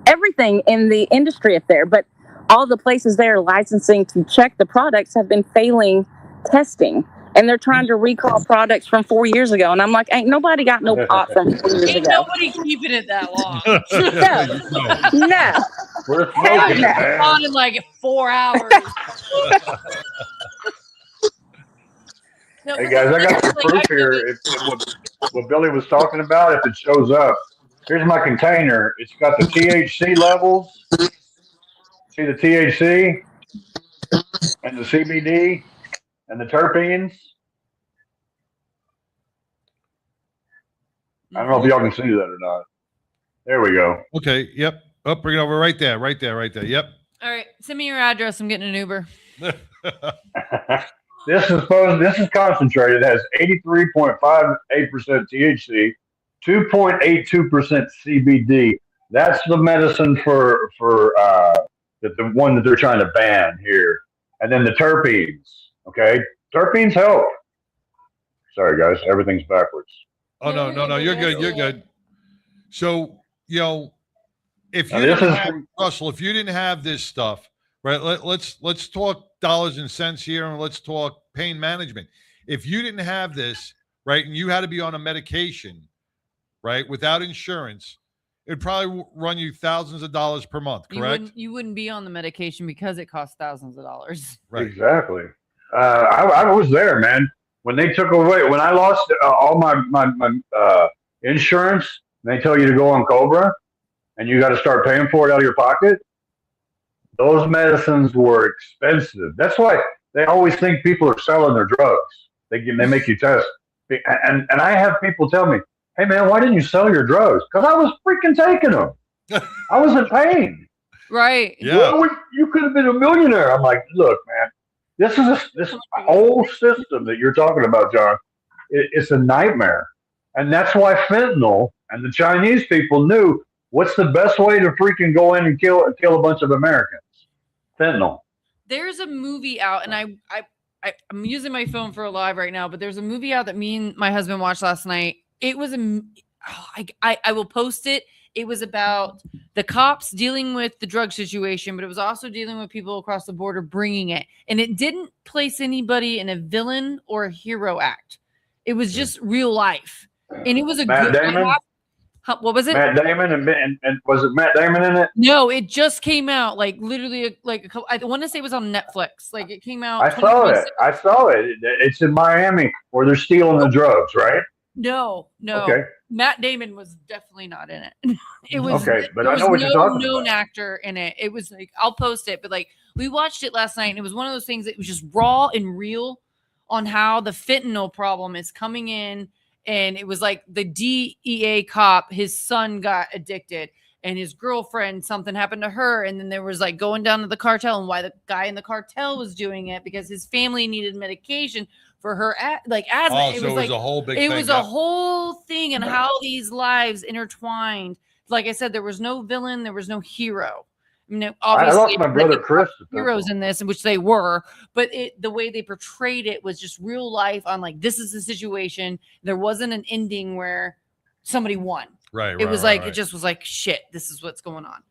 everything in the industry up there. But all the places they're licensing to check the products have been failing testing. And they're trying to recall products from 4 years ago. And I'm like, ain't nobody got no pot from 4 years Ain't ago. nobody keeping it that long. No. We're Hell smoking, no. man. On in like 4 hours. No, Hey guys, I got some proof here. If what Billy was talking about, if it shows up, here's my container. It's got the THC levels. See the THC and the CBD and the terpenes. I don't know if y'all can see that or not. There we go. Okay. Yep. Oh, bring it over right there. Yep. All right. Send me your address. I'm getting an Uber. This is concentrated. It has 83.58% THC, 2.82% CBD. That's the medicine for the one that they're trying to ban here. And then the terpenes. Okay, terpenes help. Sorry, guys, everything's backwards. Oh no, you're good. You're good. So if you Russell, if you didn't have this stuff, right? Let's talk dollars and cents here, and let's talk pain management. If you didn't have this, right, and you had to be on a medication, right, without insurance, it'd probably run you thousands of dollars per month. Correct? You wouldn't be on the medication because it costs thousands of dollars. Right. Exactly. I was there, man. When they took away, when I lost all my insurance, and they tell you to go on Cobra, and you got to start paying for it out of your pocket. Those medicines were expensive. That's why they always think people are selling their drugs. They make you test. And I have people tell me, hey, man, why didn't you sell your drugs? Because I was freaking taking them. I was in pain. Right. Yeah. You could have been a millionaire. I'm like, look, man, this whole system that you're talking about, John, it's a nightmare. And that's why fentanyl and the Chinese people knew what's the best way to freaking go in and kill a bunch of Americans. Fentanyl. There's a movie out, and I'm using my phone for a live right now, but there's a movie out that me and my husband watched last night. It was I will post it. It was about the cops dealing with the drug situation, but it was also dealing with people across the border bringing it. And it didn't place anybody in a villain or a hero act. It was just real life. And it was a Matt good Damon? What was it? Matt Damon and was it Matt Damon in it? No, it just came out like literally like a couple, I want to say it was on Netflix. Like it came out. I saw it. It's in Miami where they're stealing the drugs, right? No. Okay. Matt Damon was definitely not in it. It was okay, but I know what you're talking about. Known actor in it. It was like I'll post it, but like we watched it last night, and it was one of those things that was just raw and real on how the fentanyl problem is coming in. And it was like the DEA cop, his son got addicted, and his girlfriend, something happened to her. And then there was like going down to the cartel and why the guy in the cartel was doing it because his family needed medication for her asthma. Oh, it was a whole big thing. It was a whole thing and how these lives intertwined. Like I said, there was no villain, there was no hero. I mean, obviously, I lost my brother Chris. Heroes in this, in which they were, but the way they portrayed it was just real life. On like, this is the situation. There wasn't an ending where somebody won. Right. It was it just was like, shit. This is what's going on.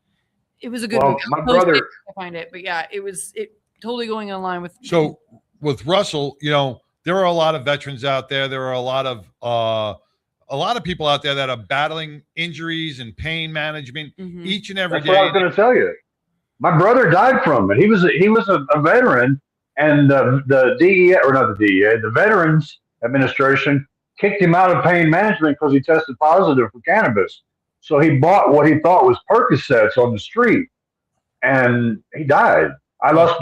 It was a good movie. My brother, I find it, but yeah, it totally going in line with. So with Russell, there are a lot of veterans out there. There are a lot of people out there that are battling injuries and pain management each and every day. That's what I was going to tell you. My brother died from it. He was a veteran, and the DEA, or not the DEA, the Veterans Administration kicked him out of pain management because he tested positive for cannabis. So he bought what he thought was Percocets on the street, and he died. I lost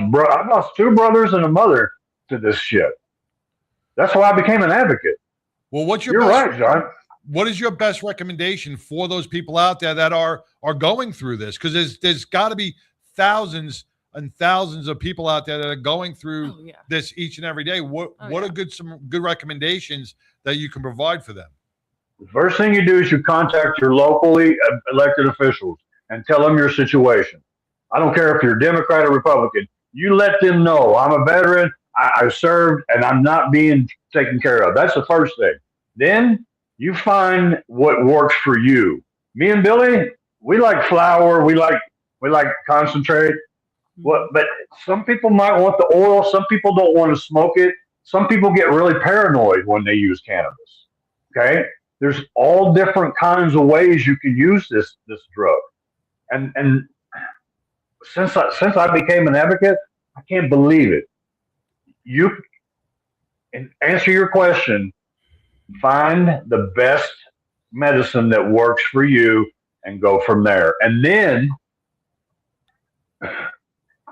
two brothers and a mother to this shit. That's why I became an advocate. Well, You're right, John. What is your best recommendation for those people out there that are going through this? Because there's got to be thousands and thousands of people out there that are going through this each and every day. What are some good recommendations that you can provide for them? The first thing you do is you contact your locally elected officials and tell them your situation. I don't care if you're Democrat or Republican. You let them know I'm a veteran, I served, and I'm not being taken care of. That's the first thing. Then you find what works for you. Me and Billy, we like flour. We like concentrate. But some people might want the oil. Some people don't want to smoke it. Some people get really paranoid when they use cannabis. Okay, there's all different kinds of ways you can use this drug. And since I became an advocate, I can't believe it. And answer your question. Find the best medicine that works for you and go from there. And then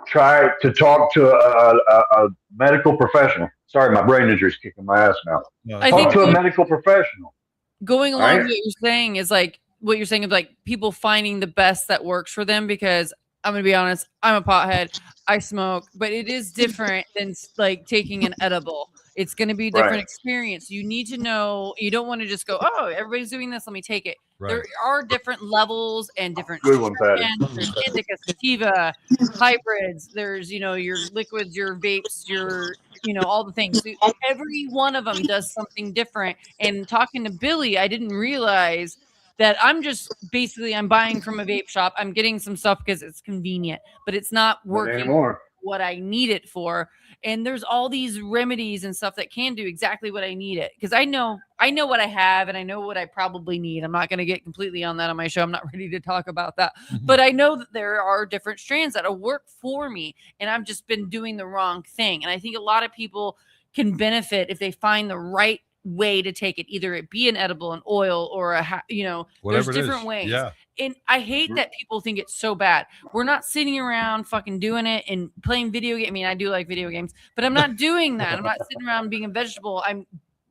try to talk to a medical professional. Sorry, my brain injury is kicking my ass now. Talk to a medical professional. Going along with what you're saying is like, what you're saying is like people finding the best that works for them, because I'm gonna be honest. I'm a pothead. I smoke, but it is different than like taking an edible. It's going to be a different experience. You need to know. You don't want to just go, oh, everybody's doing this. Let me take it. Right. There are different levels and different. Good one, Patty. There's indica, sativa, hybrids. There's your liquids, your vapes, your all the things. So every one of them does something different. And talking to Billy, I didn't realize that I'm buying from a vape shop. I'm getting some stuff because it's convenient, but it's not working what I need it for. And there's all these remedies and stuff that can do exactly what I need it. Because I know what I have and I know what I probably need. I'm not going to get completely on that on my show. I'm not ready to talk about that. But I know that there are different strands that'll work for me. And I've just been doing the wrong thing. And I think a lot of people can benefit if they find the right way to take it, either it be an edible, an oil, or whatever there's different ways. Yeah. And I hate that people think it's so bad. We're not sitting around fucking doing it and playing video games. I mean, I do like video games, but I'm not doing that. I'm not sitting around being a vegetable.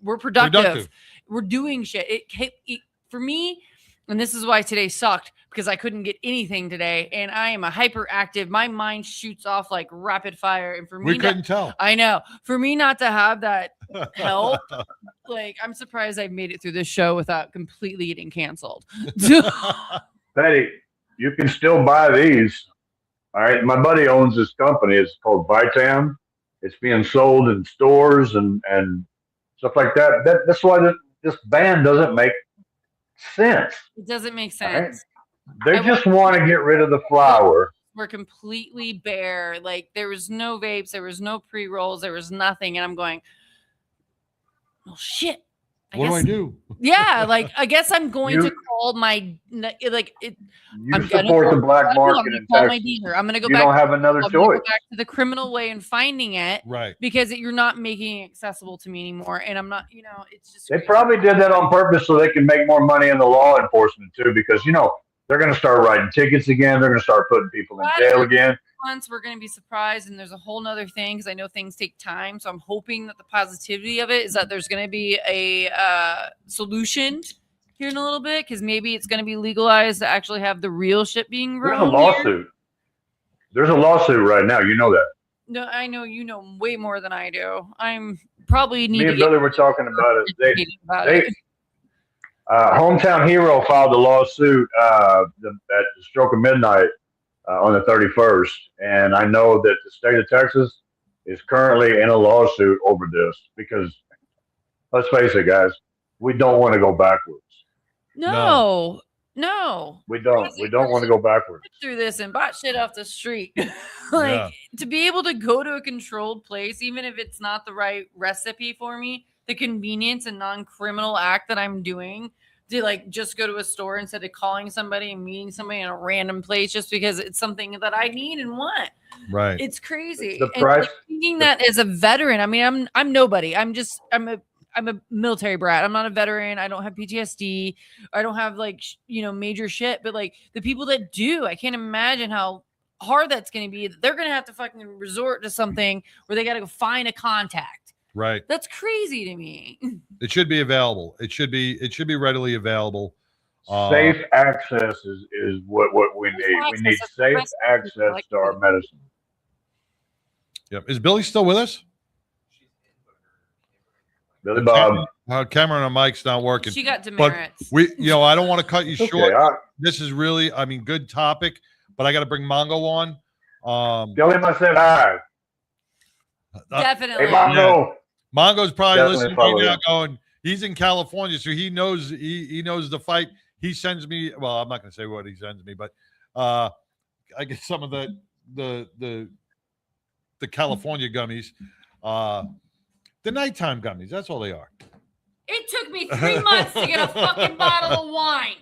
We're productive. We're doing shit. It for me, and this is why today sucked, because I couldn't get anything today, and I am a hyperactive. My mind shoots off like rapid fire, and for me, we couldn't tell. I know. For me not to have that help, like I'm surprised I made it through this show without completely getting canceled. Patty, you can still buy these. All right. My buddy owns this company. It's called Vitam. It's being sold in stores and stuff like that. That's why this ban doesn't make sense. It doesn't make sense. Right? They just want to get rid of the flower. We're completely bare. Like there was no vapes, there was no pre-rolls, there was nothing. And I'm going, oh shit. What do I do? Yeah, like I guess I'm going to call my You support the black market in Texas. I'm going to go you back. You don't have another choice. Go back to the criminal way and finding it, right? Because you're not making it accessible to me anymore, and I'm not. It's just. They probably did that on purpose so they can make more money in the law enforcement too, because they're going to start writing tickets again. They're going to start putting people in jail again. Once we're going to be surprised, and there's a whole nother thing because I know things take time. So I'm hoping that the positivity of it is that there's going to be a solution here in a little bit, because maybe it's going to be legalized to actually have the real shit being grown. There's a lawsuit. Here. There's a lawsuit right now. You know that. No, I know you know way more than I do. I'm probably need. Me and Billy were talking about it. It. Hometown Hero filed a lawsuit at the stroke of midnight on the 31st, and I know that the state of Texas is currently in a lawsuit over this because, let's face it, guys, we don't want to go backwards. No. We don't. We don't want to go backwards. Through this and bought shit off the street. To be able to go to a controlled place, even if it's not the right recipe for me, the convenience and non-criminal act that I'm doing to just go to a store instead of calling somebody and meeting somebody in a random place just because it's something that I need and want. Right. It's crazy. The price, thinking that as a veteran, I mean, I'm nobody. I'm a military brat. I'm not a veteran. I don't have PTSD. I don't have major shit, but the people that do, I can't imagine how hard that's going to be. They're going to have to fucking resort to something where they got to go find a contact. Right. That's crazy to me. It should be available. It should be readily available. Safe access is what we need. We need safe access to our medicine. Yep. Is Billy still with us? Billy Bob. Camera and mic's not working. She got demerits. But I don't want to cut you short. Okay, this is really, good topic, but I got to bring Mongo on. Tell him I said hi. Definitely. Hey, Mongo. Yeah. Mongo's probably listening to me now probably. going, he's in California, so he knows the fight. He sends me, well, I'm not going to say what he sends me, but I get some of the California gummies. The nighttime gummies, that's all they are. It took me 3 months to get a fucking bottle of wine.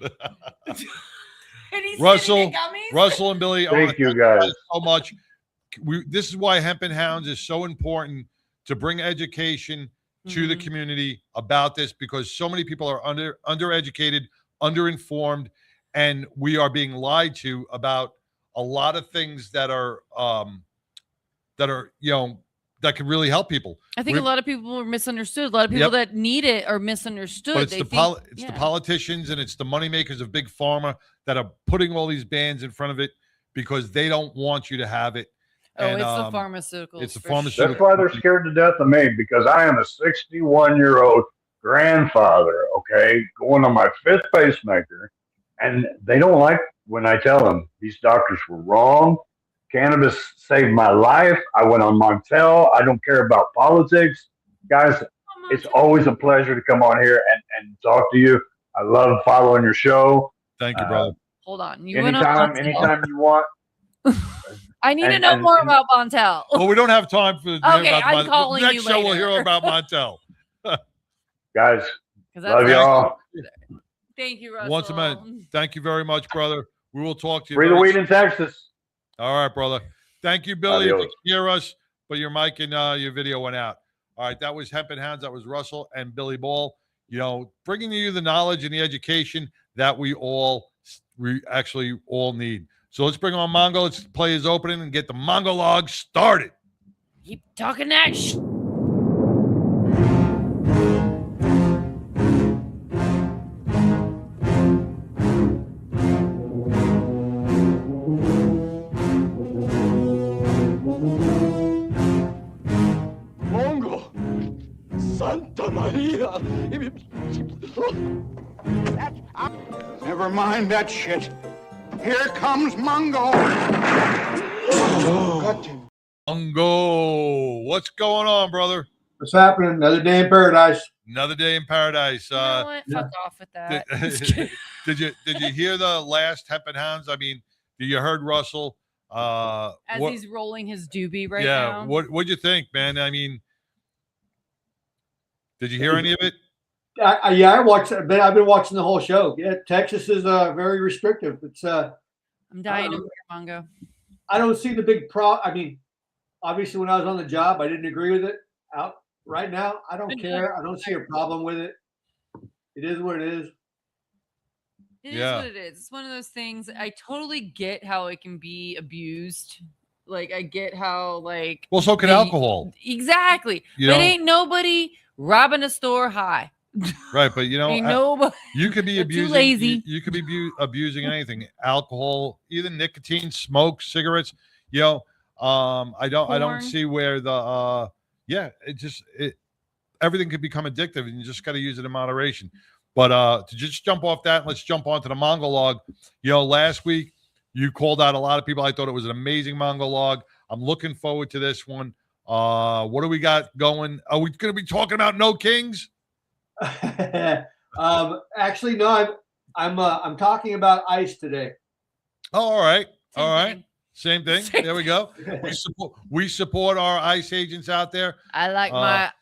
And he's Russell and Billy, thank you guys so much. This is why Hemp and Hounds is so important, to bring education to the community about this, because so many people are undereducated, underinformed, and we are being lied to about a lot of things that are that can really help people. I think a lot of people are misunderstood. A lot of people that need it are misunderstood. But it's the politicians and it's the moneymakers of big pharma that are putting all these bans in front of it, because they don't want you to have it. Oh, And, it's the pharmaceuticals. It's the for pharmaceutical. That's why they're scared to death of me, because I am a 61-year-old grandfather, okay, going on my 5th pacemaker, and they don't like when I tell them these doctors were wrong. Cannabis saved my life. I went on Montel. I don't care about politics. Guys, it's always a pleasure to come on here and talk to you. I love following your show. Thank you, brother. Hold on. Anytime you want. I need to know more about Montel. Well, we don't have time for Okay, I'm calling next you show. We'll later. hear about Montel. Guys, that's love y'all. Thank you, Russell. Once again, thank you very much, brother. We will talk to you. Free the very weed soon. in Texas. All right, brother. Thank you, Billy. If you Adios. can hear us, but your mic and your video went out. All right, that was Hemp and Hounds. That was Russell and Billy Ball. You know, bringing you the knowledge and the education that we actually all need. So let's bring on Mongo. Let's play his opening and get the Mongo log started. Keep talking that Mongo! Santa Maria! Never mind that shit. Here comes Mongo! Mongo, what's going on, brother? What's happening? Another day in paradise. Another day in paradise. You know what? Fuck off with that. Did you hear the last Hemp and Hounds? I mean, you heard Russell? As he's rolling his doobie right yeah. now. What'd you think, man? I mean, did you hear any of it? Yeah, I watched it, but I've been watching the whole show. Yeah, Texas is very restrictive. It's I'm dying to hear Mongo. I don't see the big I mean, obviously, when I was on the job, I didn't agree with it. Right now, I don't care. I don't see a problem with it. It is what it is. It is what it is. It's one of those things. I totally get how it can be abused. Like, I get how, like. Well, so can alcohol. Exactly. You But know? ain't nobody robbing a store high. Right, but you know, Ain't nobody. you could be They're too abusing. lazy. You could be abusing anything, alcohol, even nicotine, smoke, cigarettes. You know, I don't Porn. see where the everything could become addictive, and you just got to use it in moderation. But to just jump off that, let's jump onto the Mongo log. You know, last week you called out a lot of people. I thought it was an amazing Mongo log. I'm looking forward to this one. What do we got going? Are we going to be talking about No Kings? Actually, no. I'm talking about ICE today. Oh, all right. Same thing. There we go. We support our ICE agents out there. I like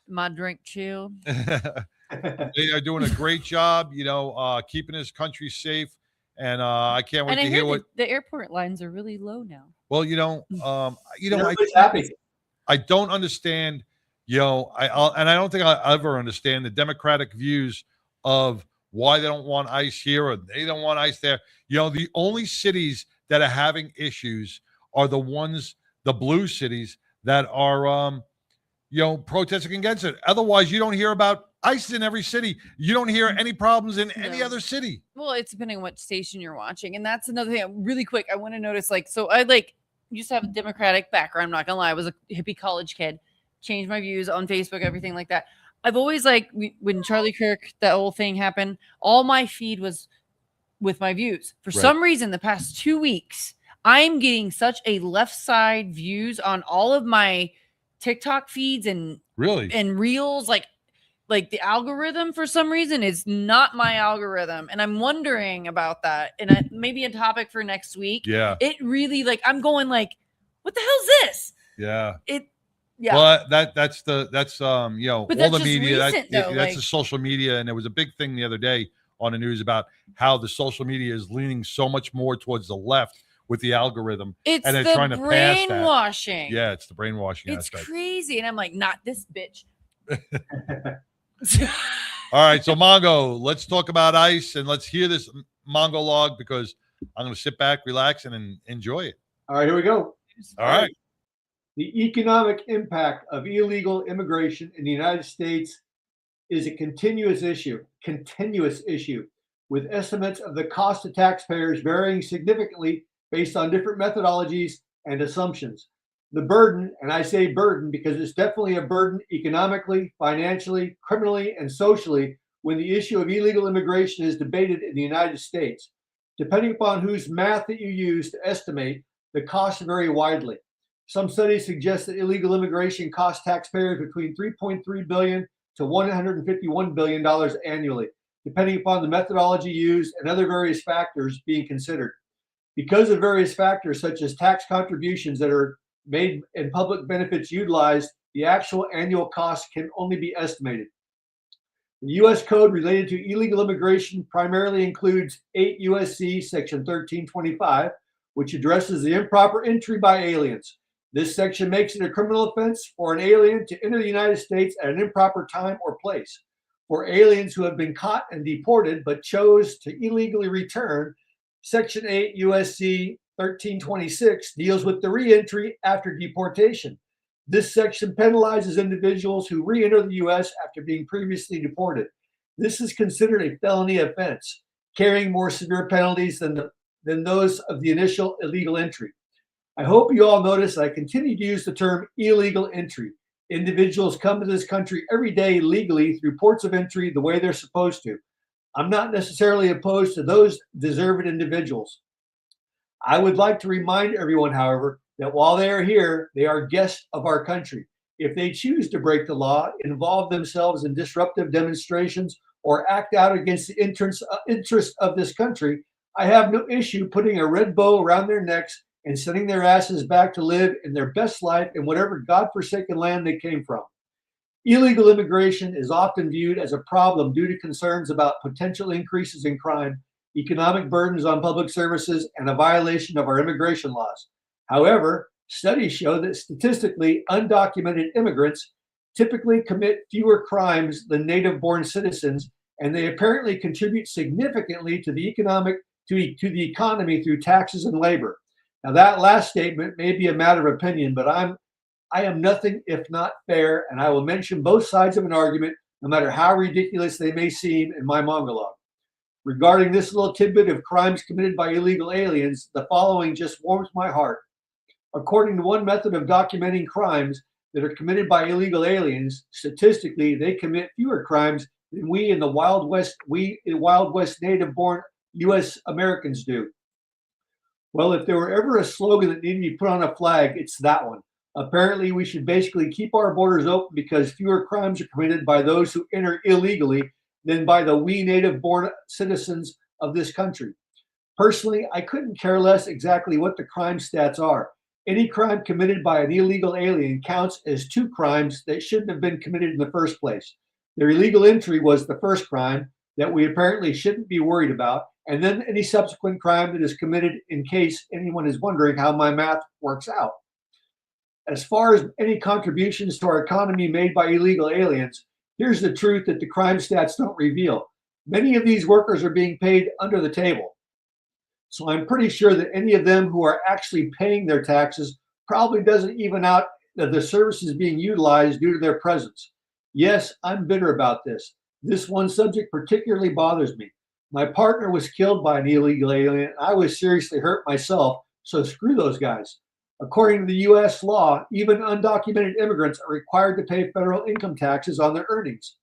my drink chilled. They are doing a great job, you know, keeping this country safe. And I can't wait And I to hear hear what. the airport lines are really low now. Well, you know, Everybody's happy. I don't understand. You know, I don't think I'll ever understand the Democratic views of why they don't want ICE here or they don't want ICE there. You know, the only cities that are having issues are the blue cities that are, protesting against it. Otherwise, you don't hear about ICE in every city. You don't hear any problems in any other city. Well, it's depending on what station you're watching. And that's another thing. Really quick, I want to notice, so I used to have a Democratic background. I'm not going to lie. I was a hippie college kid. Changed my views on Facebook, everything like that. I've always when Charlie Kirk, that whole thing happened, all my feed was with my views. For some reason, the past 2 weeks, I'm getting such a left side views on all of my TikTok feeds and reels. Like the algorithm for some reason is not my algorithm. And I'm wondering about that. And maybe a topic for next week. Yeah. It really I'm going what the hell's this? Yeah. Yeah. Well, that's all the media. Recent, that's the social media, and there was a big thing the other day on the news about how the social media is leaning so much more towards the left with the algorithm, It's and they're the trying to pass that. brainwashing. Yeah, it's the brainwashing It's aspect. crazy, and I'm like, not this bitch. All right, so Mongo, let's talk about ICE and let's hear this Mongo log because I'm going to sit back, relax, and enjoy it. All right, here we go. All right. The economic impact of illegal immigration in the United States is a continuous issue, with estimates of the cost to taxpayers varying significantly based on different methodologies and assumptions. The burden, and I say burden because it's definitely a burden economically, financially, criminally, and socially when the issue of illegal immigration is debated in the United States. Depending upon whose math that you use to estimate, the costs vary widely. Some studies suggest that illegal immigration costs taxpayers between $3.3 billion to $151 billion annually, depending upon the methodology used and other various factors being considered. Because of various factors such as tax contributions that are made and public benefits utilized, the actual annual cost can only be estimated. The U.S. Code related to illegal immigration primarily includes 8 U.S.C. Section 1325, which addresses the improper entry by aliens. This section makes it a criminal offense for an alien to enter the United States at an improper time or place. For aliens who have been caught and deported but chose to illegally return, Section 8 U.S.C. 1326 deals with the re-entry after deportation. This section penalizes individuals who re-enter the U.S. after being previously deported. This is considered a felony offense, carrying more severe penalties than those of the initial illegal entry. I hope you all notice I continue to use the term illegal entry. Individuals come to this country every day legally through ports of entry the way they're supposed to. I'm not necessarily opposed to those deserving individuals. I would like to remind everyone, however, that while they are here, they are guests of our country. If they choose to break the law, involve themselves in disruptive demonstrations, or act out against the interest of this country, I have no issue putting a red bow around their necks and sending their asses back to live in their best life in whatever godforsaken land they came from. Illegal immigration is often viewed as a problem due to concerns about potential increases in crime, economic burdens on public services, and a violation of our immigration laws. However, studies show that statistically undocumented immigrants typically commit fewer crimes than native-born citizens, and they apparently contribute significantly to the economy through taxes and labor. Now, that last statement may be a matter of opinion, but I am nothing if not fair, and I will mention both sides of an argument, no matter how ridiculous they may seem in my monologue. Regarding this little tidbit of crimes committed by illegal aliens, the following just warms my heart. According to one method of documenting crimes that are committed by illegal aliens, statistically, they commit fewer crimes than we in the Wild West native-born U.S. Americans do. Well, if there were ever a slogan that needed to be put on a flag, it's that one. Apparently, we should basically keep our borders open because fewer crimes are committed by those who enter illegally than by the we native-born citizens of this country. Personally, I couldn't care less exactly what the crime stats are. Any crime committed by an illegal alien counts as 2 crimes that shouldn't have been committed in the first place. Their illegal entry was the first crime that we apparently shouldn't be worried about, and then any subsequent crime that is committed, in case anyone is wondering how my math works out. As far as any contributions to our economy made by illegal aliens, here's the truth that the crime stats don't reveal. Many of these workers are being paid under the table. So I'm pretty sure that any of them who are actually paying their taxes probably doesn't even out the services being utilized due to their presence. Yes, I'm bitter about this. This one subject particularly bothers me. My partner was killed by an illegal alien. I was seriously hurt myself, so screw those guys. According to the U.S. law, even undocumented immigrants are required to pay federal income taxes on their earnings.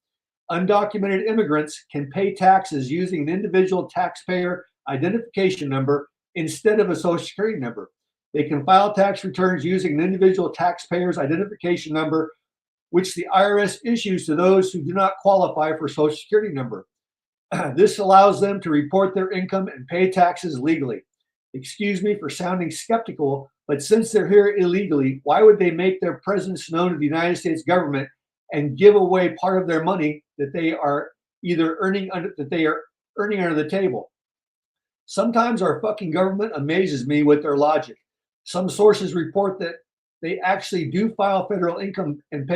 Undocumented immigrants can pay taxes using an individual taxpayer identification number instead of a social security number. They can file tax returns using an individual taxpayer's identification number, which the IRS issues to those who do not qualify for social security number. This allows them to report their income and pay taxes legally. Excuse me for sounding skeptical, but since they're here illegally, why would they make their presence known to the United States government and give away part of their money that they are either earning under the table? Sometimes our fucking government amazes me with their logic. Some sources report that they actually do file federal income and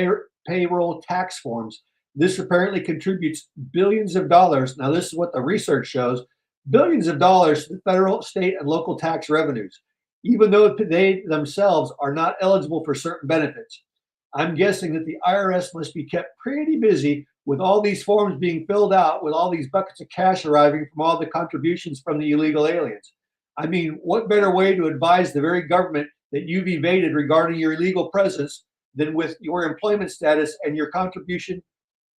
payroll tax forms. This apparently contributes billions of dollars. Now, this is what the research shows, billions of dollars to the federal, state, and local tax revenues, even though they themselves are not eligible for certain benefits. I'm guessing that the IRS must be kept pretty busy with all these forms being filled out, with all these buckets of cash arriving from all the contributions from the illegal aliens. I mean, what better way to advise the very government that you've evaded regarding your illegal presence than with your employment status and your contribution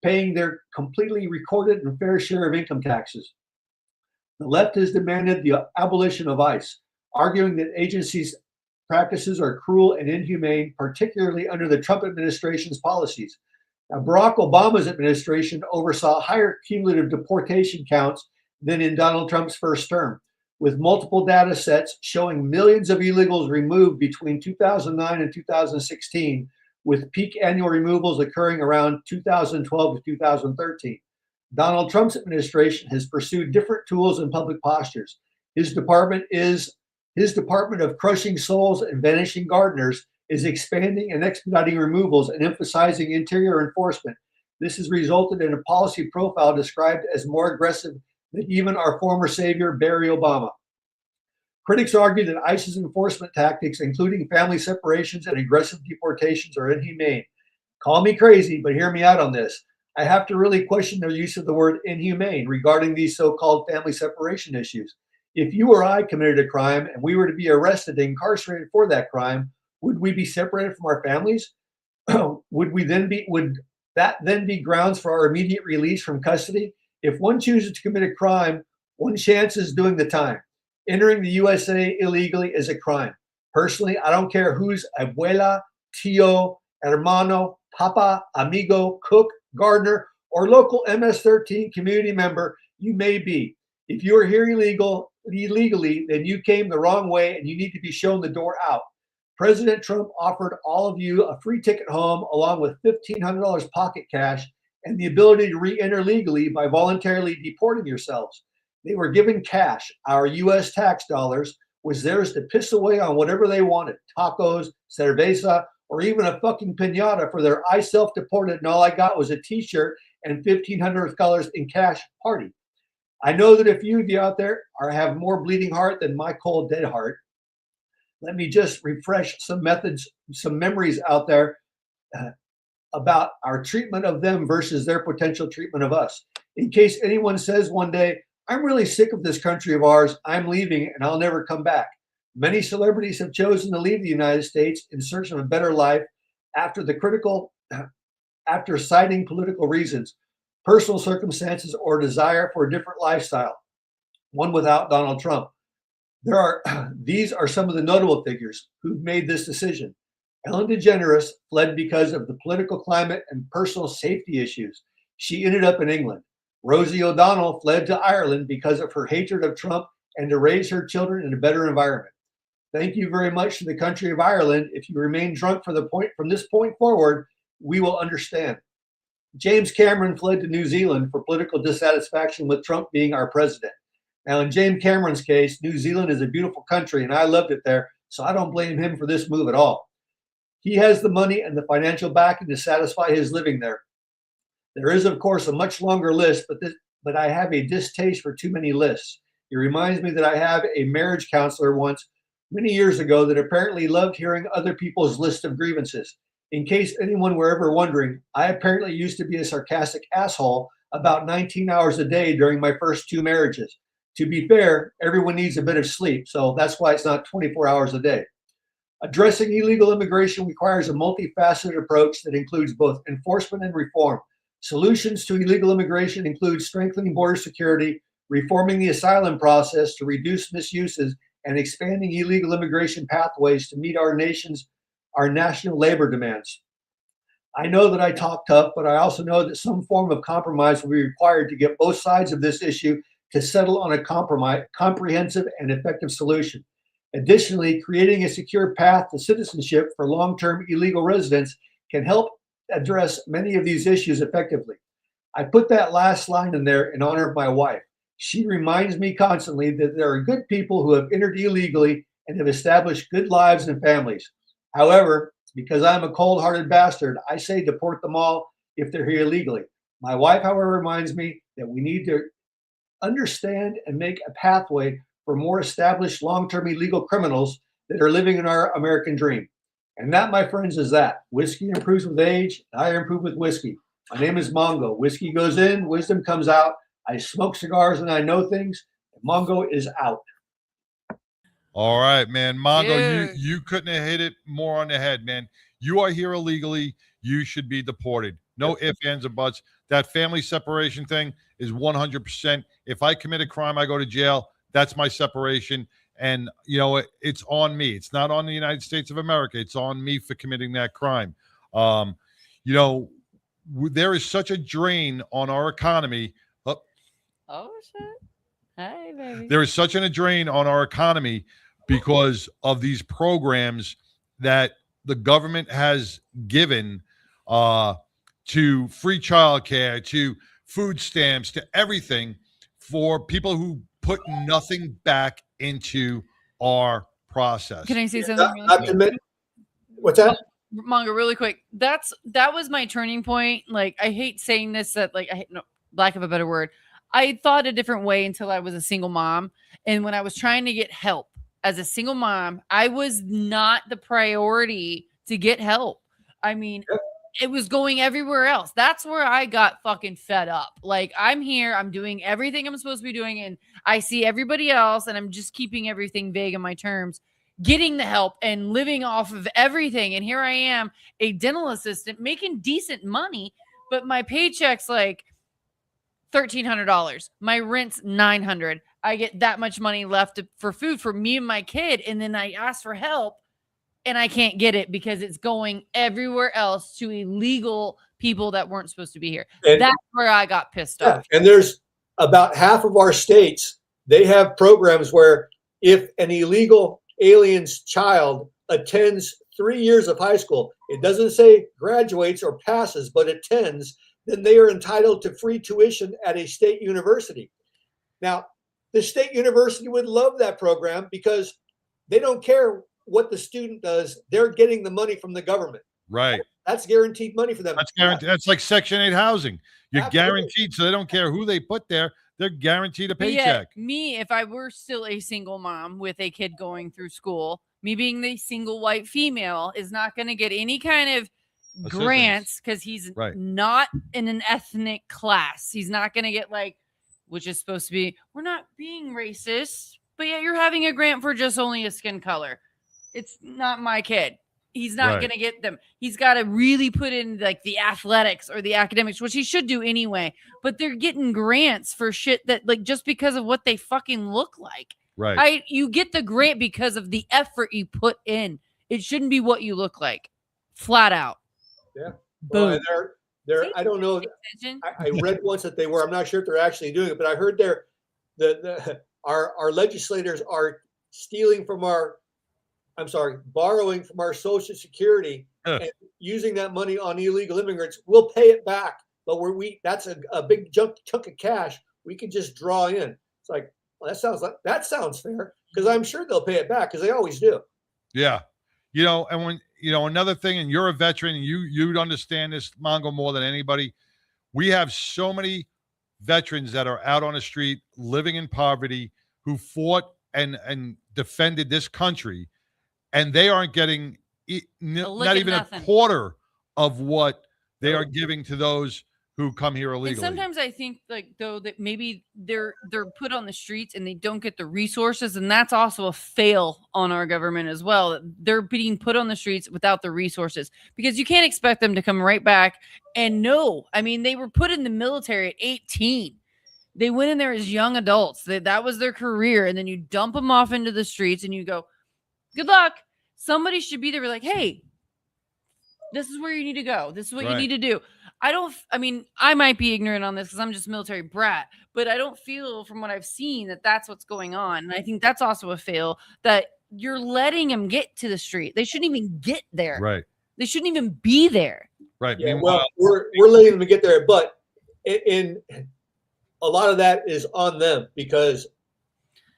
paying their completely recorded and fair share of income taxes? The left has demanded the abolition of ICE, arguing that agencies' practices are cruel and inhumane, particularly under the Trump administration's policies. Now, Barack Obama's administration oversaw higher cumulative deportation counts than in Donald Trump's first term, with multiple data sets showing millions of illegals removed between 2009 and 2016, with peak annual removals occurring around 2012 to 2013. Donald Trump's administration has pursued different tools and public postures. His department of crushing souls and vanishing gardeners is expanding and expediting removals and emphasizing interior enforcement. This has resulted in a policy profile described as more aggressive than even our former savior, Barry Obama. Critics argue that ICE's enforcement tactics, including family separations and aggressive deportations, are inhumane. Call me crazy, but hear me out on this. I have to really question their use of the word inhumane regarding these so-called family separation issues. If you or I committed a crime and we were to be arrested and incarcerated for that crime, would we be separated from our families? Would that then be grounds for our immediate release from custody? If one chooses to commit a crime, one chance is doing the time. Entering the USA illegally is a crime. Personally, I don't care whose abuela, tío, hermano, papa, amigo, cook, gardener, or local MS-13 community member you may be. If you are here illegally, then you came the wrong way and you need to be shown the door out. President Trump offered all of you a free ticket home along with $1,500 pocket cash and the ability to re-enter legally by voluntarily deporting yourselves. They were given cash. Our U.S. tax dollars was theirs to piss away on whatever they wanted, tacos, cerveza, or even a fucking piñata for their I self-deported and all I got was a t-shirt and $1,500 in cash party. I know that if you of you out there have more bleeding heart than my cold dead heart, let me just refresh some memories out there about our treatment of them versus their potential treatment of us. In case anyone says one day, I'm really sick of this country of ours, I'm leaving and I'll never come back. Many celebrities have chosen to leave the United States in search of a better life after citing political reasons, personal circumstances, or desire for a different lifestyle, one without Donald Trump. These are some of the notable figures who've made this decision. Ellen DeGeneres fled because of the political climate and personal safety issues. She ended up in England. Rosie O'Donnell fled to Ireland because of her hatred of Trump and to raise her children in a better environment. Thank you very much to the country of Ireland. If you remain drunk from this point forward, we will understand. James Cameron fled to New Zealand for political dissatisfaction with Trump being our president. Now, in James Cameron's case, New Zealand is a beautiful country and I loved it there, so I don't blame him for this move at all. He has the money and the financial backing to satisfy his living there. There is, of course, a much longer list, but I have a distaste for too many lists. It reminds me that I have a marriage counselor once, many years ago, that apparently loved hearing other people's list of grievances. In case anyone were ever wondering, I apparently used to be a sarcastic asshole about 19 hours a day during my first 2 marriages. To be fair, everyone needs a bit of sleep, so that's why it's not 24 hours a day. Addressing illegal immigration requires a multifaceted approach that includes both enforcement and reform. Solutions to illegal immigration include strengthening border security, reforming the asylum process to reduce misuses, and expanding illegal immigration pathways to meet our national labor demands. I know that I talk tough, but I also know that some form of compromise will be required to get both sides of this issue to settle on a comprehensive and effective solution. Additionally, creating a secure path to citizenship for long-term illegal residents can help address many of these issues effectively. I put that last line in there in honor of my wife. She reminds me constantly that there are good people who have entered illegally and have established good lives and families. However, because I'm a cold-hearted bastard, I say deport them all if they're here illegally. My wife, however, reminds me that we need to understand and make a pathway for more established long-term illegal criminals that are living in our American dream. And that, my friends, is that. Whiskey improves with age, and I improve with whiskey. My name is Mongo. Whiskey goes in, wisdom comes out. I smoke cigars and I know things. Mongo is out. All right, man. Mongo, Dude. you couldn't have hit it more on the head, man. You are here illegally. You should be deported. No ifs, ands, or buts. That family separation thing is 100%. If I commit a crime, I go to jail. That's my separation. And, you know, it's on me. It's not on the United States of America. It's on me for committing that crime. You know, there is such a drain on our economy. Oh, shit. Hey, baby. There is such a drain on our economy because of these programs that the government has given to free childcare, to food stamps, to everything for people who put nothing back into our process. Can I say something really quick? What's that? Mongo, really quick. That was my turning point. Like, I hate saying this, that like, no, lack of a better word. I thought a different way until I was a single mom. And when I was trying to get help as a single mom, I was not the priority to get help. I mean, it was going everywhere else. That's where I got fucking fed up. Like, I'm here, I'm doing everything I'm supposed to be doing, and I see everybody else, and I'm just keeping everything vague in my terms, getting the help and living off of everything. And here I am, a dental assistant, making decent money, but my paycheck's like $1,300. My rent's $900. I get that much money left for food for me and my kid, and then I ask for help, and I can't get it because it's going everywhere else to illegal people that weren't supposed to be here. And that's where I got pissed off. And there's about half of our states, they have programs where if an illegal alien's child attends 3 years of high school, it doesn't say graduates or passes, but attends, then they are entitled to free tuition at a state university. Now, the state university would love that program because they don't care what the student does. They're getting the money from the government. Right. That's guaranteed money for them. That's guaranteed. That's like Section 8 housing. You're Absolutely. guaranteed, so they don't care who they put there. They're guaranteed a But yet, paycheck. me, if I were still a single mom with a kid going through school, me being the single white female is not going to get any kind of grants because he's not in an ethnic class. He's not going to get like, which is supposed to be, we're not being racist, but yet you're having a grant for just only a skin color. It's not my kid. He's not going to get them. He's got to really put in like the athletics or the academics, which he should do anyway. But they're getting grants for shit that like just because of what they fucking look like. Right. You get the grant because of the effort you put in. It shouldn't be what you look like. Flat out. Yeah. Boom. Well, they're I don't know. I read once that they were. I'm not sure if they're actually doing it, but I heard our legislators are stealing from borrowing from our Social Security and using that money on illegal immigrants. We'll pay it back, but that's a big chunk of cash we can just draw in. It's like, well, that sounds fair because I'm sure they'll pay it back because they always do. Yeah. You know, and when, you know, another thing, and you're a veteran and you'd understand this, Mongo, more than anybody. We have so many veterans that are out on the street living in poverty who fought and defended this country, and they aren't getting not even a quarter of what they are giving to those who come here illegally. And sometimes I think like though that maybe they're put on the streets and they don't get the resources, and that's also a fail on our government as well. That they're being put on the streets without the resources, because you can't expect them to come right back. And no, I mean, they were put in the military at 18. They went in there as young adults. That was their career, and then you dump them off into the streets and you go, good luck. Somebody should be there like, hey, this is where you need to go. This is what you need to do. I mean, I might be ignorant on this because I'm just a military brat, but I don't feel from what I've seen that that's what's going on. And I think that's also a fail, that you're letting them get to the street. They shouldn't even get there. Right. They shouldn't even be there. Right. Yeah, well, we're letting them get there, but in a lot of that is on them, because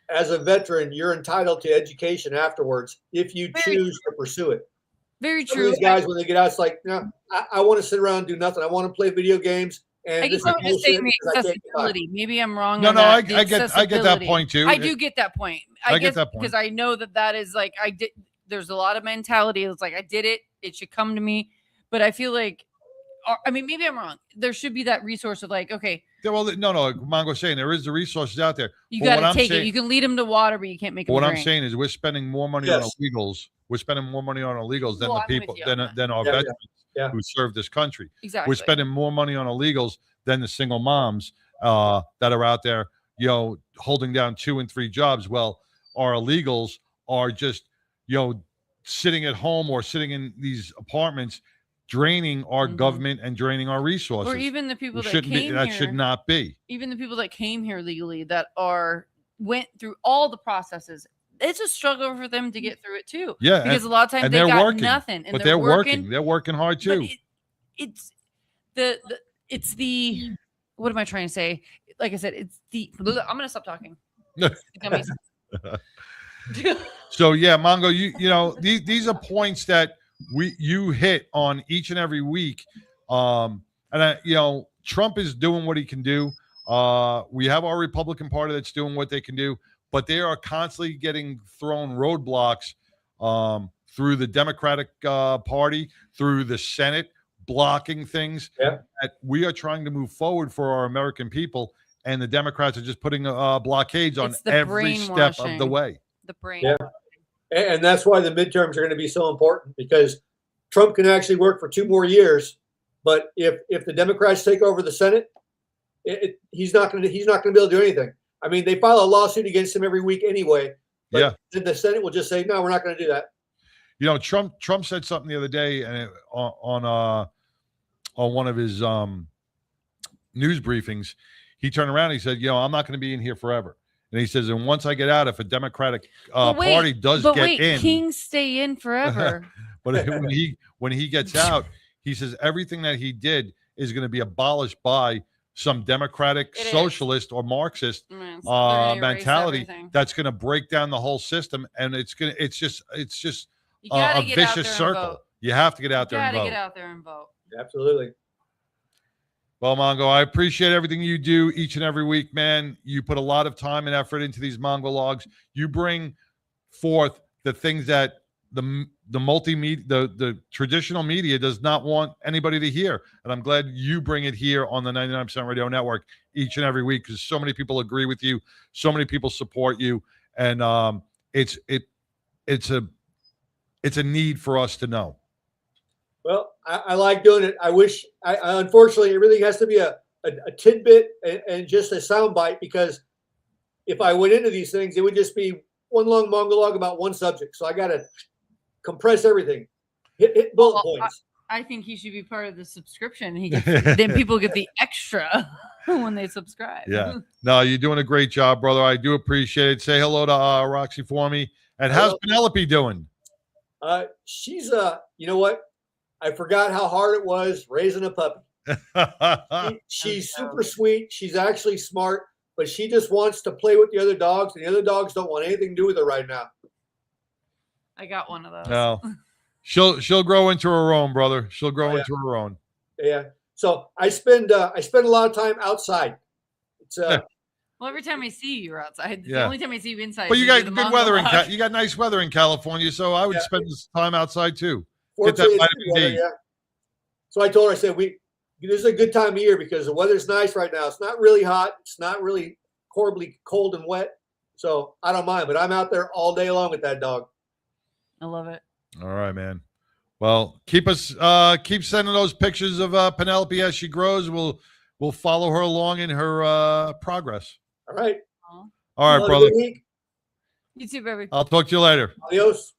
as a veteran, you're entitled to education afterwards if you choose to pursue it. Very Some true. of these guys, when they get out, it's like, no, I want to sit around and do nothing. I want to play video games. And I guess I'm just saying the accessibility. Maybe I'm wrong. No, on no, that. I get that point too. I do get that point. I get that point because I know that is like there's a lot of mentality. It's like I did it. It should come to me. But I feel like, I mean, maybe I'm wrong. There should be that resource of like, okay, well, no, Mongo's saying there is the resources out there. You got to take it. You can lead them to water, but you can't make them What drink. I'm saying is we're spending more money on illegals. We're spending more money on illegals than the people than our veterans who serve this country. Exactly. We're spending more money on illegals than the single moms that are out there, holding down 2 and 3 jobs. Well, our illegals are just, sitting at home or sitting in these apartments, draining our government and draining our resources. Or even the people that should not be. Even the people that came here legally that went through all the processes. It's a struggle for them to get through it too. Yeah, because a lot of times they got working, nothing, but they're working. They're working hard too. It's the what am I trying to say? Like I said, it's the. I'm gonna stop talking. So yeah, Mongo, these are points that you hit on each and every week, and Trump is doing what he can do. We have our Republican Party that's doing what they can do, but they are constantly getting thrown roadblocks through the Democratic Party, through the Senate, blocking things. Yeah. That we are trying to move forward for our American people, and the Democrats are just putting blockades on every step of the way. The brain. Yeah. And that's why the midterms are going to be so important, because Trump can actually work for 2 more years, but if the Democrats take over the Senate, he's not going to be able to do anything. I mean, they file a lawsuit against him every week anyway. But then the Senate will just say, no, we're not going to do that. Trump said something the other day on one of his news briefings. He turned around and he said, I'm not going to be in here forever. And he says, and once I get out, if a Democratic party does get in, kings stay in forever. But when he gets out, he says everything that he did is going to be abolished by some Democratic socialist or Marxist mentality that's going to break down the whole system, and it's just a vicious circle. You have to get out there and vote. Get out there and vote. Absolutely. Well, Mongo, I appreciate everything you do each and every week, man. You put a lot of time and effort into these Mongo logs. You bring forth the things that the multimedia, the traditional media does not want anybody to hear. And I'm glad you bring it here on the 99% Radio Network each and every week, because so many people agree with you. So many people support you. And it's a need for us to know. Well, I like doing it. Unfortunately, it really has to be a tidbit and just a soundbite, because if I went into these things, it would just be one long monologue about one subject. So I got to compress everything, hit bullet points. I think he should be part of the subscription. Then people get the extra when they subscribe. Yeah. No, you're doing a great job, brother. I do appreciate it. Say hello to Roxy for me. And how's Penelope doing? She's you know what? I forgot how hard it was raising a puppy. She's super sweet. She's actually smart, but she just wants to play with the other dogs, and the other dogs don't want anything to do with her right now. I got one of those. No, she'll grow into her own, brother. She'll grow into her own. Yeah. So I spend a lot of time outside. It's well, every time I see you, you're outside. The only time I see you inside. But you got good weather you got nice weather in California, so I would spend this time outside too. Get that vitamin D. So I told her, I said, this is a good time of year because the weather's nice right now. It's not really hot. It's not really horribly cold and wet. So I don't mind, but I'm out there all day long with that dog. I love it. All right, man. Well, keep sending those pictures of Penelope as she grows. We'll follow her along in her progress. All right. All right, brother. You too, baby. I'll talk to you later. Adios.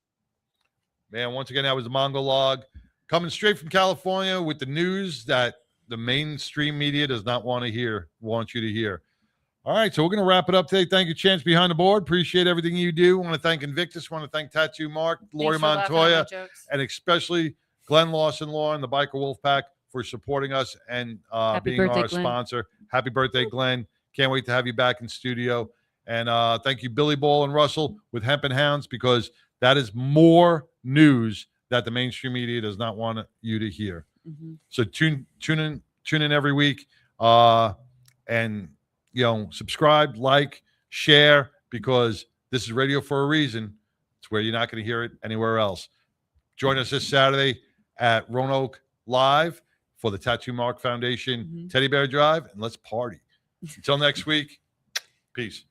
Man, once again, that was the Mongo Log coming straight from California with the news that the mainstream media does not want you to hear. All right, so we're going to wrap it up today. Thank you, Chance Behind the Board. Appreciate everything you do. Want to thank Invictus. Want to thank Tattoo Mark, Lori Montoya, and especially Glenn Lawson Law and the Biker Wolfpack for supporting us and being our sponsor. Happy birthday, Glenn. Can't wait to have you back in studio. And thank you, Billy Ball and Russell with Hemp and Hounds, because that is more news that the mainstream media does not want you to hear. Mm-hmm. So tune in every week, and subscribe, like, share, because this is radio for a reason. It's where you're not going to hear it anywhere else. Join us this Saturday at Roanoke Live for the Tattoo Mark Foundation Teddy Bear Drive, and let's party. Until next week, peace.